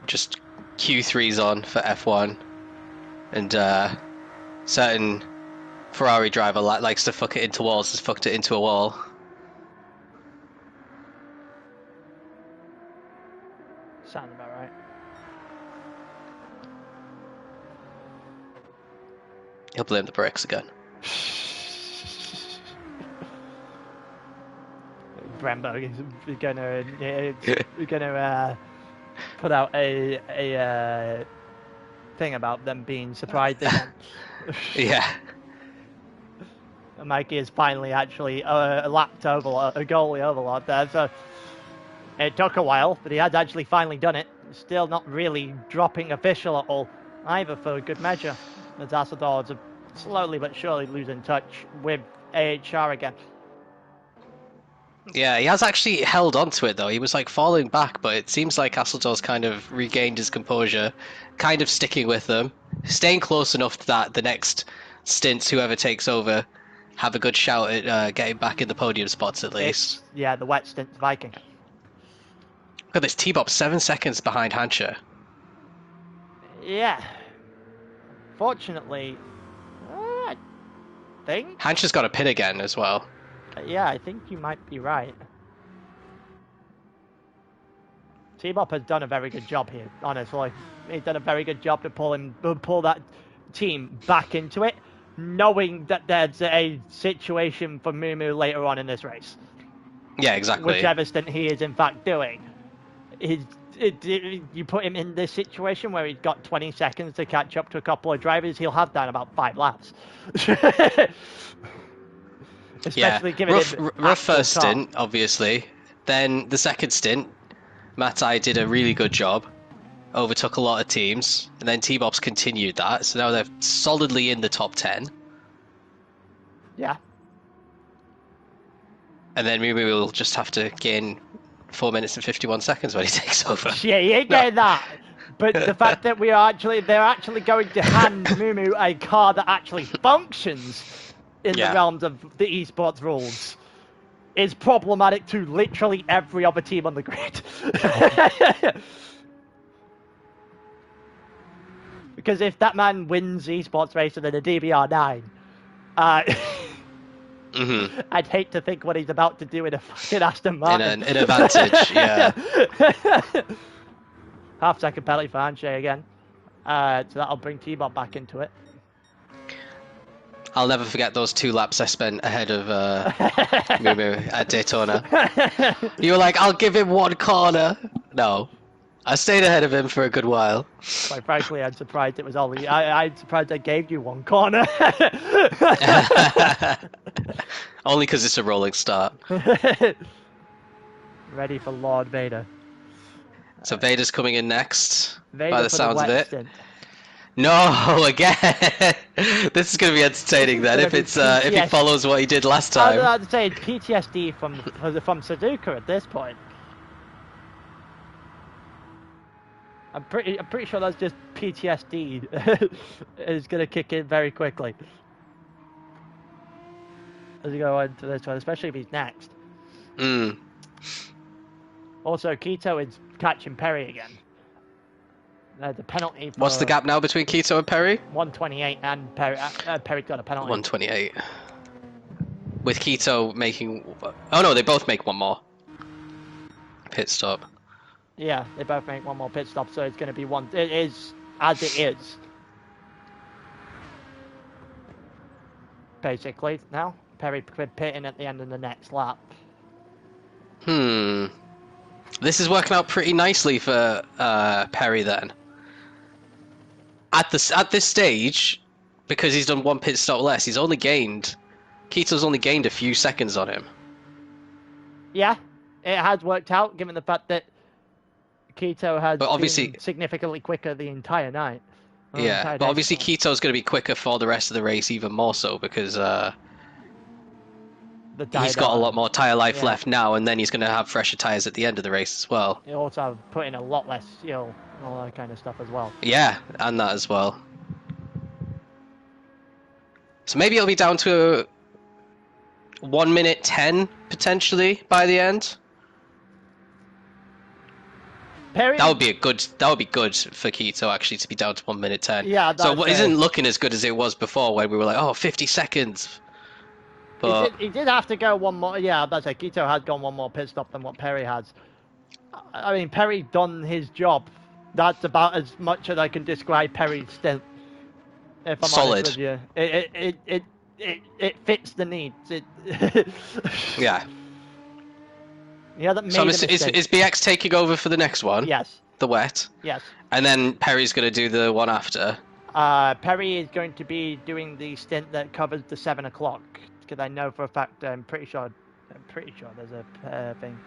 Just Q3's on for F1. And certain Ferrari driver likes to fuck it into walls, has fucked it into a wall. Sounds about right. He'll blame the brakes again. Brembo is gonna put out a thing about them being surprised again. Yeah. Mikey is finally actually a goalie overlord there, so it took a while, but he has actually finally done it. Still not really dropping official at all, either for good measure. The Dassadors are slowly but surely losing touch with AHR again. Yeah, he has actually held on to it though. He was like falling back, but it seems like Hasseltor's kind of regained his composure, kind of sticking with them, staying close enough that the next stints, whoever takes over, have a good shout at getting back in the podium spots at least. Yeah, the wet stint Viking. Look at this, T-Bop 7 seconds behind Hancher. Yeah. Fortunately, I think... Hancher's got a pin again as well. Yeah, I think you might be right. T-Bop has done a very good job here, honestly. He's done a very good job to pull that team back into it, knowing that there's a situation for Mumu later on in this race. Yeah, exactly. Whichever stint he is in fact doing. You put him in this situation where he's got 20 seconds to catch up to a couple of drivers, he'll have that in about 5 laps. Especially given rough first stint, obviously. Then the second stint, Matai did a really good job. Overtook a lot of teams. And then T-Bop's continued that. So now they're solidly in the top 10. Yeah. And then maybe we'll just have to gain 4 minutes and 51 seconds when he takes over. Yeah, you ain't getting that. But the fact that they're actually going to hand Mumu a car that actually functions in the realms of the esports rules is problematic to literally every other team on the grid. Because if that man wins esports racer in a DBR9, I'd hate to think what he's about to do in a fucking Aston Martin. In a Vantage, yeah. Half-second penalty for Hanshay again. So that'll bring T-Bop back into it. I'll never forget those 2 laps I spent ahead of Mumu at Daytona. You were like, I'll give him 1 corner. No. I stayed ahead of him for a good while. Quite frankly, I'm surprised it was only... I'm surprised I gave you 1 corner. Only because it's a rolling start. Ready for Lord Vader. So Vader's coming in next, Vader by the sounds of it. Stint. No, again. This is going to be entertaining then if he follows what he did last time. I was saying PTSD from Suzuka at this point. I'm pretty sure that's just PTSD is going to kick in very quickly as you go on to this one, especially if he's next. Also, Keto is catching Perry again. The penalty. What's the gap now between Keto and Perry? 128, and Perry's got a penalty. 128. With Keto making... Oh no, they both make 1 more. Pit stop. Yeah, they both make 1 more pit stop, so it's going to be 1... It is as it is. Basically, now. Perry pitting at the end of the next lap. This is working out pretty nicely for Perry then. At this stage, because he's done 1 pit stop less, Keto's only gained a few seconds on him. Yeah, it has worked out given the fact that Keto has been significantly quicker the entire night. Yeah, but obviously Keto's going to be quicker for the rest of the race even more so because the tyre. He's got a lot more tyre life Yeah. left now, and then he's going to have fresher tyres at the end of the race as well. He also put in a lot less fuel and all that kind of stuff as well. Yeah, and that as well. So maybe it'll be down to 1 minute 10 potentially by the end. Perry, That would be good for Keto actually to be down to 1 minute 10. Yeah, so that's it isn't looking as good as it was before when we were like, oh, 50 seconds. But he did have to go one more. Yeah, that's it. Keto has gone one more pit stop than what Perry has. I mean, Perry done his job. That's about as much as I can describe Perry's stint. If I'm solid. honest with you, it fits the needs. Yeah. He hasn't made So a is mistake. BX taking over for the next one? Yes. The wet. Yes. And then Perry's going to do the one after. Perry is going to be doing the stint that covers the 7 o'clock. Because I know for a fact, I'm pretty sure there's a thing.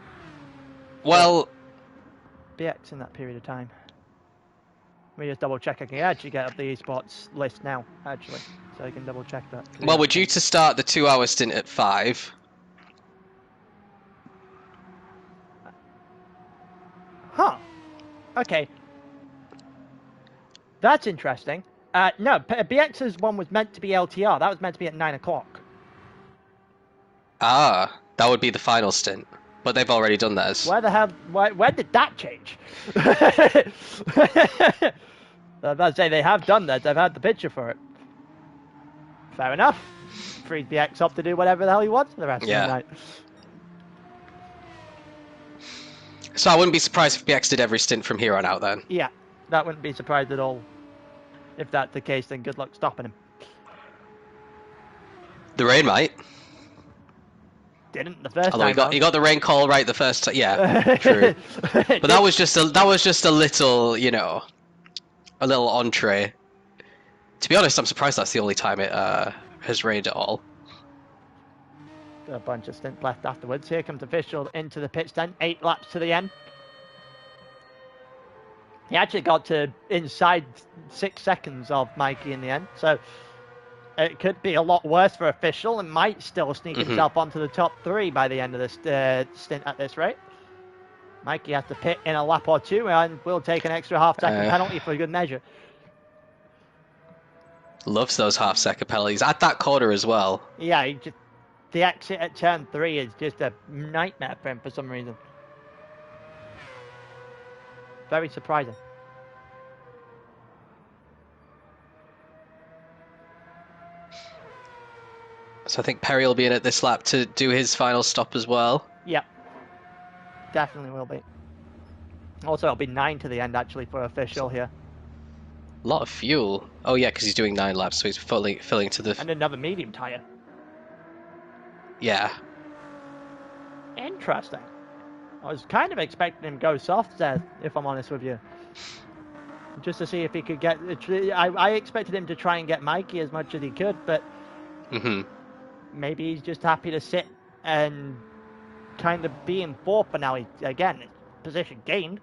Well, BX in that period of time. Let me just double check. I can actually get up the esports list now, actually, so I can double check that. well, we're due to start the 2-hour stint at 5. Huh. Okay. That's interesting. No, BX's one was meant to be LTR. That was meant to be at 9 o'clock. Ah, that would be the final stint. But they've already done theirs. Where the hell? Where did that change? I was about to say they have done that. They've had the picture for it. Fair enough. Freed BX up to do whatever the hell he wants for the rest of the night. So I wouldn't be surprised if BX did every stint from here on out then. Yeah, that wouldn't be surprised at all. If that's the case, then good luck stopping him. The rain might. Didn't the first Although time. he got the rain call right the first time. Yeah, true. But that was just a little, you know, a little entree. To be honest, I'm surprised that's the only time it has rained at all. A bunch of stints left afterwards. Here comes official into the pit stand. 8 laps to the end. He actually got to inside 6 seconds of Mikey in the end, so it could be a lot worse for official and might still sneak himself onto the top 3 by the end of this stint at this rate. Mikey has to pit in a lap or 2 and will take an extra half-second penalty for good measure. Loves those half-second penalties at that corner as well. Yeah, the exit at turn 3 is just a nightmare for him for some reason. Very surprising. So I think Perry will be in at this lap to do his final stop as well. Yep. Definitely will be. Also, it'll be 9 to the end, actually, for official here. A lot of fuel. Oh, yeah, because he's doing 9 laps, so he's filling to the... And another medium tyre. Yeah. Interesting. I was kind of expecting him to go soft there, if I'm honest with you. Just to see if he could get... I expected him to try and get Mikey as much as he could, but... Maybe he's just happy to sit and kind of be in 4th for now. Again, position gained.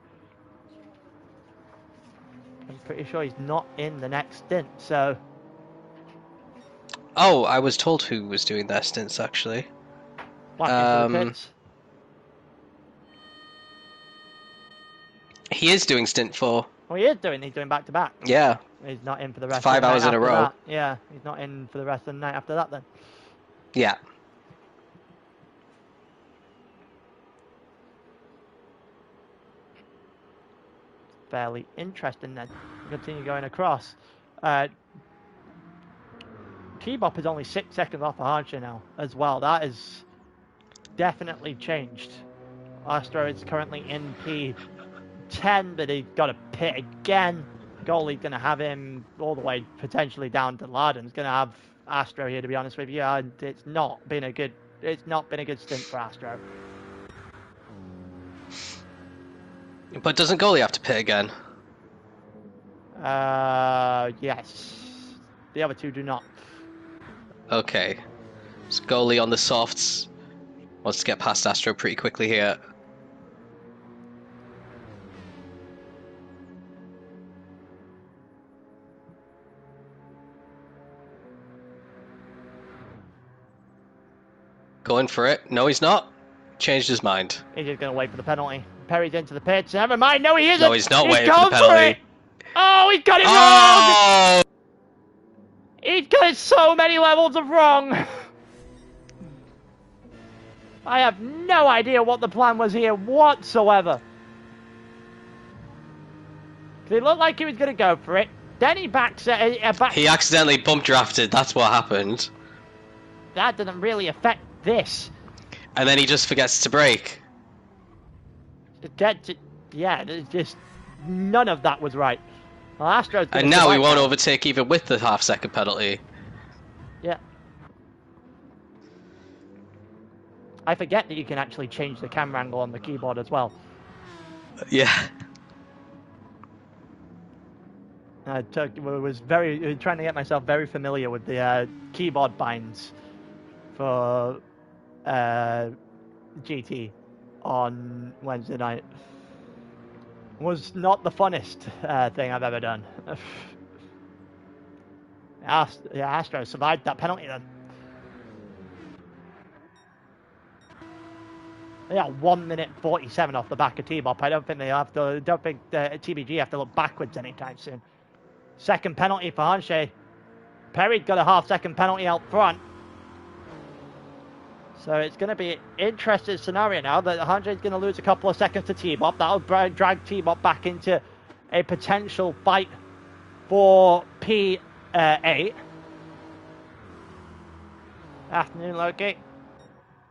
I'm pretty sure he's not in the next stint, so... Oh, I was told who was doing their stints, actually. Back into the pits. He is doing stint 4. Oh, he is doing. He's doing back-to-back. Yeah. He's not in for the rest 5 of the night hours in a after row. that. Yeah, he's not in for the rest of the night after that, then. Yeah. Fairly interesting, then. Continue going across. T-Bop is only 6 seconds off of Archer now, as well. That has definitely changed. Astro is currently in P10, but he's got to pit again. Goalie's going to have him all the way potentially down to Larden's going to have Astro here, to be honest with you. And it's not been a good stint for Astro. But doesn't goalie have to pit again? Yes. The other 2 do not. Okay. So goalie on the softs wants to get past Astro pretty quickly here. Going for it. No, he's not. Changed his mind. He's just going to wait for the penalty. Perry's into the pits. Never mind. No, he isn't. No, he's not waiting for the going penalty. it. Oh, he's got it wrong. Oh! He's got so many levels of wrong. I have no idea what the plan was here whatsoever. It looked like he was going to go for it. Then he backs. He accidentally bump drafted. That's what happened. That didn't really affect this. And then he just forgets to brake. Yeah, just none of that was right. Well, Astro's and now he won't overtake even with the half-second penalty. Yeah. I forget that you can actually change the camera angle on the keyboard as well. Yeah. I was trying to get myself very familiar with the keyboard binds for GT on Wednesday night. Was not the funnest thing I've ever done. Astro survived that penalty then. They are 1 minute 47 off the back of T-Bop. I don't think TBG have to look backwards anytime soon. Second penalty for Hanshe. Perry's got a half-second penalty out front. So it's going to be an interesting scenario now that Hanshe's going to lose a couple of seconds to T-Bop. That'll drag T-Bop back into a potential fight for P8. Afternoon, Loki.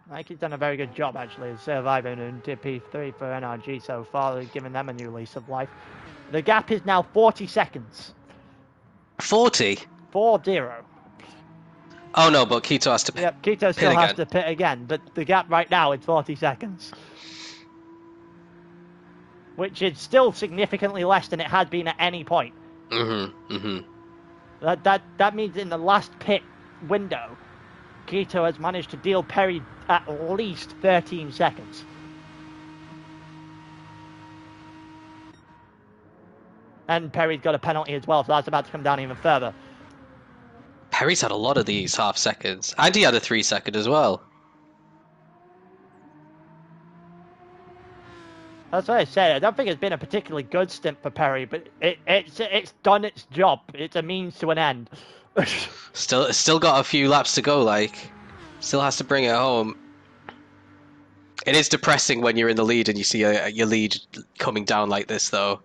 I think he's done a very good job, actually, of surviving into P3 for NRG so far, giving them a new lease of life. The gap is now 40 seconds. 40? 4-0. Oh no, but Keto has to pit. Yep, Keto still has to pit again, but the gap right now is 40 seconds. Which is still significantly less than it had been at any point. That means in the last pit window, Keto has managed to deal Perry at least 13 seconds. And Perry's got a penalty as well, so that's about to come down even further. Perry's had a lot of these half seconds. And he had a 3 second as well. That's what I said. I don't think it's been a particularly good stint for Perry, but it's done its job. It's a means to an end. Still got a few laps to go, like. Still has to bring it home. It is depressing when you're in the lead and you see your lead coming down like this, though.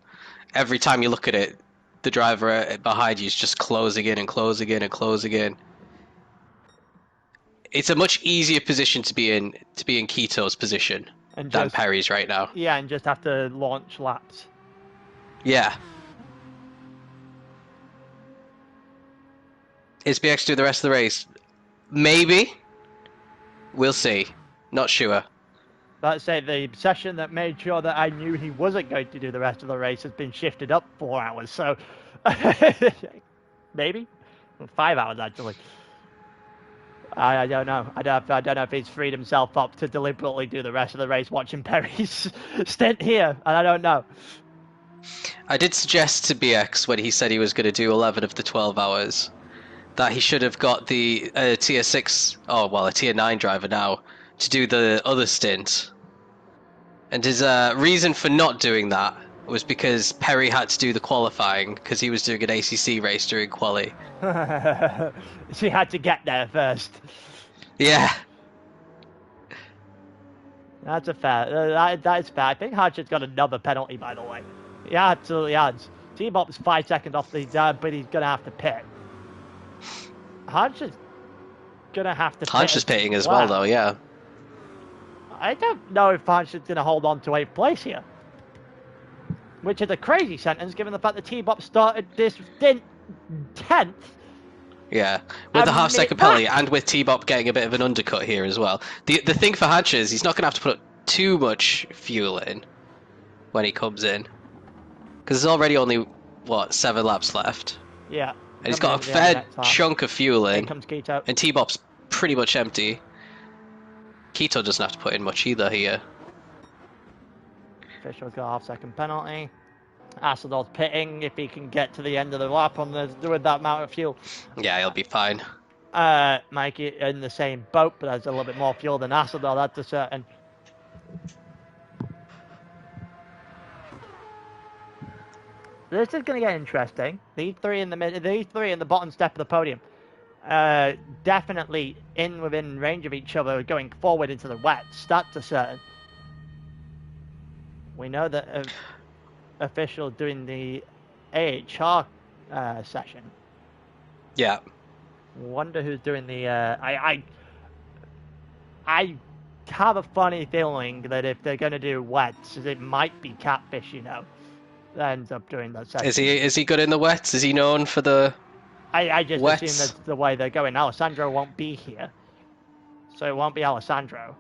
Every time you look at it, the driver behind you is just closing in and closing in and closing in. It's a much easier position to be in Keto's position than Perry's right now. Yeah, and just have to launch laps. Yeah. Is BX do the rest of the race? Maybe. We'll see. Not sure. Let's say the session that made sure that I knew he wasn't going to do the rest of the race has been shifted up 4 hours, so maybe 5 hours actually. I don't know. I don't know if he's freed himself up to deliberately do the rest of the race watching Perry's stint here, and I don't know. I did suggest to BX when he said he was going to do 11 of the 12 hours that he should have got the tier 6, a tier 9 driver now, to do the other stint. And his reason for not doing that was because Perry had to do the qualifying because he was doing an ACC race during quali. So he had to get there first. Yeah. That's a fair. That is fair. I think Hodge's got another penalty, by the way. Yeah, absolutely has. T-Bop's 5 seconds off the but he's going to have to pit. Hodge is going to have to pit. Hodge is pitting as well, though, yeah. I don't know if Hodge is going to hold on to 8th place here. Which is a crazy sentence, given the fact that T-Bop started this stint 10th. Yeah, with the half-second penalty and with T-Bop getting a bit of an undercut here as well. The thing for Hodge is he's not going to have to put too much fuel in when he comes in. Because there's already only, 7 laps left. Yeah. And he's got a fair chunk of fuel in. Here comes Keto. And T-Bop's pretty much empty. Keto doesn't have to put in much either here. Fisher's got a half-second penalty. Asador's pitting if he can get to the end of the lap with that amount of fuel. Yeah, he'll be fine. Mikey in the same boat, but has a little bit more fuel than Asseldor, that's a certain. This is going to get interesting. These three in the bottom step of the podium, definitely within range of each other, going forward into the wets. That's a certain. We know that official doing the AHR session. Yeah. Wonder who's doing the. I have a funny feeling that if they're going to do wets, it might be Catfish. That ends up doing that session. Is he good in the wets? Is he known for the? I just wets? assume that's the way they're going. Alessandro won't be here, so it won't be Alessandro.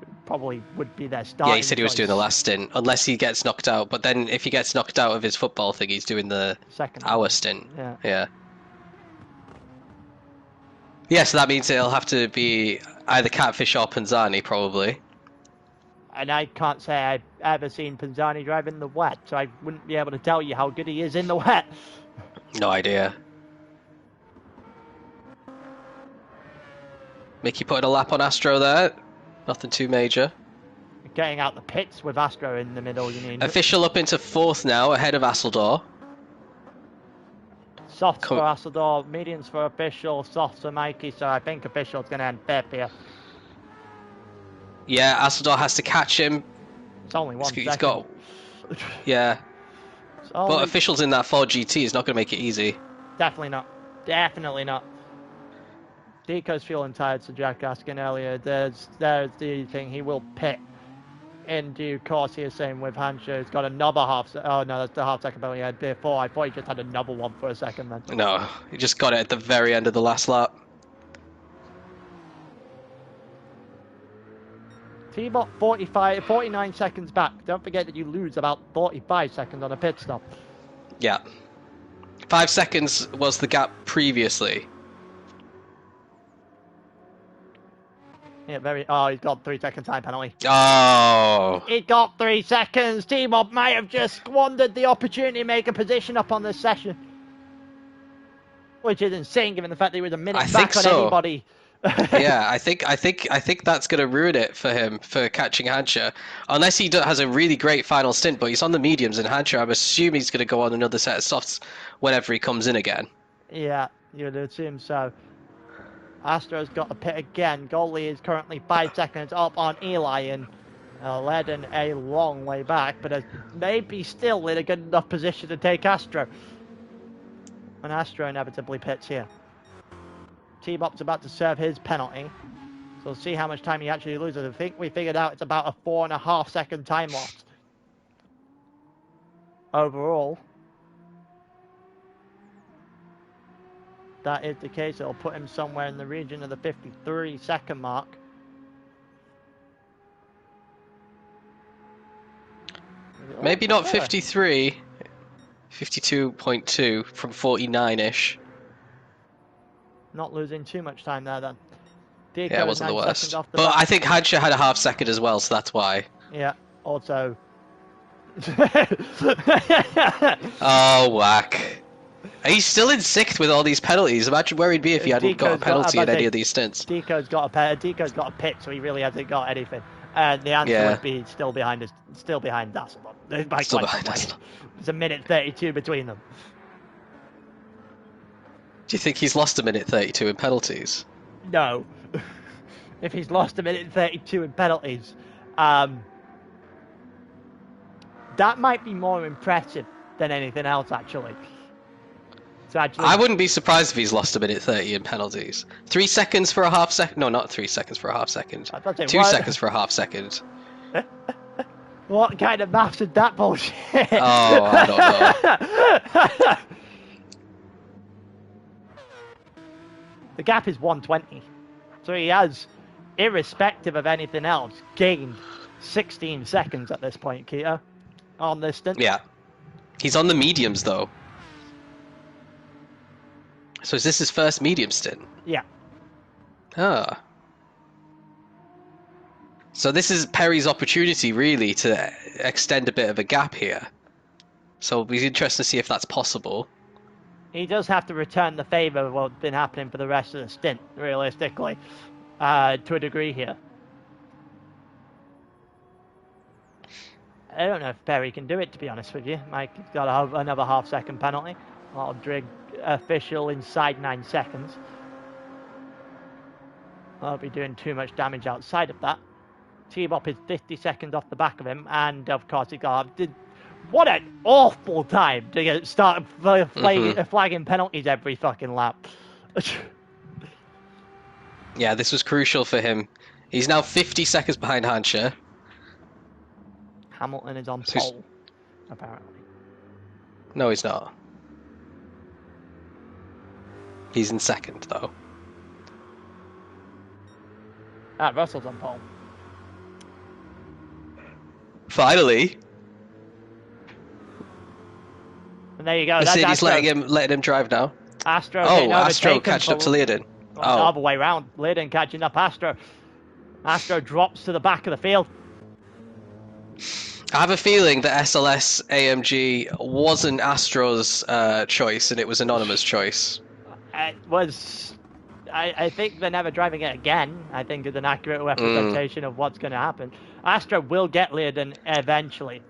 It probably would be their starting. Yeah, he said he was choice. doing the last stint, unless he gets knocked out. But then, if he gets knocked out of his football thing, he's doing the second hour stint. Yeah. Yeah, so that means it'll have to be either Catfish or Panzani, probably. And I can't say I've ever seen Panzani drive in the wet, so I wouldn't be able to tell you how good he is in the wet. No idea. Mickey putting a lap on Astro there. Nothing too major. Getting out the pits with Astro in the middle, you mean? Official up into 4th now, ahead of Asseldor. Softs for Asseldor, mediums for Official, softs for Mikey, so I think Official's going to end 5th here. Yeah, Asseldor has to catch him. It's only one He's second. got... Yeah. But Official's in that 4GT is not going to make it easy. Definitely not. Definitely not. Deco's fueling tired, so Jack asking earlier. There's the thing, he will pit in due course here, same with Hansha. He's got another oh no, that's the half second penalty he had before. I thought he just had another one for a second then. No, he just got it at the very end of the last lap. T-Bot 49 seconds back. Don't forget that you lose about 45 seconds on a pit stop. Yeah. 5 seconds was the gap previously. Yeah, he's got 3 second time penalty. Oh. He got 3 seconds. T-Mob might have just squandered the opportunity to make a position up on this session. Which is insane given the fact that he was a minute back on anybody. Yeah, I think that's going to ruin it for him for catching Hansha. Unless he has a really great final stint, but he's on the mediums and Hansha, I'm assuming he's going to go on another set of softs whenever he comes in again. Yeah, you would assume so. Astro's got a pit again. Goalie is currently 5 seconds up on Eli and led in a long way back, but maybe still in a good enough position to take Astro. And Astro inevitably pits here. T-Bop's about to serve his penalty, so we'll see how much time he actually loses. I think we figured out it's about a 4.5 second time loss overall. That is the case. It'll put him somewhere in the region of the 53 second mark. Maybe not 53, 52.2 from 49-ish. Not losing too much time there then. Deco, yeah, it wasn't the worst. But I think Hansha had a half second as well, so that's why. Yeah, also. Oh, whack. He's still in 6th with all these penalties. Imagine where he'd be if he hadn't got a penalty in any of these stints. Deco's got a pit, so he really hasn't got anything. And the answer would be still behind Dasselman. Still behind Dasselman. It's a minute 32 between them. Do you think he's lost a minute 32 in penalties? No. If he's lost a minute 32 in penalties, that might be more impressive than anything else, actually. So I wouldn't be surprised if he's lost a minute 30 in penalties. 3 seconds for a half second? No, not 3 seconds for a half second. 2 seconds for a half second. What kind of maths is that bullshit? Oh, I don't know. The gap is 120. So he has, irrespective of anything else, gained 16 seconds at this point, Keita, on this stint. Yeah. He's on the mediums, though. So is this his first medium stint? Yeah. Ah. So this is Perry's opportunity, really, to extend a bit of a gap here. So it'll be interesting to see if that's possible. He does have to return the favour of what's been happening for the rest of the stint, realistically, to a degree here. I don't know if Perry can do it, to be honest with you. Mike's got another half-second penalty. I'll drag official inside 9 seconds. I'll be doing too much damage outside of that. T-Bop is 50 seconds off the back of him, and of course he got... What an awful time to start flagging penalties every fucking lap. Yeah, this was crucial for him. He's now 50 seconds behind Hanscher. Hamilton is on pole, apparently. No, he's not. He's in second, though. Russell's on pole. Finally. And there you go. Mercedes letting him drive now. Astro. Oh, Astro catching up to Learden. The other way round. Learden catching up Astro. Astro drops to the back of the field. I have a feeling that SLS AMG wasn't Astro's choice, and it was Anonymous' choice. It was. I think they're never driving it again. I think it's an accurate representation of what's going to happen. Astro will get Learden eventually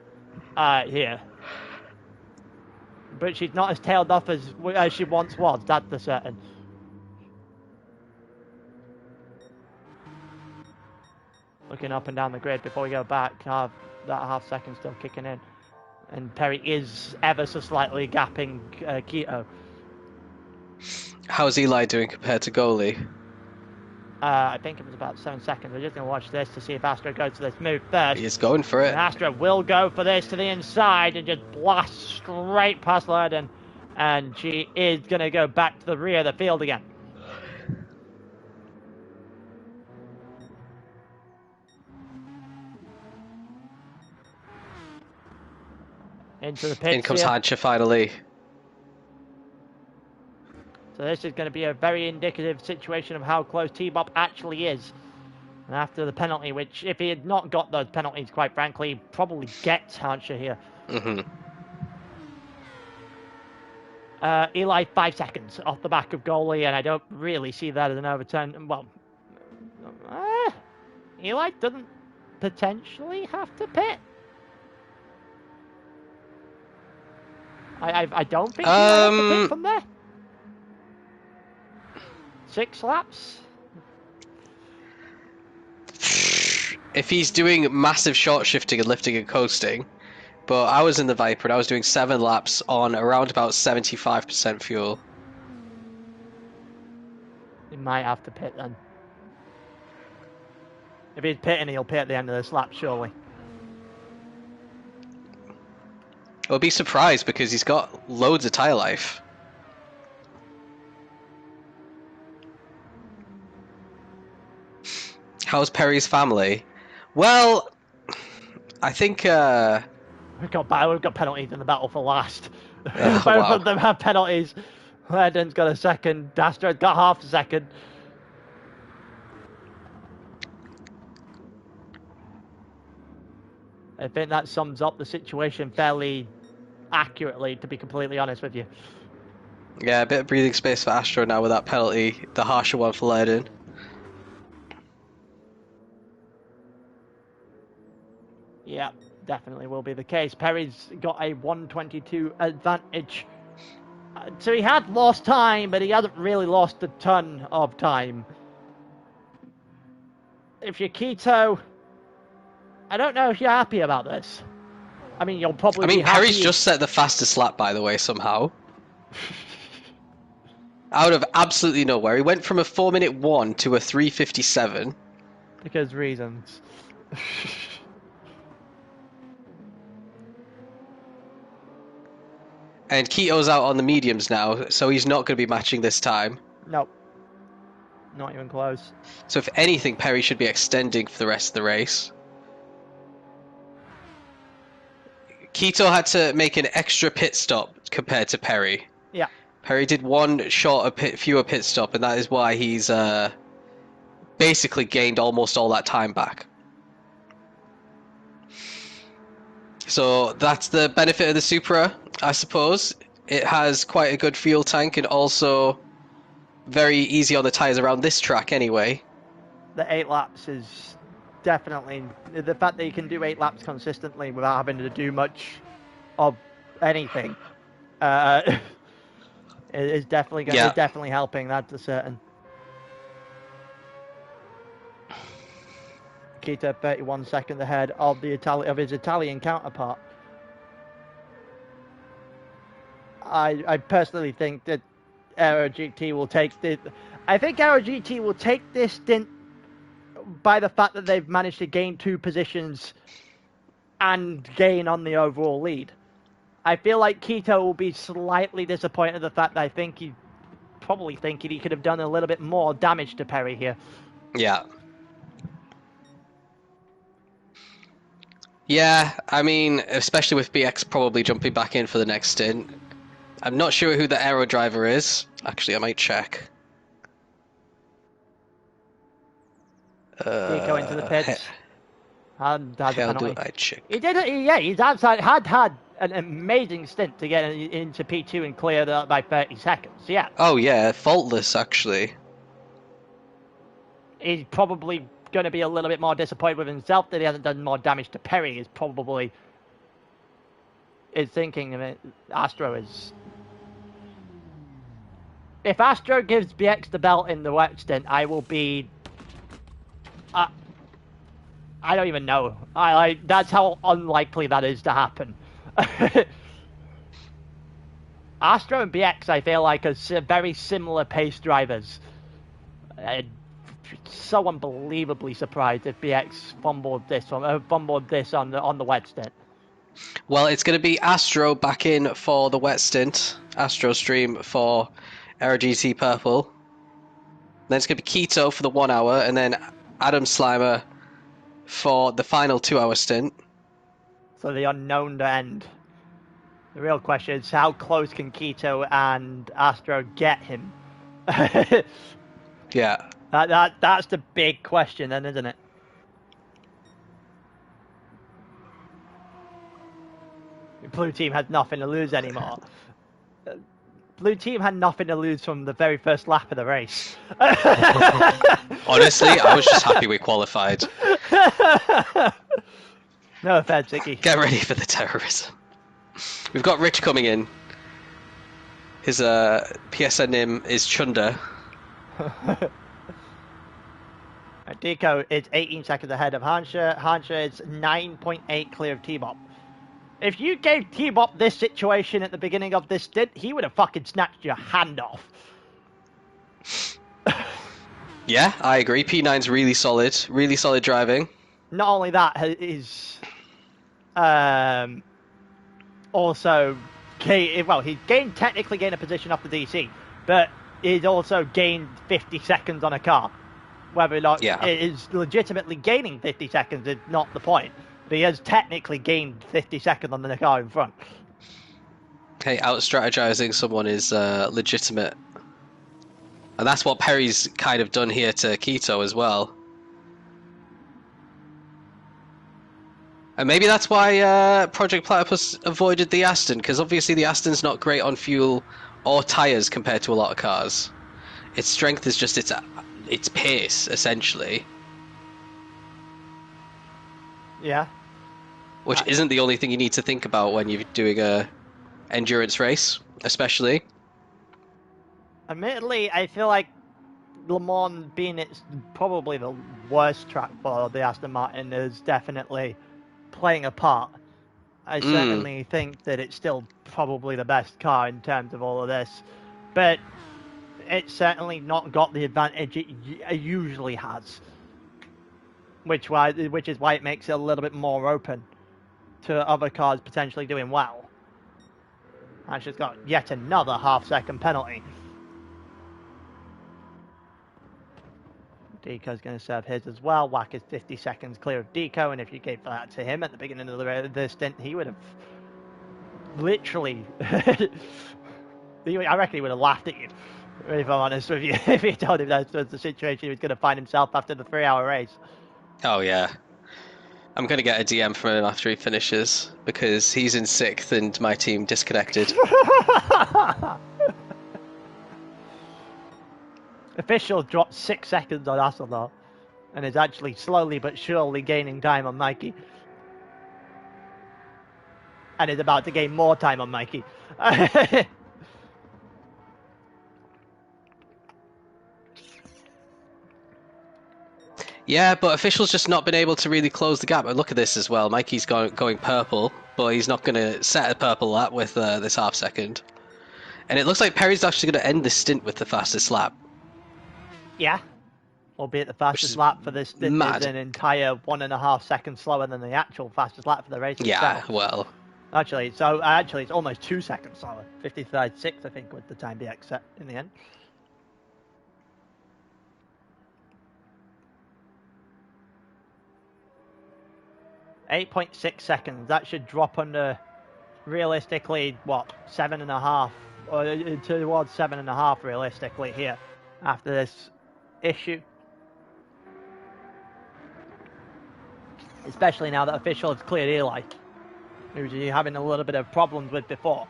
here. But she's not as tailed off as she once was, that's for certain. Looking up and down the grid before we go back, that half second still kicking in. And Perry is ever so slightly gapping Keto. How's Eli doing compared to goalie? I think it was about 7 seconds. We're just going to watch this to see if Astro goes to this move first. He's going for it. And Astro will go for this to the inside and just blast straight past Learden. And she is going to go back to the rear of the field again. Into the pits. In comes Hanscher finally. So this is going to be a very indicative situation of how close T-Bop actually is. And after the penalty, which if he had not got those penalties, quite frankly, probably gets Hanscher here. Eli 5 seconds off the back of goalie, and I don't really see that as an overturn. Well, Eli doesn't potentially have to pit. I don't think he has to pit from there. 6 laps? If he's doing massive short shifting and lifting and coasting, but I was in the Viper and I was doing 7 laps on around about 75% fuel. He might have to pit then. If he's pitting, he'll pit at the end of this lap, surely. I'll be surprised because he's got loads of tyre life. How's Perry's family? Well, I think we've got penalties in the battle for last. Both wow. of them have penalties. Learden's got a second. Astro's got half a second. I think that sums up the situation fairly accurately, to be completely honest with you. Yeah, a bit of breathing space for Astro now with that penalty, the harsher one for Learden. Yeah, definitely will be the case. Perry's got a 122 advantage. So he had lost time, but he hasn't really lost a ton of time. If you're Keto, I don't know if you're happy about this. I mean, you'll probably be happy. Perry's just set the fastest lap, by the way, somehow. Out of absolutely nowhere. He went from a 4-minute 1 to a 3:57. Because reasons. And Keto's out on the mediums now, so he's not going to be matching this time. Nope. Not even close. So if anything, Perry should be extending for the rest of the race. Keto had to make an extra pit stop compared to Perry. Yeah. Perry did one fewer pit stop, and that is why he's basically gained almost all that time back. So that's the benefit of the Supra, I suppose. it has quite a good fuel tank and also very easy on the tyres around this track anyway. The 8 laps is definitely the fact that you can do 8 laps consistently without having to do much of anything. Is definitely going. Yeah. Is definitely helping. That's a certain. Kita 31 seconds ahead of his Italian counterpart. I personally think that Aero GT will take this. I think Aero GT will take this stint by the fact that they've managed to gain 2 positions and gain on the overall lead. I feel like Keto will be slightly disappointed in the fact that I think he probably thinking he could have done a little bit more damage to Perry here. Yeah. Yeah, I mean, especially with BX probably jumping back in for the next stint. I'm not sure who the Aero driver is. Actually, I might check. Deco into the pits. Has a penalty. I check. He did it. Yeah, he's outside. Had an amazing stint to get into P2 and clear that by 30 seconds. Yeah. Oh yeah, faultless actually. He's probably going to be a little bit more disappointed with himself that he hasn't done more damage to Perry. Is probably thinking of it. Astro is. If Astro gives BX the belt in the wet stint, I will be. I don't even know. That's how unlikely that is to happen. Astro and BX, I feel like, are very similar pace drivers. So unbelievably surprised if BX fumbled this on the wet stint. Well, it's going to be Astro back in for the wet stint. Astro stream for Aero GT Purple. Then it's going to be Keto for the 1 hour, and then Adam Slimer for the final 2 hour stint. So the unknown to end. The real question is how close can Keto and Astro get him? Yeah. That's the big question then, isn't it? Blue team has nothing to lose anymore. Blue team had nothing to lose from the very first lap of the race. Honestly, I was just happy we qualified. No offense, Icky. Get ready for the terrorism. We've got Rich coming in. His PSN name is Chunder. Deco is 18 seconds ahead of Hansha. Hansha is 9.8 clear of T-Bop. If you gave T-Bop this situation at the beginning of this stint, he would have fucking snatched your hand off. Yeah, I agree. P9's really solid driving. Not only that, he's also he technically gained a position off the DC, but he's also gained 50 seconds on a car. Whether or not it is legitimately gaining 50 seconds is not the point. But he has technically gained 50 seconds on the car in front. Hey, out-strategizing someone is legitimate. And that's what Perry's kind of done here to Keto as well. And maybe that's why Project Platypus avoided the Aston, because obviously the Aston's not great on fuel or tyres compared to a lot of cars. Its strength is just its pace, essentially. Yeah. Which isn't the only thing you need to think about when you're doing a endurance race, especially. Admittedly, I feel like Le Mans, being it's probably the worst track for the Aston Martin, is definitely playing a part. I certainly think that it's still probably the best car in terms of all of this, but it's certainly not got the advantage it usually has, which is why it makes it a little bit more open to other cars potentially doing well. And she's got yet another half-second penalty. Deco's going to serve his as well. Wack is 50 seconds clear of Deco, and if you gave that to him at the beginning of the stint, he would have literally... I reckon he would have laughed at you, if I'm honest with you, if you told him that was the situation he was going to find himself after the 3 hour race. Oh, yeah. I'm going to get a DM from him after he finishes, because he's in 6th and my team disconnected. Official dropped 6 seconds on Asador, and is actually slowly but surely gaining time on Mikey. And is about to gain more time on Mikey. Yeah, but Official's just not been able to really close the gap. Look at this as well. Mikey's going purple, but he's not going to set a purple lap with this half second. And it looks like Perry's actually going to end this stint with the fastest lap. Yeah. Albeit the fastest lap for this stint is an entire 1.5 seconds slower than the actual fastest lap for the race itself. Yeah, well. Actually, it's almost 2 seconds slower. 53.6, I think, was the time DX set in the end. .6 seconds. That should drop under, realistically, what, 7.5, or towards 7.5 realistically here after this issue. Especially now that Official has cleared Eli, who's having a little bit of problems with before.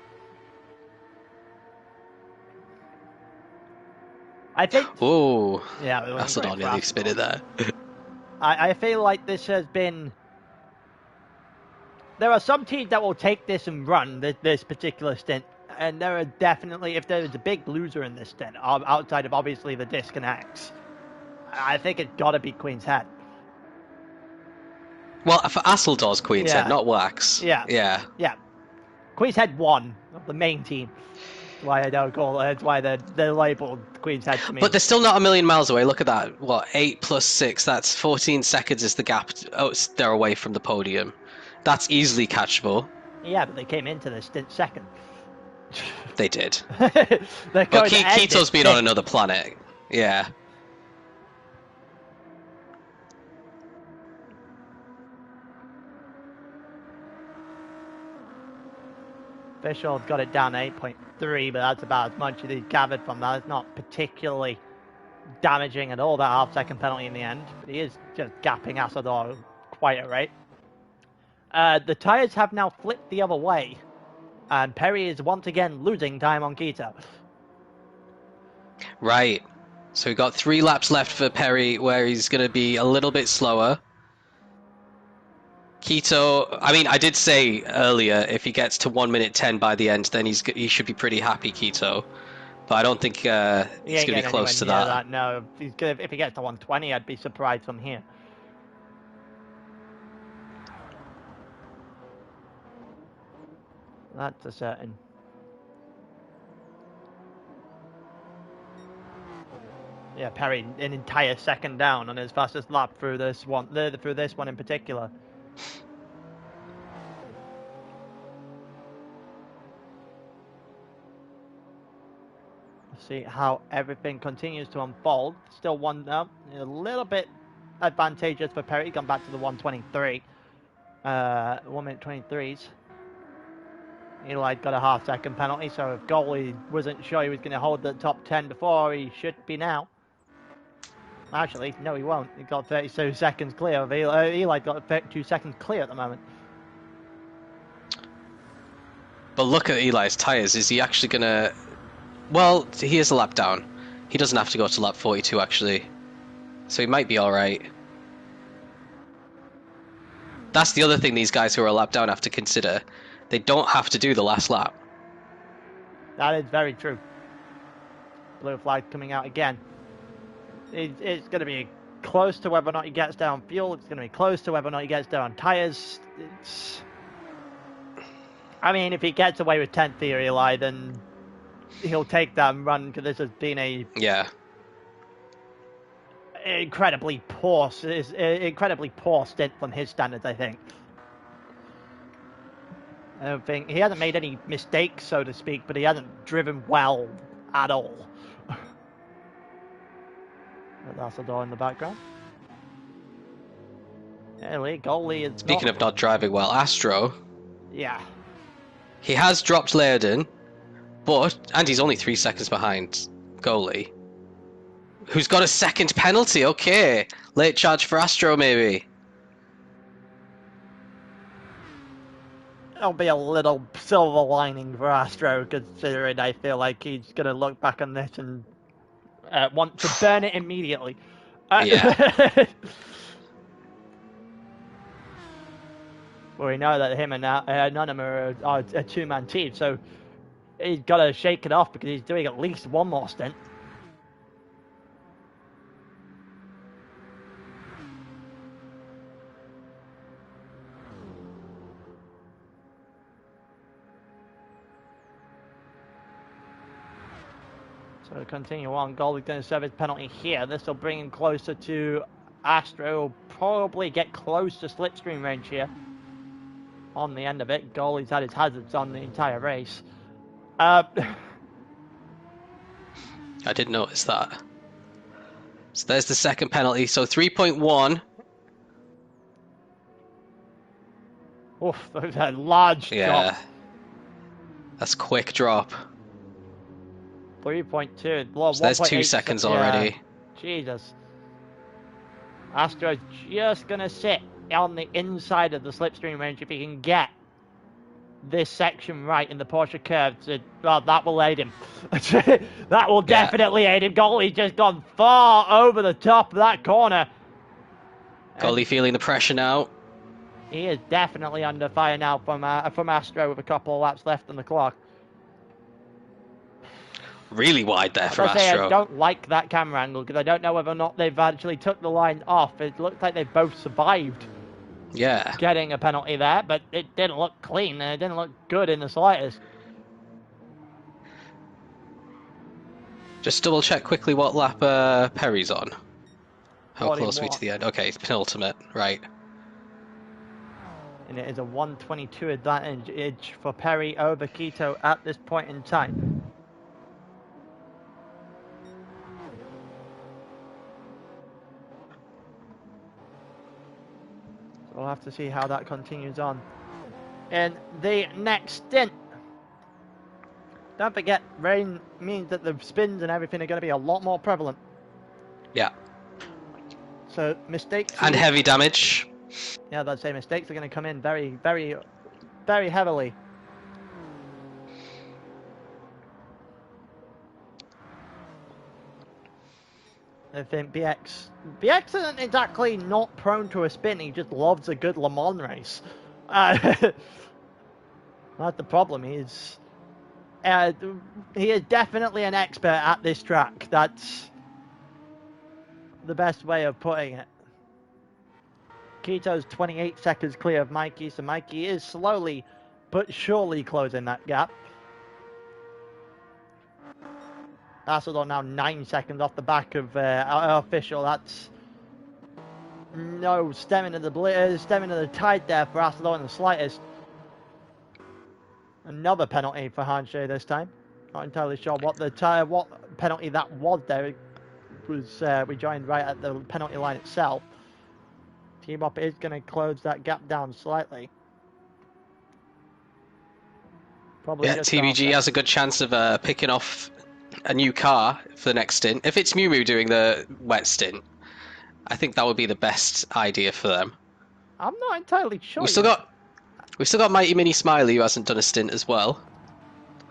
I think. Oh, yeah, that's not nearly spinning there. I feel like this has been. There are some teams that will take this and run this particular stint, and there are definitely, if there's a big loser in this stint, outside of obviously the disconnects, I think it's got to be Queen's Head. Well, for Asseldor's Queen's Head, not Wax. Yeah. Queen's Head won of the main team. That's why I don't call it. That's why they're labelled Queen's Head to me. But they're still not a million miles away. Look at that. What, 8 plus 6? That's 14 seconds is the gap. Oh, they're away from the podium. That's easily catchable. Yeah, but they came into this stint second. They did. But Keto's been on another planet. Yeah. Official's got it down 8.3, but that's about as much as he's gathered from that. It's not particularly damaging at all, that half-second penalty in the end. But he is just gapping Asador quite a rate. The tyres have now flipped the other way, and Perry is once again losing time on Keto. Right. So we've got 3 laps left for Perry, where he's going to be a little bit slower. Keto, I mean, I did say earlier, if he gets to 1 minute 10 by the end, then he should be pretty happy, Keto. But I don't think he's going to be close to that. No, if he gets to 120, I'd be surprised from here. That's a certain. Yeah, Perry an entire second down on his fastest lap through this one. Through this one in particular. See how everything continues to unfold. Still one up, a little bit advantageous for Perry. Gone back to the 123, 1 minute 23s. Eli got a half-second penalty, so if goalie wasn't sure he was going to hold the top 10 before, he should be now. Actually, no, he won't. He got 32 seconds clear of Eli. Eli got 32 seconds clear at the moment. But look at Eli's tyres. Is he actually going to... Well, he is a lap down. He doesn't have to go to lap 42, actually. So he might be alright. That's the other thing these guys who are a lap down have to consider. They don't have to do the last lap. That is very true. Blue flag coming out again. It's going to be close to whether or not he gets down fuel. It's going to be close to whether or not he gets down tyres. I mean, if he gets away with 10th here, Eli, then he'll take that and run, because this has been a incredibly poor stint from his standards, I think. I don't think he hasn't made any mistakes, so to speak, but he hasn't driven well at all. That's a door in the background. Goalie is. Speaking of not driving well, Astro. Yeah. He has dropped Lairden, and he's only 3 seconds behind goalie, who's got a second penalty. Okay, late charge for Astro maybe. It'll be a little silver lining for Astro, considering I feel like he's going to look back on this and want to burn it immediately. Yeah. Well, we know that him and Anonymous are a two-man team, so he's got to shake it off because he's doing at least one more stint. So continue on. Goldie's going to serve his penalty here. This will bring him closer to Astro. Will probably get close to slipstream range here. On the end of it, Goldie's had his hazards on the entire race. I did notice that. So there's the second penalty. So 3.1. Oof, that was a large drop. That's a quick drop. 3.2. So there's 2 seconds already. Yeah. Jesus. Astro's just going to sit on the inside of the slipstream range if he can get this section right in the Porsche curve. Well, that will aid him. That will definitely aid him. Goldie's just gone far over the top of that corner. Goldie feeling the pressure now. He is definitely under fire now from Astro with a couple of laps left on the clock. Really wide there for Astro. I don't like that camera angle because I don't know whether or not they've actually took the line off. It looks like they've both survived. Yeah. Getting a penalty there, but it didn't look clean and it didn't look good in the slightest. Just double check quickly what lap Perry's on. How close are we to the end? Okay, it's penultimate, right. And it is a 122 advantage for Perry over Quito at this point in time. We'll have to see how that continues on in the next stint. Don't forget, rain means that the spins and everything are going to be a lot more prevalent. Yeah. So mistakes... And heavy damage. Yeah, I'd say mistakes are going to come in very, very, very heavily. I think BX isn't exactly not prone to a spin. He just loves a good Le Mans race. That's the problem. He is definitely an expert at this track. That's the best way of putting it. Quito's 28 seconds clear of Mikey, so Mikey is slowly but surely closing that gap. Assador now 9 seconds off the back of official. That's no stemming of the tide there for Assador in the slightest. Another penalty for Hanche this time. Not entirely sure what penalty that was there. It was we joined right at the penalty line itself. T-Bop is going to close that gap down slightly. Probably TBG has a good chance of picking off a new car for the next stint. If it's Miu Miu doing the wet stint, I think that would be the best idea for them. I'm not entirely sure. We've still got Mighty Mini Smiley, who hasn't done a stint as well.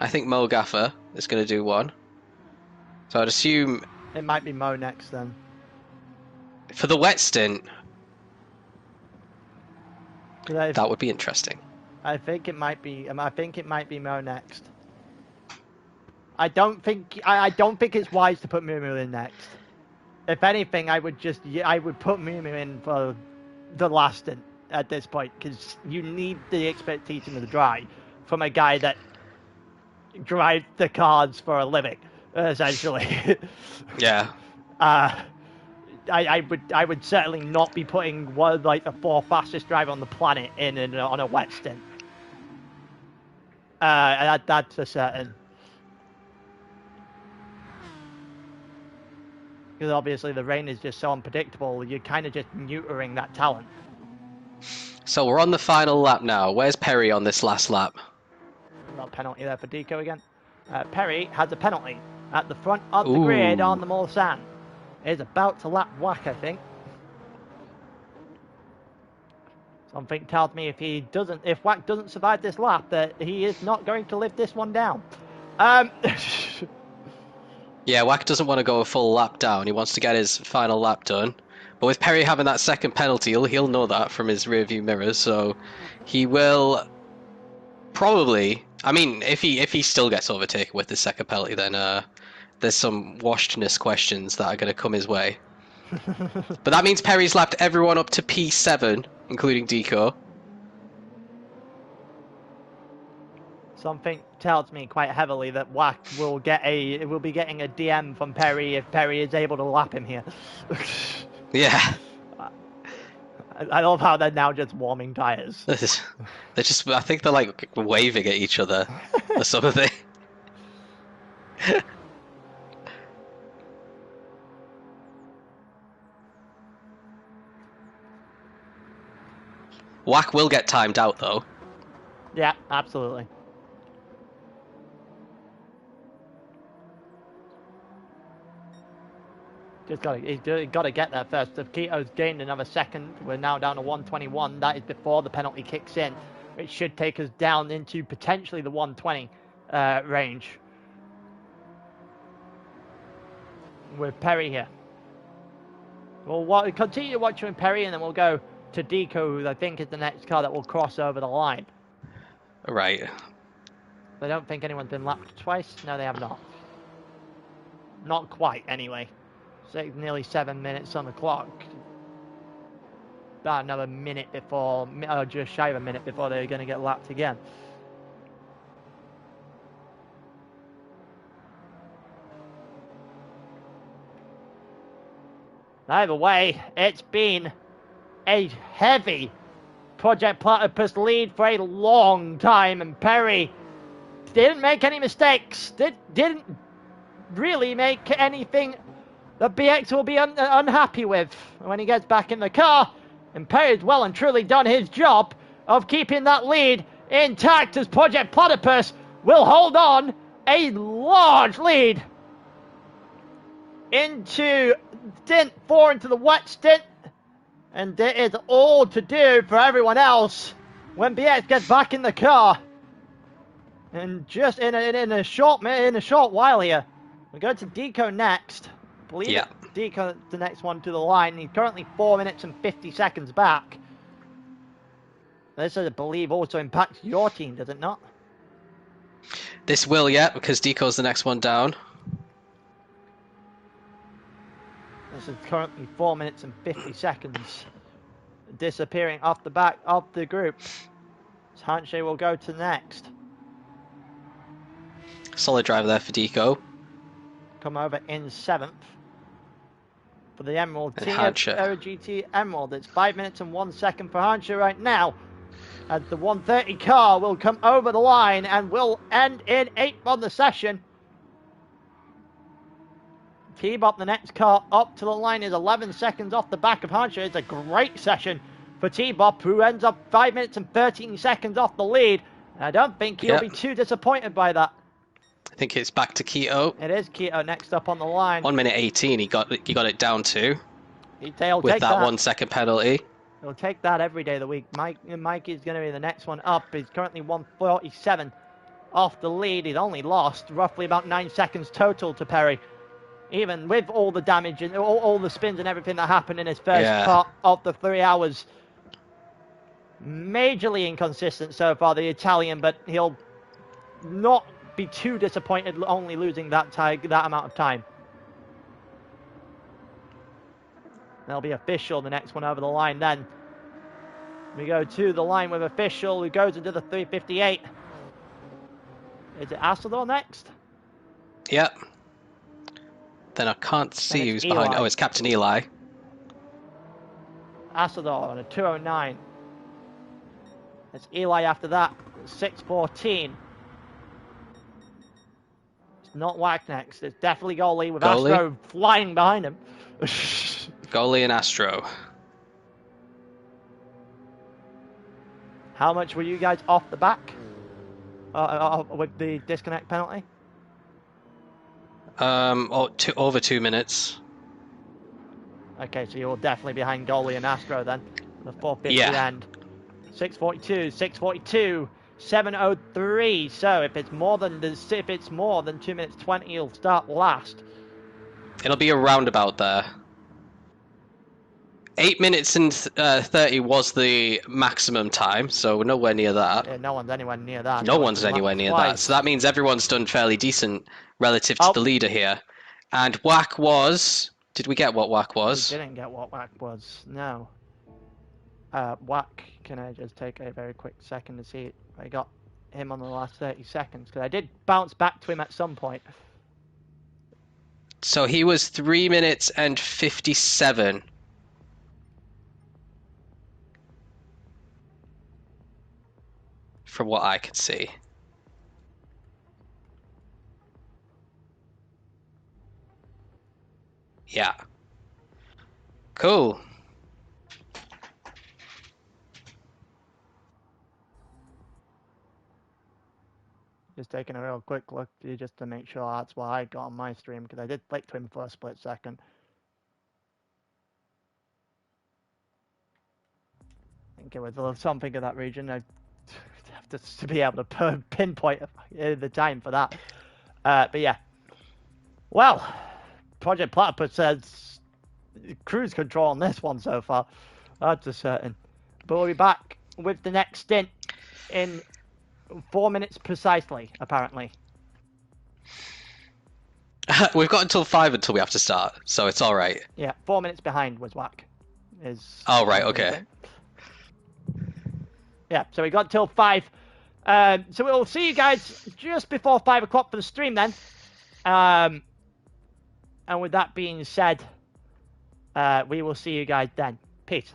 I think Mo Gaffer is going to do one. So I'd assume it might be Mo next then. For the wet stint, that would be interesting. I think it might be. I think it might be Mo next. I don't think it's wise to put Miu Miu in next. If anything, I would put Miu Miu in for the last stint at this point because you need the expertise in the drive from a guy that drives the cars for a living, essentially. Yeah. I would certainly not be putting one like the 4 fastest driver on the planet on a wet stint. That's a certain. Because obviously the rain is just so unpredictable, you're kind of just neutering that talent. So we're on the final lap now. Where's Perry on this last lap? Not penalty there for Deco again. Perry has a penalty at the front of the grid on the Mulsanne. Is about to lap Wack, I think. Something tells me if Wack doesn't survive this lap, that he is not going to live this one down. Yeah, Wack doesn't want to go a full lap down. He wants to get his final lap done. But with Perry having that second penalty, he'll know that from his rearview mirrors. So he will probably. I mean, if he still gets overtaken with the second penalty, then there's some washedness questions that are going to come his way. But that means Perry's lapped everyone up to P7, including Deco. Something tells me quite heavily that Wack will be getting a DM from Perry if Perry is able to lap him here. Yeah. I love how they're now just warming tires. They're just, I think they're like waving at each other or something. Wack will get timed out though. Yeah, absolutely. He's got to get there first. If Keto's gained another second, we're now down to 121. That is before the penalty kicks in, which should take us down into potentially the 120 range. With Perry here. We'll continue watching Perry, and then we'll go to Deco, who I think is the next car that will cross over the line. Right. I don't think anyone's been lapped twice. No, they have not. Not quite, anyway. Nearly 7 minutes on the clock. About another minute before, or just shy of a minute before they're going to get lapped again. Either way, it's been a heavy Project Platypus lead for a long time, and Perry didn't make any mistakes. Didn't really make anything that BX will be unhappy with when he gets back in the car. And Perry's well and truly done his job of keeping that lead intact, as Project Platypus will hold on a large lead into Stint 4, into the wet stint. And it is all to do for everyone else when BX gets back in the car. And just in a short while here, we go to Deco next. I believe Deco the next one to the line. He's currently 4 minutes and 50 seconds back. This, I believe, also impacts your team, does it not? This will, yeah, because Deco's the next one down. This is currently 4 minutes and 50 seconds. Disappearing off the back of the group. Hanche will go to next. Solid driver there for Deco. Come over in 7th. For the Emerald team, Aero GT Emerald. It's 5 minutes and 1 second for Hanche right now. As the 130 car will come over the line and will end in 8th on the session. T-Bop, the next car up to the line, is 11 seconds off the back of Hanche. It's a great session for T-Bop, who ends up 5 minutes and 13 seconds off the lead. And I don't think he'll be too disappointed by that. I think it's back to Keto. It is Keto next up on the line. 1 minute 18, he got it down to. He'll with take that 1 second penalty. He'll take that every day of the week. Mike is going to be the next one up. He's currently 147 off the lead. He's only lost roughly about 9 seconds total to Perry. Even with all the damage and all the spins and everything that happened in his first part of the 3 hours. Majorly inconsistent so far, the Italian, but he'll not be too disappointed only losing that amount of time. That'll be Official, the next one over the line then. We go to the line with Official, who goes into the 358. Is it Asador next? Yep. Then I can't see who's behind. Oh, it's Captain Eli. Asador on a 209. It's Eli after that, 614. It's not Wack next. It's definitely Goalie with Astro flying behind him. Goalie and Astro. How much were you guys off the back with the disconnect penalty? Over 2 minutes. Okay, so you're definitely behind Goalie and Astro then. The 450 end. 6:42, 6:42, 7:03. So if it's more than 2 minutes 20, he'll start last. It'll be a roundabout there. 8 minutes and 30 was the maximum time, so nowhere near that. Yeah, no one's anywhere near that. No one's anywhere near that. So that means everyone's done fairly decent relative to the leader here. And Wack was... Did we get what Wack was? We didn't get what Wack was, no. Wack, can I just take a very quick second to see I got him on the last 30 seconds? Because I did bounce back to him at some point. So he was 3 minutes and 57. From what I could see. Yeah. Cool. Just taking a real quick look just to make sure that's what I got on my stream, because I did flick to him for a split second. I think it was something of that region. I'd have to be able to pinpoint the time for that. But yeah. Well, Project Platypus says cruise control on this one so far. That's a certain. But we'll be back with the next stint in 4 minutes precisely, apparently. We've got until 5 until we have to start, so it's all right. Yeah, 4 minutes behind was Wack. Oh, right, okay. Yeah, so we got till 5. So we'll see you guys just before 5 o'clock for the stream then. And with that being said, we will see you guys then. Peace.